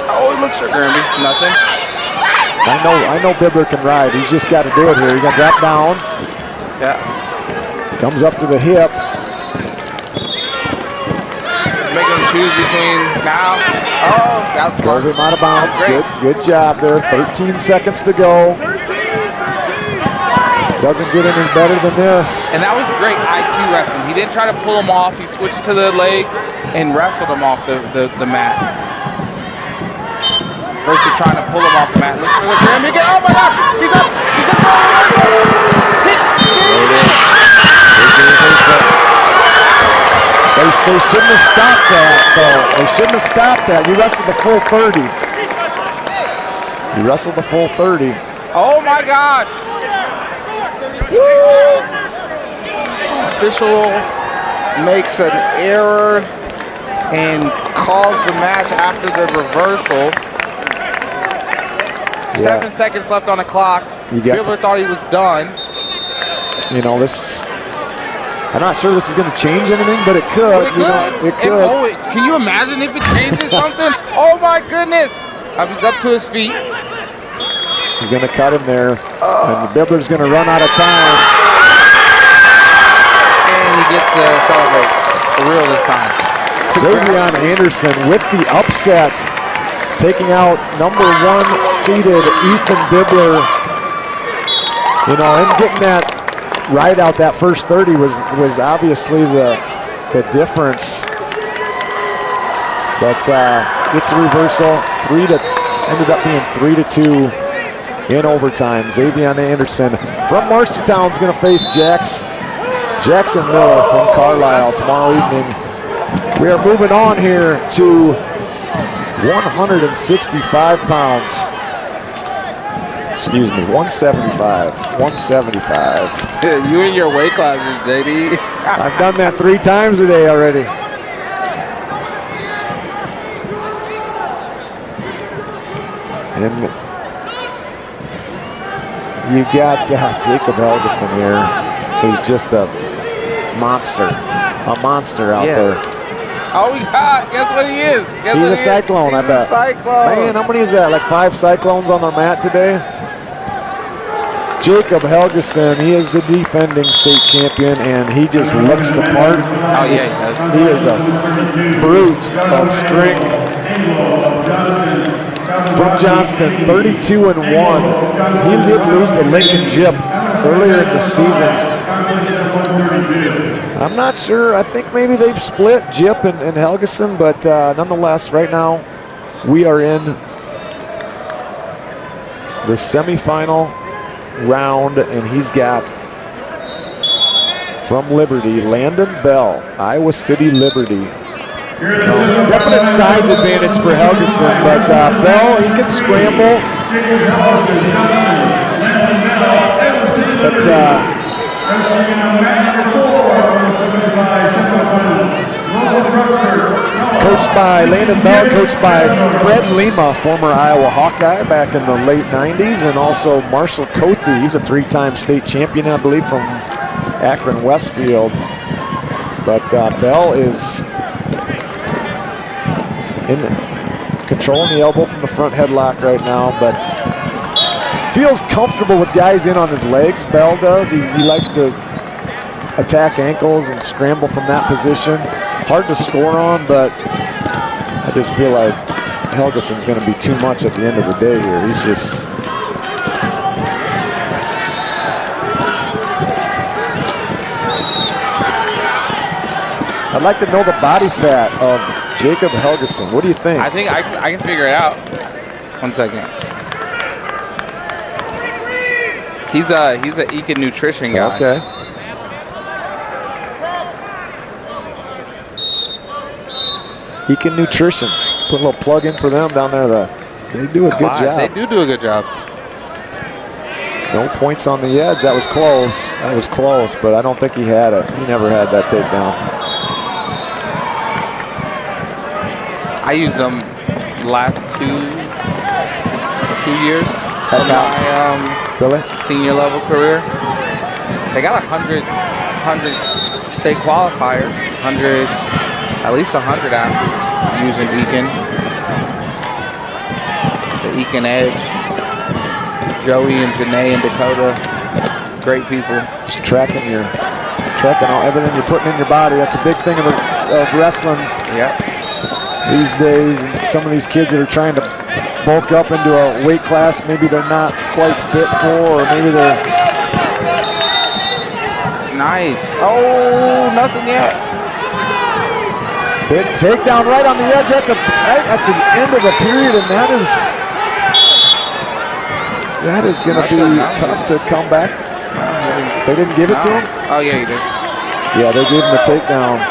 oh, he looks for Granby. Nothing. I know Bibler can ride. He's just got to do it here. He's going to drop down. Yeah. Comes up to the hip. He's making him choose between now. Oh, that's smart. Drove him out of bounds. Great. Good job there. 13 seconds to go. Doesn't get any better than this. And that was great IQ wrestling. He didn't try to pull him off. He switched to the legs and wrestled him off the mat. Versus trying to pull him off the mat. Looks for the Grammy again. Oh my God! He's up! He's up! Hit! They shouldn't have stopped that, though. They shouldn't have stopped that. You wrestled the full 30. You wrestled the full 30. Oh my gosh! Woo! Official makes an error and calls the match after the reversal. 7 seconds left on the clock. Bibler thought he was done. You know, this I'm not sure this is going to change anything, but it could. It could. It could. Can you imagine if it changes something? Oh my goodness! He's up to his feet. He's going to cut him there, and Bibbler's going to run out of time. And he gets to celebrate for real this time. Xavier Anderson with the upset, taking out number 1 seeded Ethan Bibbler. You know, him getting that right out that first 30 was obviously the difference. But gets a reversal. Ended up being 3-2 in overtime. Xavier Anderson from Marshalltown is going to face Jackson Miller from Carlisle tomorrow evening. We are moving on here to 165 pounds. Excuse me, 175. 175. You in your weight classes, JD. I've done that 3 times today already. And you got Jacob Helgeson here, who's just a monster out there. Oh, guess what he is? He's a cyclone, I bet. He's a cyclone. Man, how many is that? Like 5 cyclones on their mat today? Jacob Helgeson, he is the defending state champion, and he just looks the part. Oh, yeah, he does. He is a brute of strength. From Johnston, 32-1. He did lose to Lincoln Jip earlier in the season. I'm not sure. I think maybe they've split, Jip and Helgeson, but nonetheless, right now we are in the semifinal round, and he's got from Liberty, Landon Bell, Iowa City Liberty. Definite size advantage for Helgeson, but Bell, he can scramble. But coached by Landon Bell, coached by Fred Lima, former Iowa Hawkeye back in the late 90s, and also Marshall Cothe. He was a 3-time state champion, I believe, from Akron Westfield. But Bell is controlling the elbow from the front headlock right now, but feels comfortable with guys in on his legs. Bell does. He likes to attack ankles and scramble from that position. Hard to score on, but I just feel like Helgeson's going to be too much at the end of the day here. He's just... I'd like to know the body fat of Jacob Helgeson. What do you think? I think I can figure it out. 1 second. He's a Ekin Nutrition guy. Okay. Ekin Nutrition. Put a little plug in for them down there. They do a good job. They do a good job. No points on the edge. That was close. That was close, but I don't think he had it. He never had that takedown. I used them last two years of my Really? senior level career. They got 100 state qualifiers, at least 100 athletes using Ekin. The Ekin Edge, Joey and Janae and Dakota, great people. Just tracking all everything you're putting in your body. That's a big thing of wrestling. Yep. These days, and some of these kids that are trying to bulk up into a weight class maybe they're not quite fit for, or maybe they're... Nice. Oh, nothing yet. Big takedown right on the edge at the end of the period, and that is going to be tough to come back. They didn't give it to him? Oh, yeah, you did. Yeah, they gave him the takedown.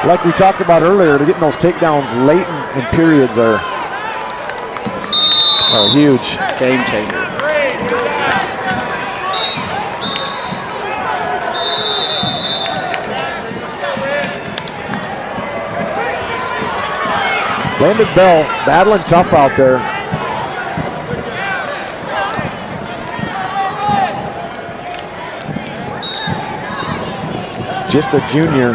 Like we talked about earlier, getting those takedowns late in periods are huge. Game changer. Landon Bell battling tough out there. just a junior.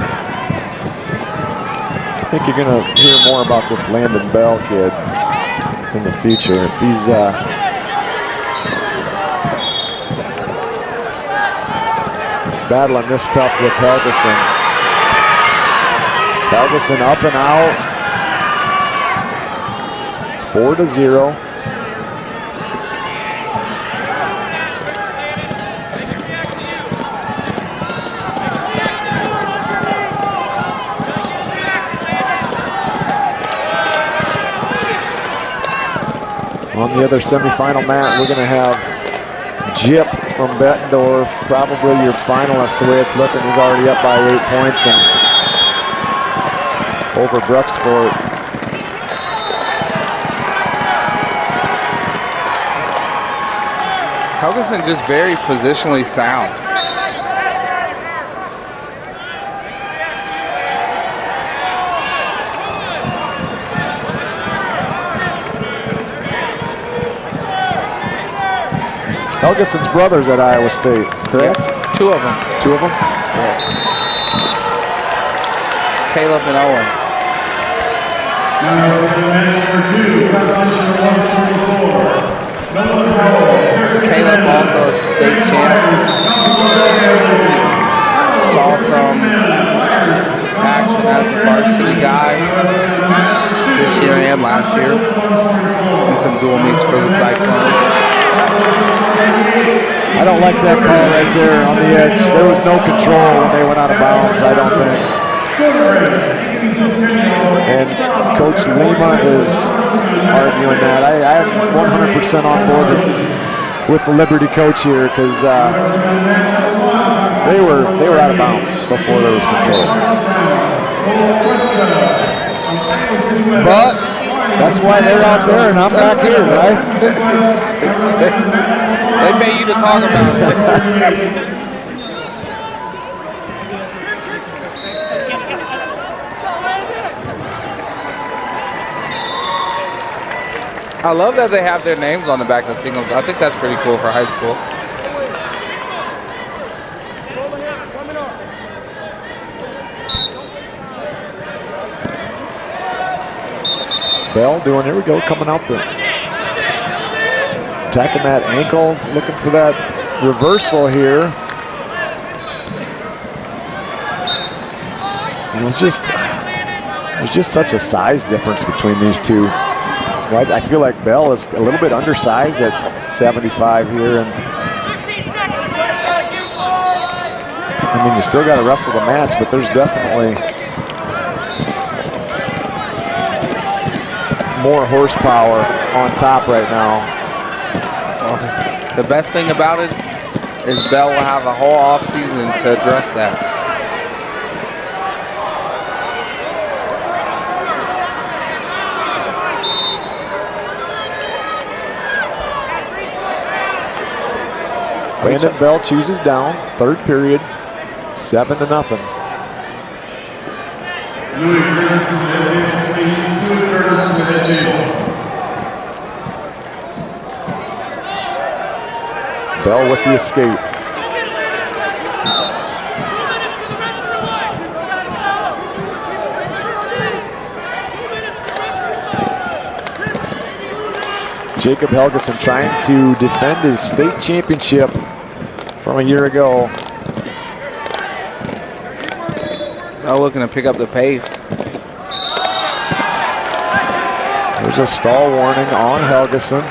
I think you're going to hear more about this Landon Bell kid in the future. If he's battling this tough with Helgeson. Helgeson up and out. 4-0. On the other semifinal mat, we're going to have Jip from Bettendorf, probably your finalist. The way it's looking, he's already up by 8 points and over Brooksport. Helgeson just very positionally sound. Helgeson's brothers at Iowa State, correct? Yeah, 2 of them. 2 of them? Yeah. Caleb and Owen. Caleb also a state champ. Saw some action as the varsity guy this year and last year. And some dual meets for the Cyclones. I don't like that call right there on the edge. There was no control when they went out of bounds, I don't think. And Coach Lima is arguing that. I am 100% on board with the Liberty coach here because they were out of bounds before there was control. But that's why they're out there and I'm back here, right? They pay you to talk about it. I love that they have their names on the back of the singles. I think that's pretty cool for high school. Bell doing, here we go, coming out the, attacking that ankle, looking for that reversal here. And it was just such a size difference between these two. I feel like Bell is a little bit undersized at 75 here, and I mean, you still got to wrestle the match, but there's definitely more horsepower on top right now. Well, the best thing about it is Bell will have a whole off season to address that. Landon Bell chooses down, third period, 7-0. Bell with the escape. Jacob Helgeson trying to defend his state championship from a year ago. Now looking to pick up the pace. There's a stall warning on Helgeson.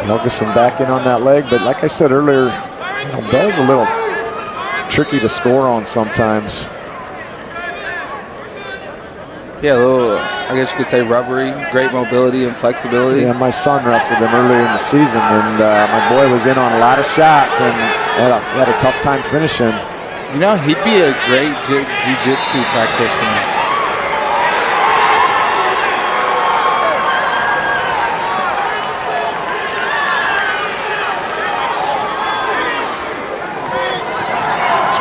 Helgeson back in on that leg, but like I said earlier, you know, Bell's a little tricky to score on sometimes. Yeah, a little, I guess you could say rubbery, great mobility and flexibility. Yeah, my son wrestled him earlier in the season, and my boy was in on a lot of shots and had a tough time finishing. You know, he'd be a great jiu-jitsu practitioner.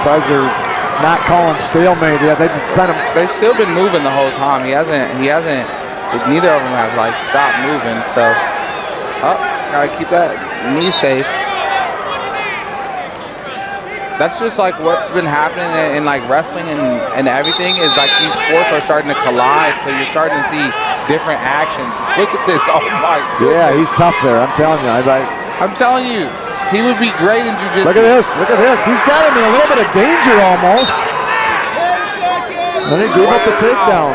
surprised they're not calling stalemate. Yeah, they've still been moving the whole time. He hasn't. Neither of them have like stopped moving. So, gotta keep that knee safe. That's just like what's been happening in like wrestling and everything is like these sports are starting to collide. So you're starting to see different actions. Look at this. Oh my goodness. Yeah, he's tough there. I'm telling you. I'm telling you, he would be great in jiu-jitsu. Look at this. Look at this. He's got him in a little bit of danger almost. And he gave up the takedown.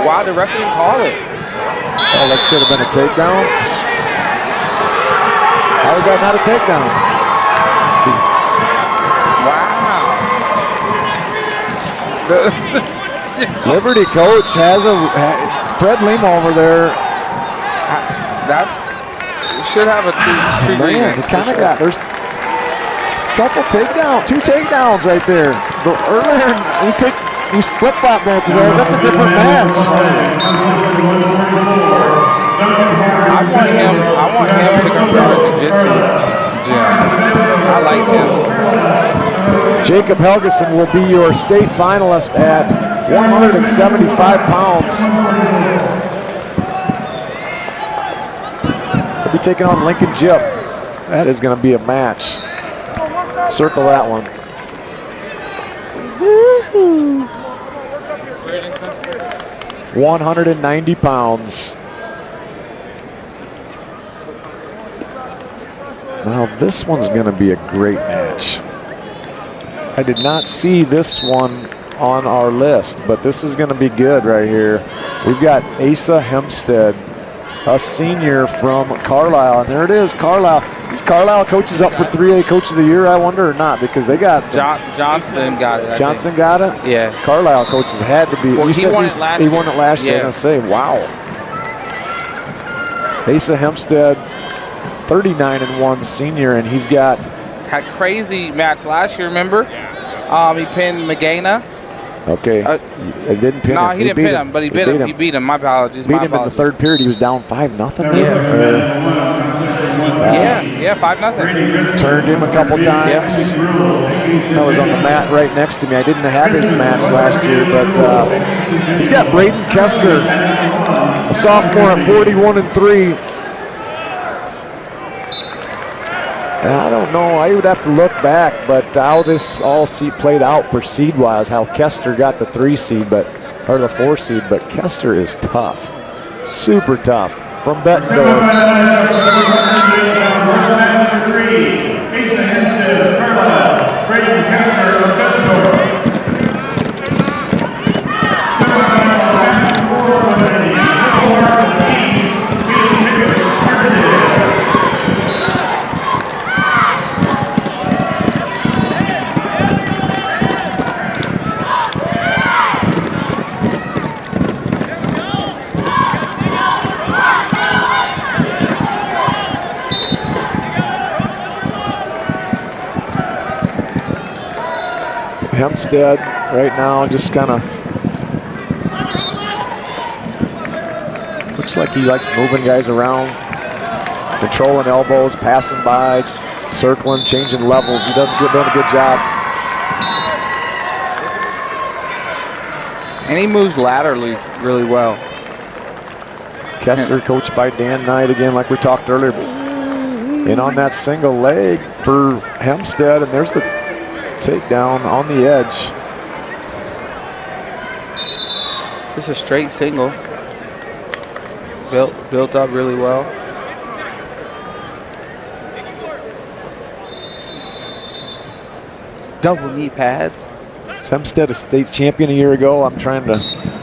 Wow, the ref didn't call it. Oh, that should have been a takedown. How is that not a takedown? Wow. Liberty coach has Fred Lima over there. That should have a true Man, he kind of got, there's a couple takedowns, 2 takedowns right there. But earlier, he flip-flop both of those. That's a different match. I want him to come to our jiu-jitsu gym. I like him. Jacob Helgeson will be your state finalist at 175 pounds. He'll be taking on Lincoln Jip. That is going to be a match. Circle that one. Woohoo! 190 pounds. Now this one's going to be a great match. I did not see this one on our list, but this is going to be good right here. We've got Asa Hempstead, a senior from Carlisle, and there it is, Carlisle. These Carlisle coaches up for 3A Coach of the Year, I wonder, or not, because they got some. Johnston got it. Johnston got it? Yeah. Carlisle coaches had to be. Well, he won it last year. He won it last year. I was going to say, wow. Asa Hempstead, 39-1 senior, and he's got. Had crazy match last year, remember? He pinned Magana. Okay. He didn't pin him. No, he didn't pin him, but he beat him. He beat him. My apologies. Beat him in the third period. He was down 5-0. Yeah, 5-0. Turned him a couple times. I was on the mat right next to me. I didn't have his match last year, but he's got Braden Kester, a sophomore at 41-3. I don't know. I would have to look back, but how this all played out for seed-wise, how Kester got the 3 seed, or the 4 seed, but Kester is tough, super tough. From Bettendorf. Hempstead right now just kind of looks like he likes moving guys around, controlling elbows, passing by, circling, changing levels. He doing a good job. And he moves laterally really well. Kester coached by Dan Knight again, like we talked earlier. In on that single leg for Hempstead, and there's the takedown on the edge. Just a straight single. Built up really well. Double knee pads. Hempstead, a state champion a year ago. I'm trying to.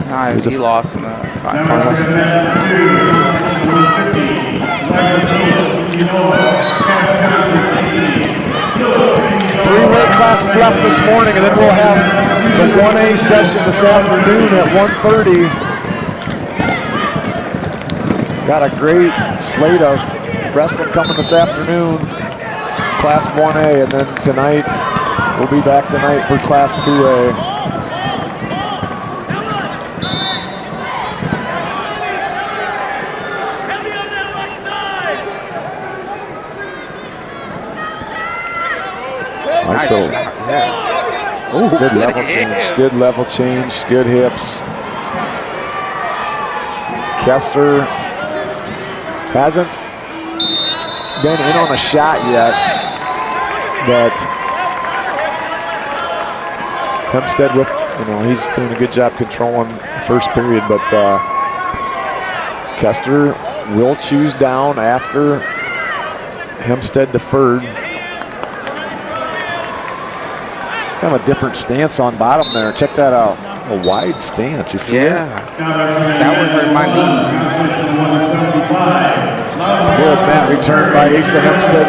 Nah, he lost in the finals. 3 weight classes left this morning, and then we'll have the 1A session this afternoon at 1:30. Got a great slate of wrestling coming this afternoon, Class 1A, and then tonight, we'll be back tonight for Class 2A. Nice So, shot, yeah. Ooh, Good level change. hips. Good level change. Good hips. Kester hasn't been in on a shot yet, but Hempstead with, he's doing a good job controlling the first period, but Kester will choose down after Hempstead deferred. Kind of a different stance on bottom there. Check that out. A wide stance. You see Yeah. That would hurt my knees. Good mat return by Asa Hempstead.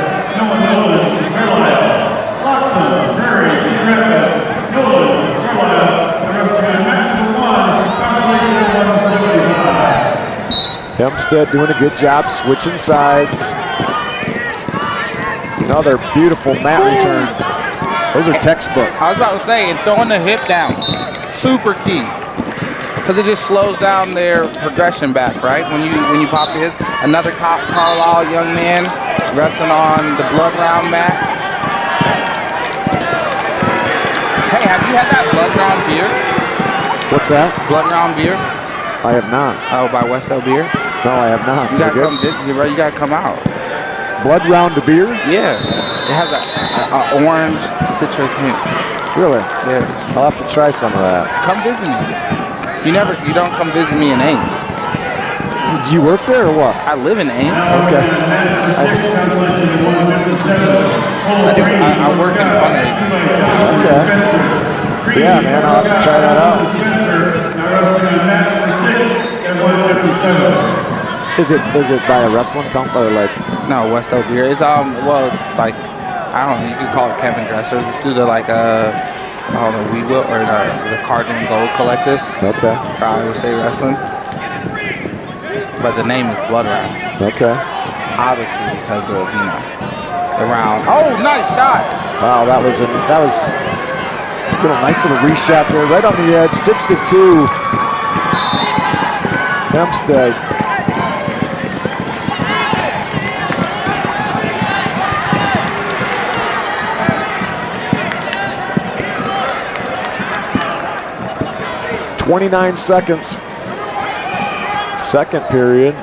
Hempstead doing a good job switching sides. Another beautiful mat return. Those are textbook. I was about to say, and throwing the hip down, super key, because it just slows down their progression back, right? When you pop the hip. Another Carlisle young man resting on the blood round mat. Hey, have you had that blood round beer? What's that? Blood round beer? I have not. Oh, by Westo Beer? No, I have not. You Is it gotta good? come. You gotta come out. Blood round to beer? Yeah, it has a orange citrus hint. Really? Yeah, I'll have to try some of that. come visit me. You don't come visit me in Ames. Do you work there or what? I live in Ames. Okay. I work in fundraising. Okay. Yeah, man, I'll have to try that out. Is it by a wrestling company or like? No, Westo Beer. It's well, it's like, I don't know. You could call it Kevin Dressers. It's through the I don't know, We Will or the Cardinal Gold Collective. Okay. I would say wrestling, but the name is Blood Round. Okay. Obviously because of the round. Oh, nice shot. Wow, that was a nice little reshot there, right on the edge. 6-2. Hempstead. .29 seconds. Second period.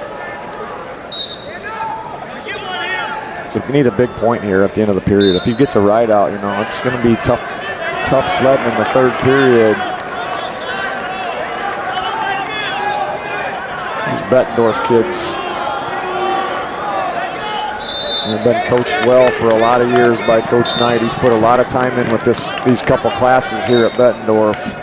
So we need a big point here at the end of the period. If he gets a ride out, it's going to be tough sledding in the third period. These Bettendorf kids have been coached well for a lot of years by Coach Knight. He's put a lot of time in with these couple classes here at Bettendorf.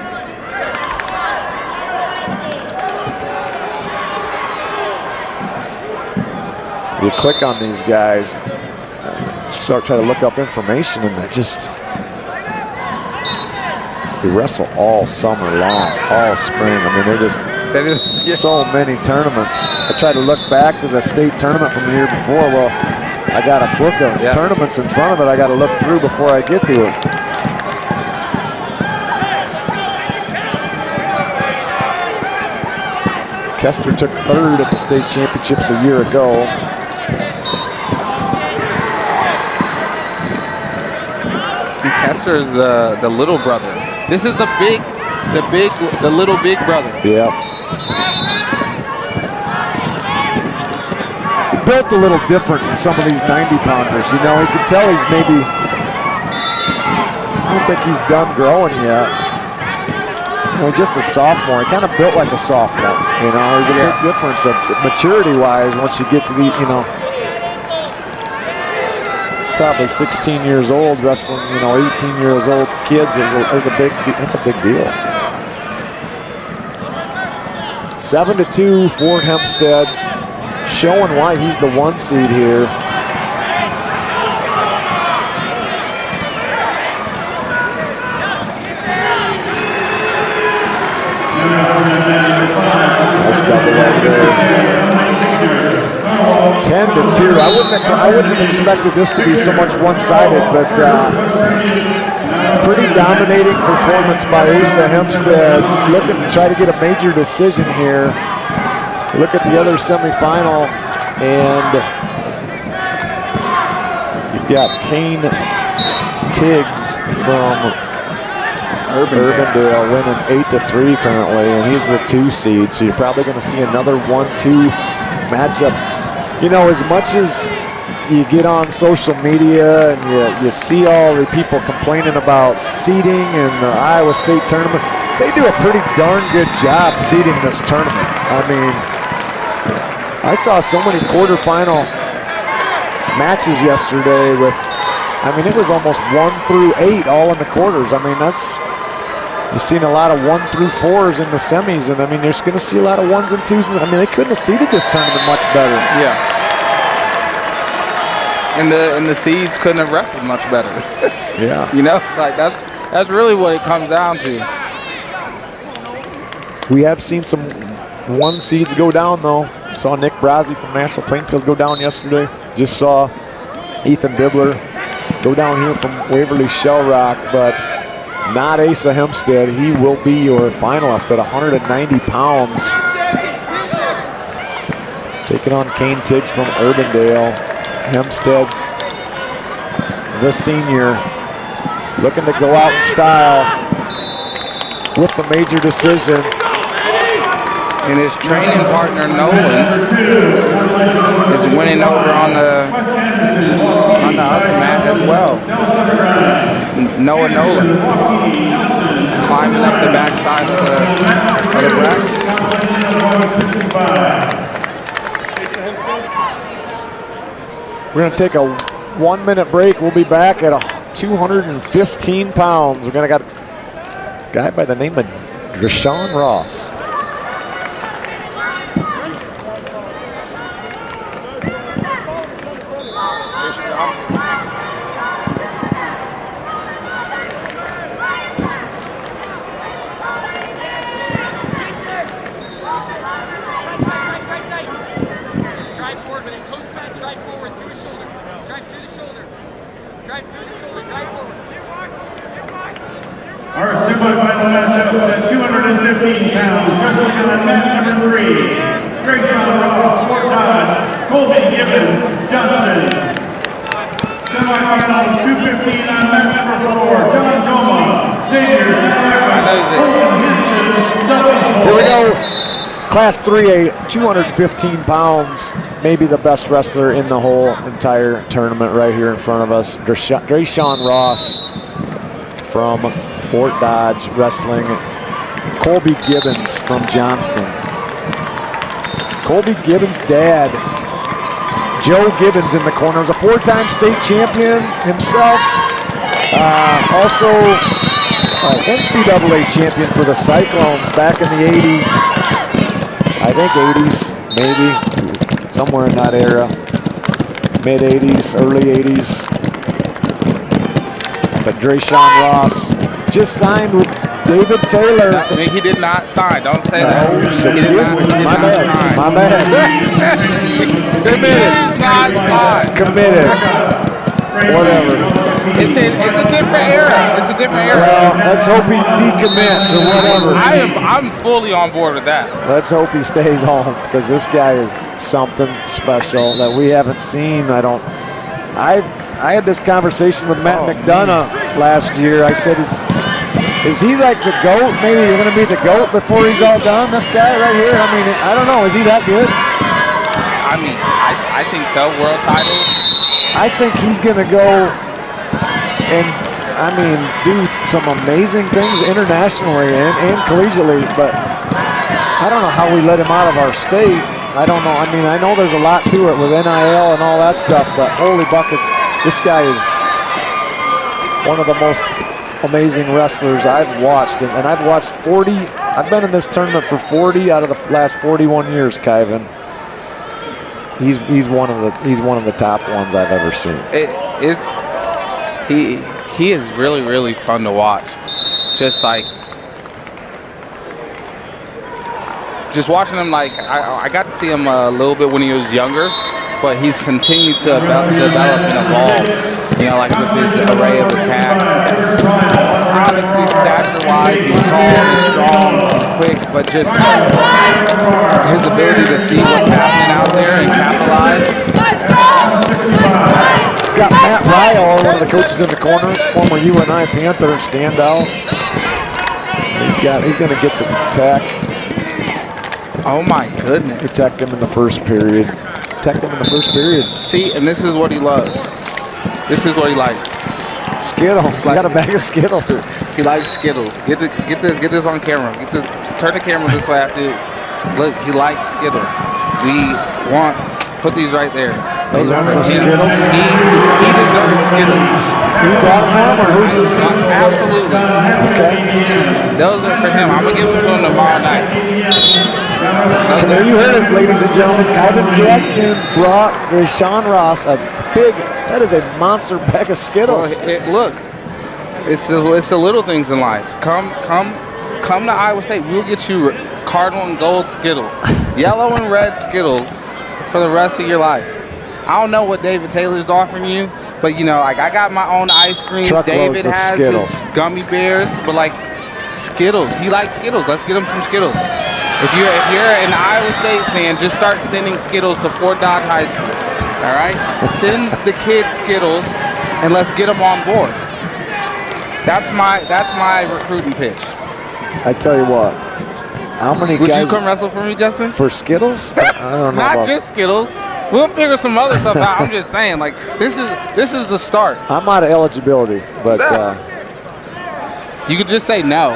You click on these guys, start trying to look up information, and they wrestle all summer long, all spring. I mean, they're just so many tournaments. I tried to look back to the state tournament from the year before. Well, I got a book of tournaments in front of it I got to look through before I get to it. Kester took third at the state championships a year ago. Kester is the little brother. This is the little big brother. Yeah. Built a little different than some of these 90-pounders. You can tell he's I don't think he's done growing yet. Just a sophomore. He kind of built like a sophomore. There's a big difference of maturity-wise once you get to the, probably 16 years old wrestling, 18 years old kids. That's a big deal. 7-2 for Hempstead, showing why he's the 1 seed here. Nice double leg there. 10-2. I wouldn't have expected this to be so much one-sided, but pretty dominating performance by Asa Hempstead, looking to try to get a major decision here. Look at the other semifinal, and you've got Kane Tiggs from Urbandale winning 8-3 currently, and he's the 2 seed. So you're probably going to see another 1-2 matchup. You know, as much as you get on social media and you see all the people complaining about seeding in the Iowa State tournament, they do a pretty darn good job seeding this tournament. I mean, I saw so many quarterfinal matches yesterday with, I mean, it was almost 1 through 8 all in the quarters. I mean, you've seen a lot of 1 through 4s in the semis, and I mean, you're going to see a lot of 1s and 2s. I mean, they couldn't have seeded this tournament much better. Yeah. And the seeds couldn't have wrestled much better. Yeah. You know, like that's really what it comes down to. We have seen some 1 seeds go down, though. Saw Nick Brazzi from Nashville Plainfield go down yesterday. Just saw Ethan Bibler go down here from Waverly Shell Rock, but not Asa Hempstead. He will be your finalist at 190 pounds. Taking on Kane Tiggs from Urbandale. Hempstead, the senior, looking to go out in style with the major decision. And his training partner, Nolan, is winning over on the other mat as well. Noah Nolan climbing up the backside of the bracket. We're going to take a 1-minute break. We'll be back at 215 pounds. We're going to got a guy by the name of Deshaun Ross. Our semifinal matchups at 215 pounds, wrestling on mat number 3, Grayshawn Ross, Fort Dodge, Colby Gibbons, Johnson. Semifinal 215 on mat number 4, John Goma, Xavier Silva, Here we go. Class 3A, 215 pounds, maybe the best wrestler in the whole entire tournament right here in front of us. Grayshawn Ross from Fort Dodge wrestling Colby Gibbons from Johnston. Colby Gibbons' dad, Joe Gibbons, in the corner, was a 4-time state champion himself. Also NCAA champion for the Cyclones back in the 80s. I think 80s, maybe, somewhere in that era. Mid 80s, early 80s. But Grayshawn Ross just signed with David Taylor. I mean, he did not sign. Don't say that. Oh, excuse me. My bad. My bad. Committed. Not signed. Committed. Whatever. It's a different era. It's a different era. Well, let's hope he decommits or whatever. I'm fully on board with that. Let's hope he stays home, because this guy is something special that we haven't seen. I had this conversation with Matt McDonough last year. I said, is he like the GOAT? Maybe you're going to be the GOAT before he's all done, this guy right here? I mean, I don't know. Is he that good? I mean, I think so. World titles. I think he's going to go and, I mean, do some amazing things internationally and collegiately, but I don't know how we let him out of our state. I don't know. I mean, I know there's a lot to it with NIL and all that stuff, but holy buckets, this guy is one of the most amazing wrestlers I've watched, and I've watched 40. I've been in this tournament for 40 out of the last 41 years, Kyvan. He's one of the top ones I've ever seen. He is really, really fun to watch. Just watching him, like I got to see him a little bit when he was younger, but he's continued to develop and evolve. You know, like with his array of attacks. Obviously, stature-wise, he's tall, he's strong, he's quick, but just his ability to see what's happening out there and capitalize. He's got Matt Ryle, one of the coaches in the corner, former UNI Panther standout. He's going to get the tech. Oh my goodness. He teched him in the first period. See, and this is what he loves. This is what he likes. Skittles. Like, you got a bag of Skittles. He likes Skittles. Get this on camera. Turn the camera this way after. Look, he likes Skittles. Put these right there. Those are for him. Skittles? He deserves Skittles. You brought them or who's it? Absolutely. Okay. Those are for him. I'm going to give them to him tomorrow night. There you heard it, ladies and gentlemen. Kyvan Gadsden brought Deshaun Ross that is a monster bag of Skittles. Well, look, it's the little things in life. Come to Iowa State. We'll get you Cardinal and Gold Skittles, yellow and red Skittles for the rest of your life. I don't know what David Taylor's offering you, but like I got my own ice cream. David has his gummy bears, but like Skittles, he likes Skittles. Let's get him some Skittles. If you're an Iowa State fan, just start sending Skittles to Fort Dodge High School. All right, send the kids Skittles, and let's get them on board. That's my recruiting pitch. I tell you what, how many Would guys you come wrestle for me, Justin? for Skittles? I don't know. Not just Skittles. We'll figure some other stuff out. I'm just saying, like this is the start. I'm out of eligibility, but You could just say no.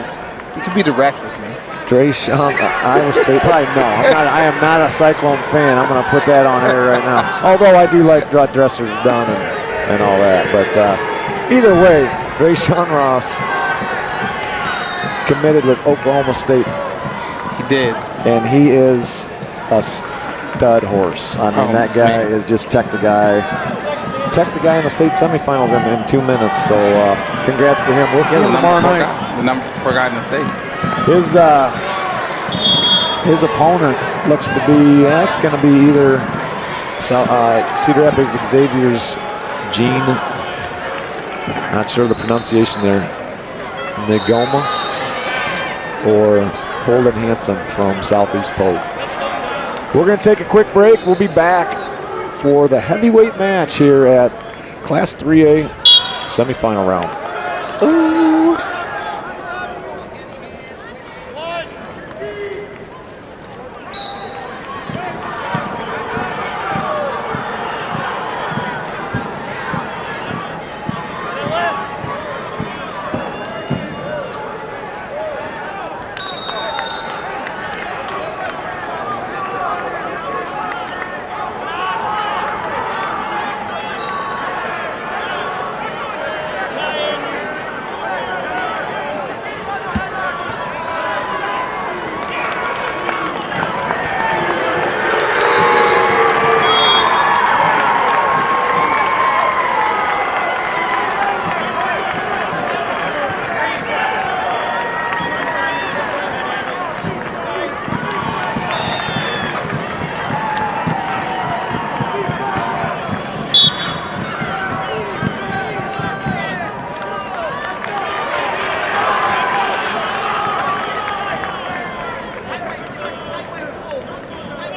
You could be direct with me. Deshaun, Iowa State, probably no. I am not a Cyclone fan. I'm going to put that on air right now. Although I do like Dresser Dunn and all that. But either way, Deshaun Ross committed with Oklahoma State. He did. And he is a stud horse. I mean, that guy is just tech the guy in the state semifinals in 2 minutes. So congrats to him. We'll see him tomorrow night. The number 4 guy in the state. His opponent looks to be, it's going to be either Cedar Rapids Xavier's Gene, not sure the pronunciation there, Nagoma, or Holden Hansen from Southeast Polk. We're going to take a quick break. We'll be back for the heavyweight match here at Class 3A semifinal round. Ooh.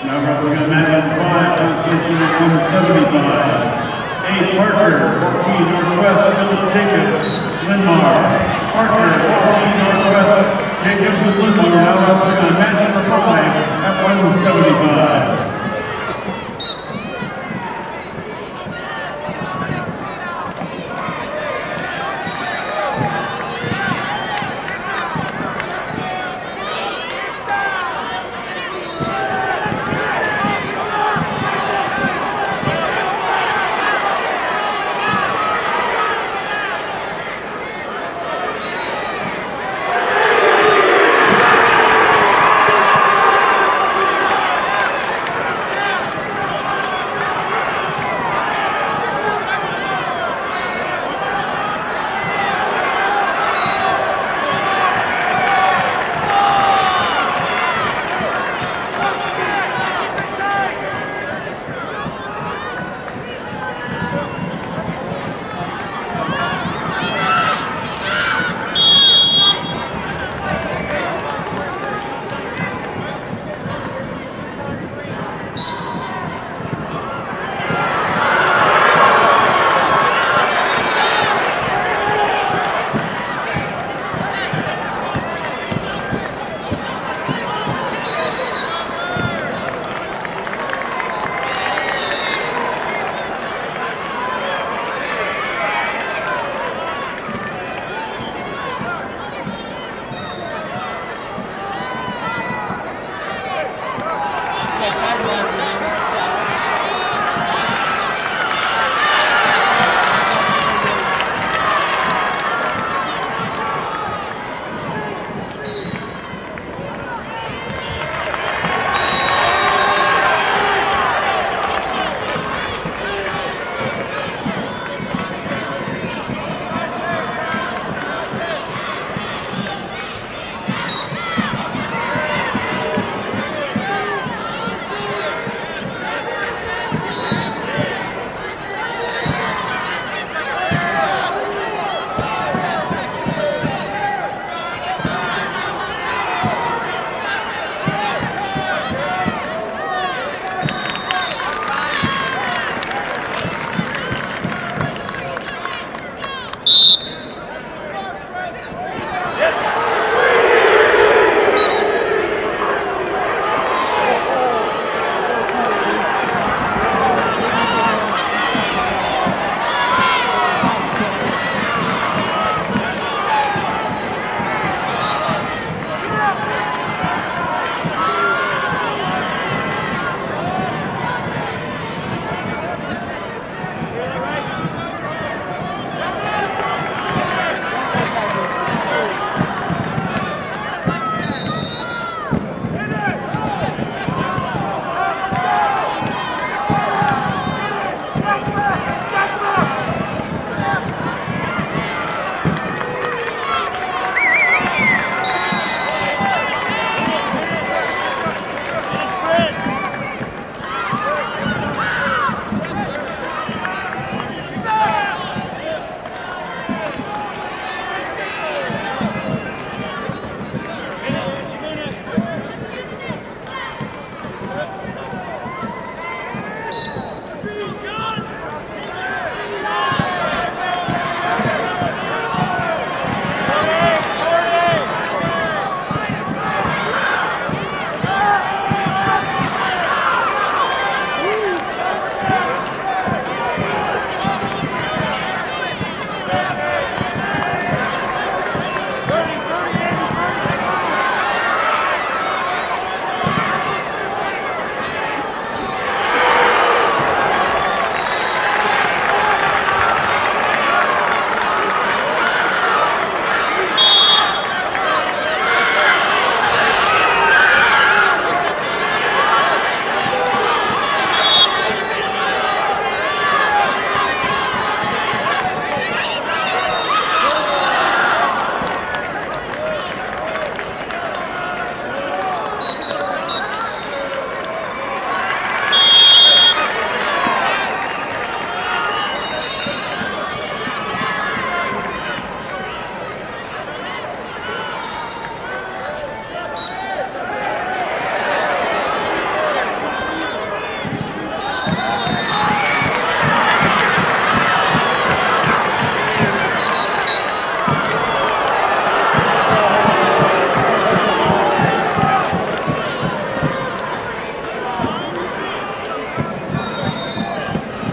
Now wrestling at Madden 5, translation at 175. 8 Parker, 14 Northwest, Philip Jacobs, Linmar. Parker, 14 Northwest, Jacobs and Linmar now wrestling on mat number 5 at 175.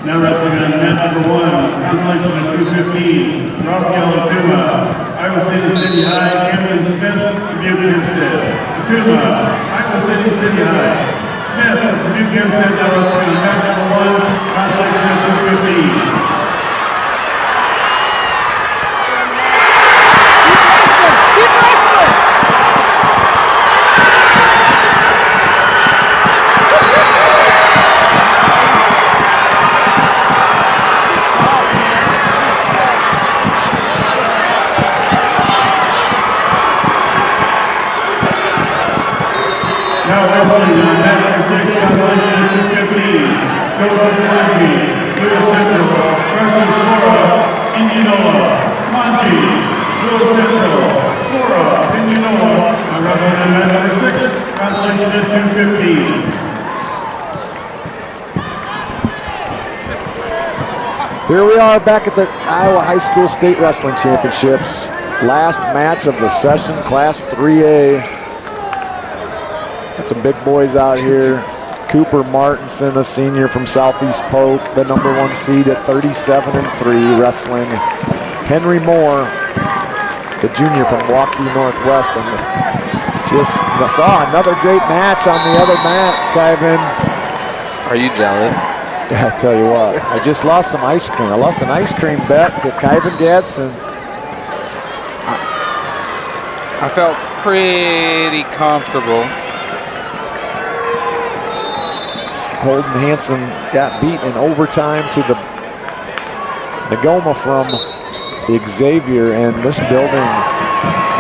Now wrestling on mat number 1, consolation at 215, Raphael Tuma, Iowa City High, Camden Smith, Dubuque Hempstead. Tuma, Iowa City High. Smith, Dubuque Hempstead, now wrestling on mat number 1, consolation at 215. Here we are back at the Iowa High School State Wrestling Championships. Last match of the session, Class 3A. Got some big boys out here. Cooper Martinson, a senior from Southeast Polk, the #1 seed at 37-3 wrestling. Henry Moore, the junior from Waukee Northwest, and just saw another great match on the other mat, Kyvan. Are you jealous? Yeah, I tell you what, I just lost some ice cream. I lost an ice cream bet to Kyvan Gadsden. I felt pretty comfortable. Holden Hansen got beat in overtime to the Nagoma from Xavier, and this building,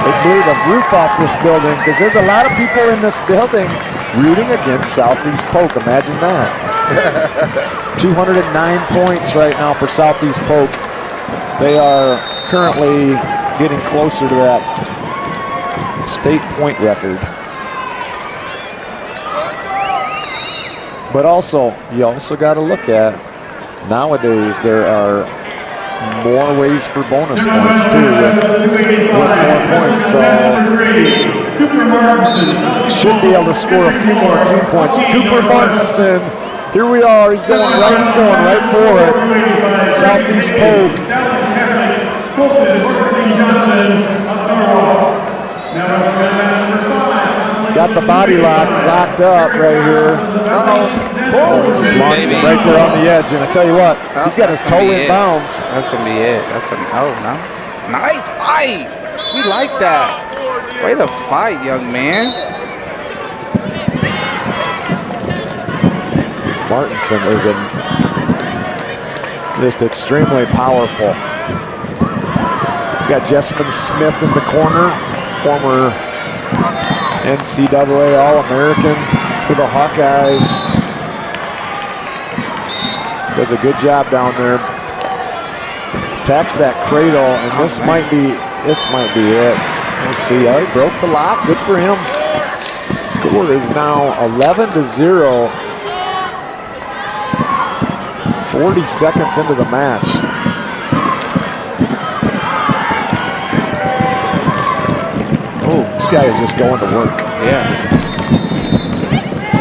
they blew the roof off this building because there's a lot of people in this building rooting against Southeast Polk. Imagine that. 209 points right now for Southeast Polk. They are currently getting closer to that state point record. But also, you also got to look at, nowadays there are more ways for bonus points too with more points. So should be able to score a few more team points. Cooper Martinson, here we are. He's going right for it. Southeast Polk. Got the body locked up right here. Uh-oh. Boom. Just launched him right there on the edge. And I tell you what, he's got his toe in bounds. That's going to be it. Oh, no. Nice fight. We like that. Way to fight, young man. Martinson is just extremely powerful. He's got Jessamine Smith in the corner, former NCAA All-American for the Hawkeyes. Does a good job down there. Attacks that cradle, and this might be it. Let's see. Oh, he broke the lock. Good for him. Score is now 11-0. 40 seconds into the match. Oh, this guy is just going to work. Yeah.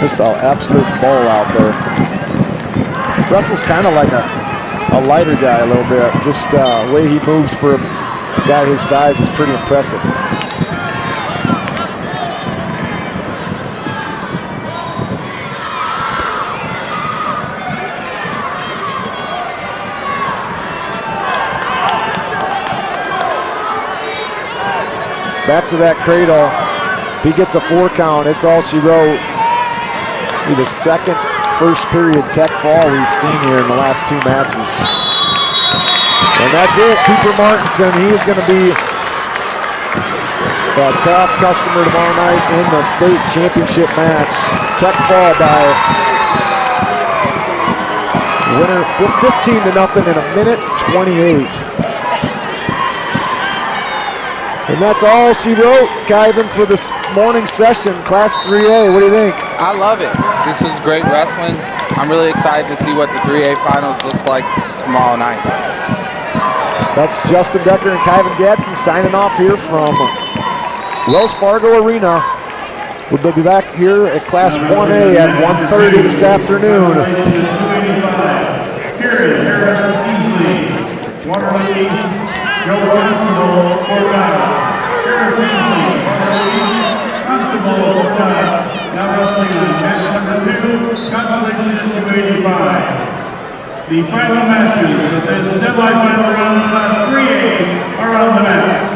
Just an absolute bull out there. Russell's kind of like a lighter guy a little bit. Just the way he moves for a guy his size is pretty impressive. Back to that cradle. If he gets a 4 count, it's all she wrote. Be the second first period tech fall we've seen here in the last 2 matches. And that's it. Cooper Martinson, he is going to be a tough customer tomorrow night in the state championship match. Tech fall by winner 15-0 in a minute 28. And that's all she wrote, Kyvan, for this morning session, Class 3A. What do you think? I love it. This was great wrestling. I'm really excited to see what the 3A finals looks like tomorrow night. That's Justin Decker and Kyvan Gadsden signing off here from Wells Fargo Arena. We'll be back here at Class 1A at 1:30 this afternoon. Joe Constable, Fort Dodge. Harris Beasley, Constable, Fort Dodge. Now wrestling on match #2, Constellation 285. The final matches of this semifinal round of Class 3A are on the mats.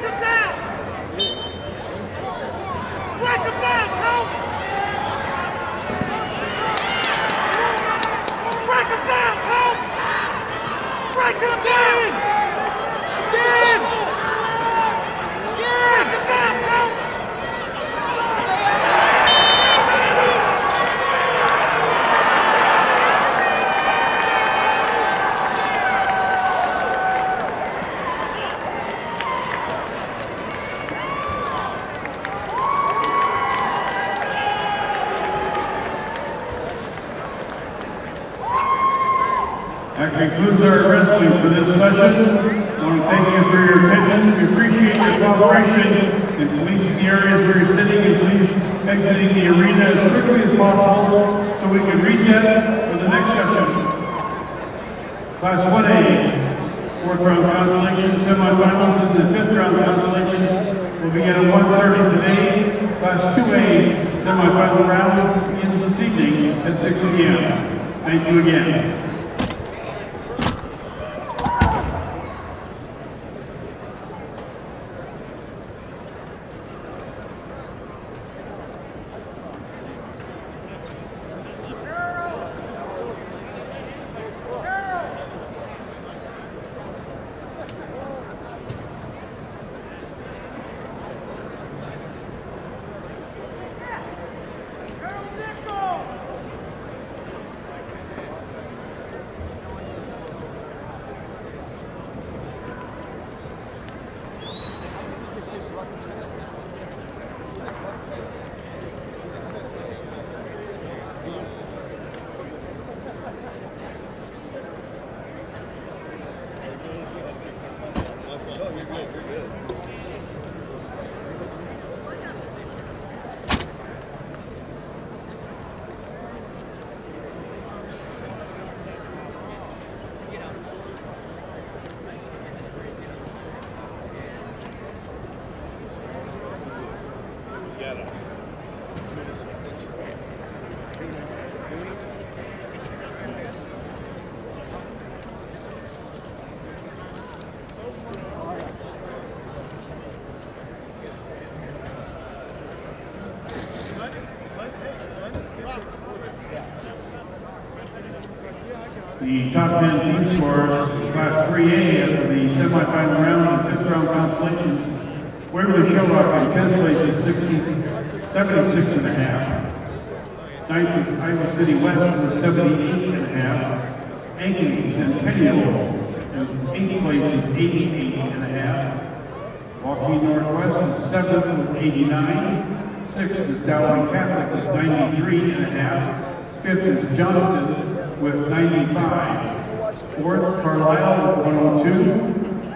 him down! Break him down, coach! Break him down, coach! Break him down! Again! Break him down, coach! That concludes our wrestling for this session. I want to thank you for your attendance. We appreciate your cooperation in policing the areas where you're sitting, and please exiting the arena as quickly as possible so we can reset for the next session. Class 1A, fourth round consolation semifinals and the fifth round consolation will begin at 1:30 today. Class 2A semifinal round begins this evening at 6 p.m. Thank you again. The top 10 teams for Class 3A after the semifinal round and fifth round consolations. Waverly Shellrock in 10th place is 76.5. Ninth is Iowa City West with 78.5. Aiken Centennial in 8th place is 88.5. Waukee Northwest is 7th with 89. 6th is Dowling Catholic with 93.5. 5th is Johnston with 95. 4th, Carlisle with 102.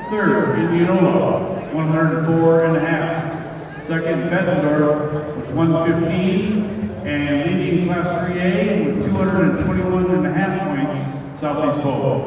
3rd, Indianola, 104.5. 2nd, Bettendorf with 115. And leading Class 3A with 221.5 points, Southeast Bowl.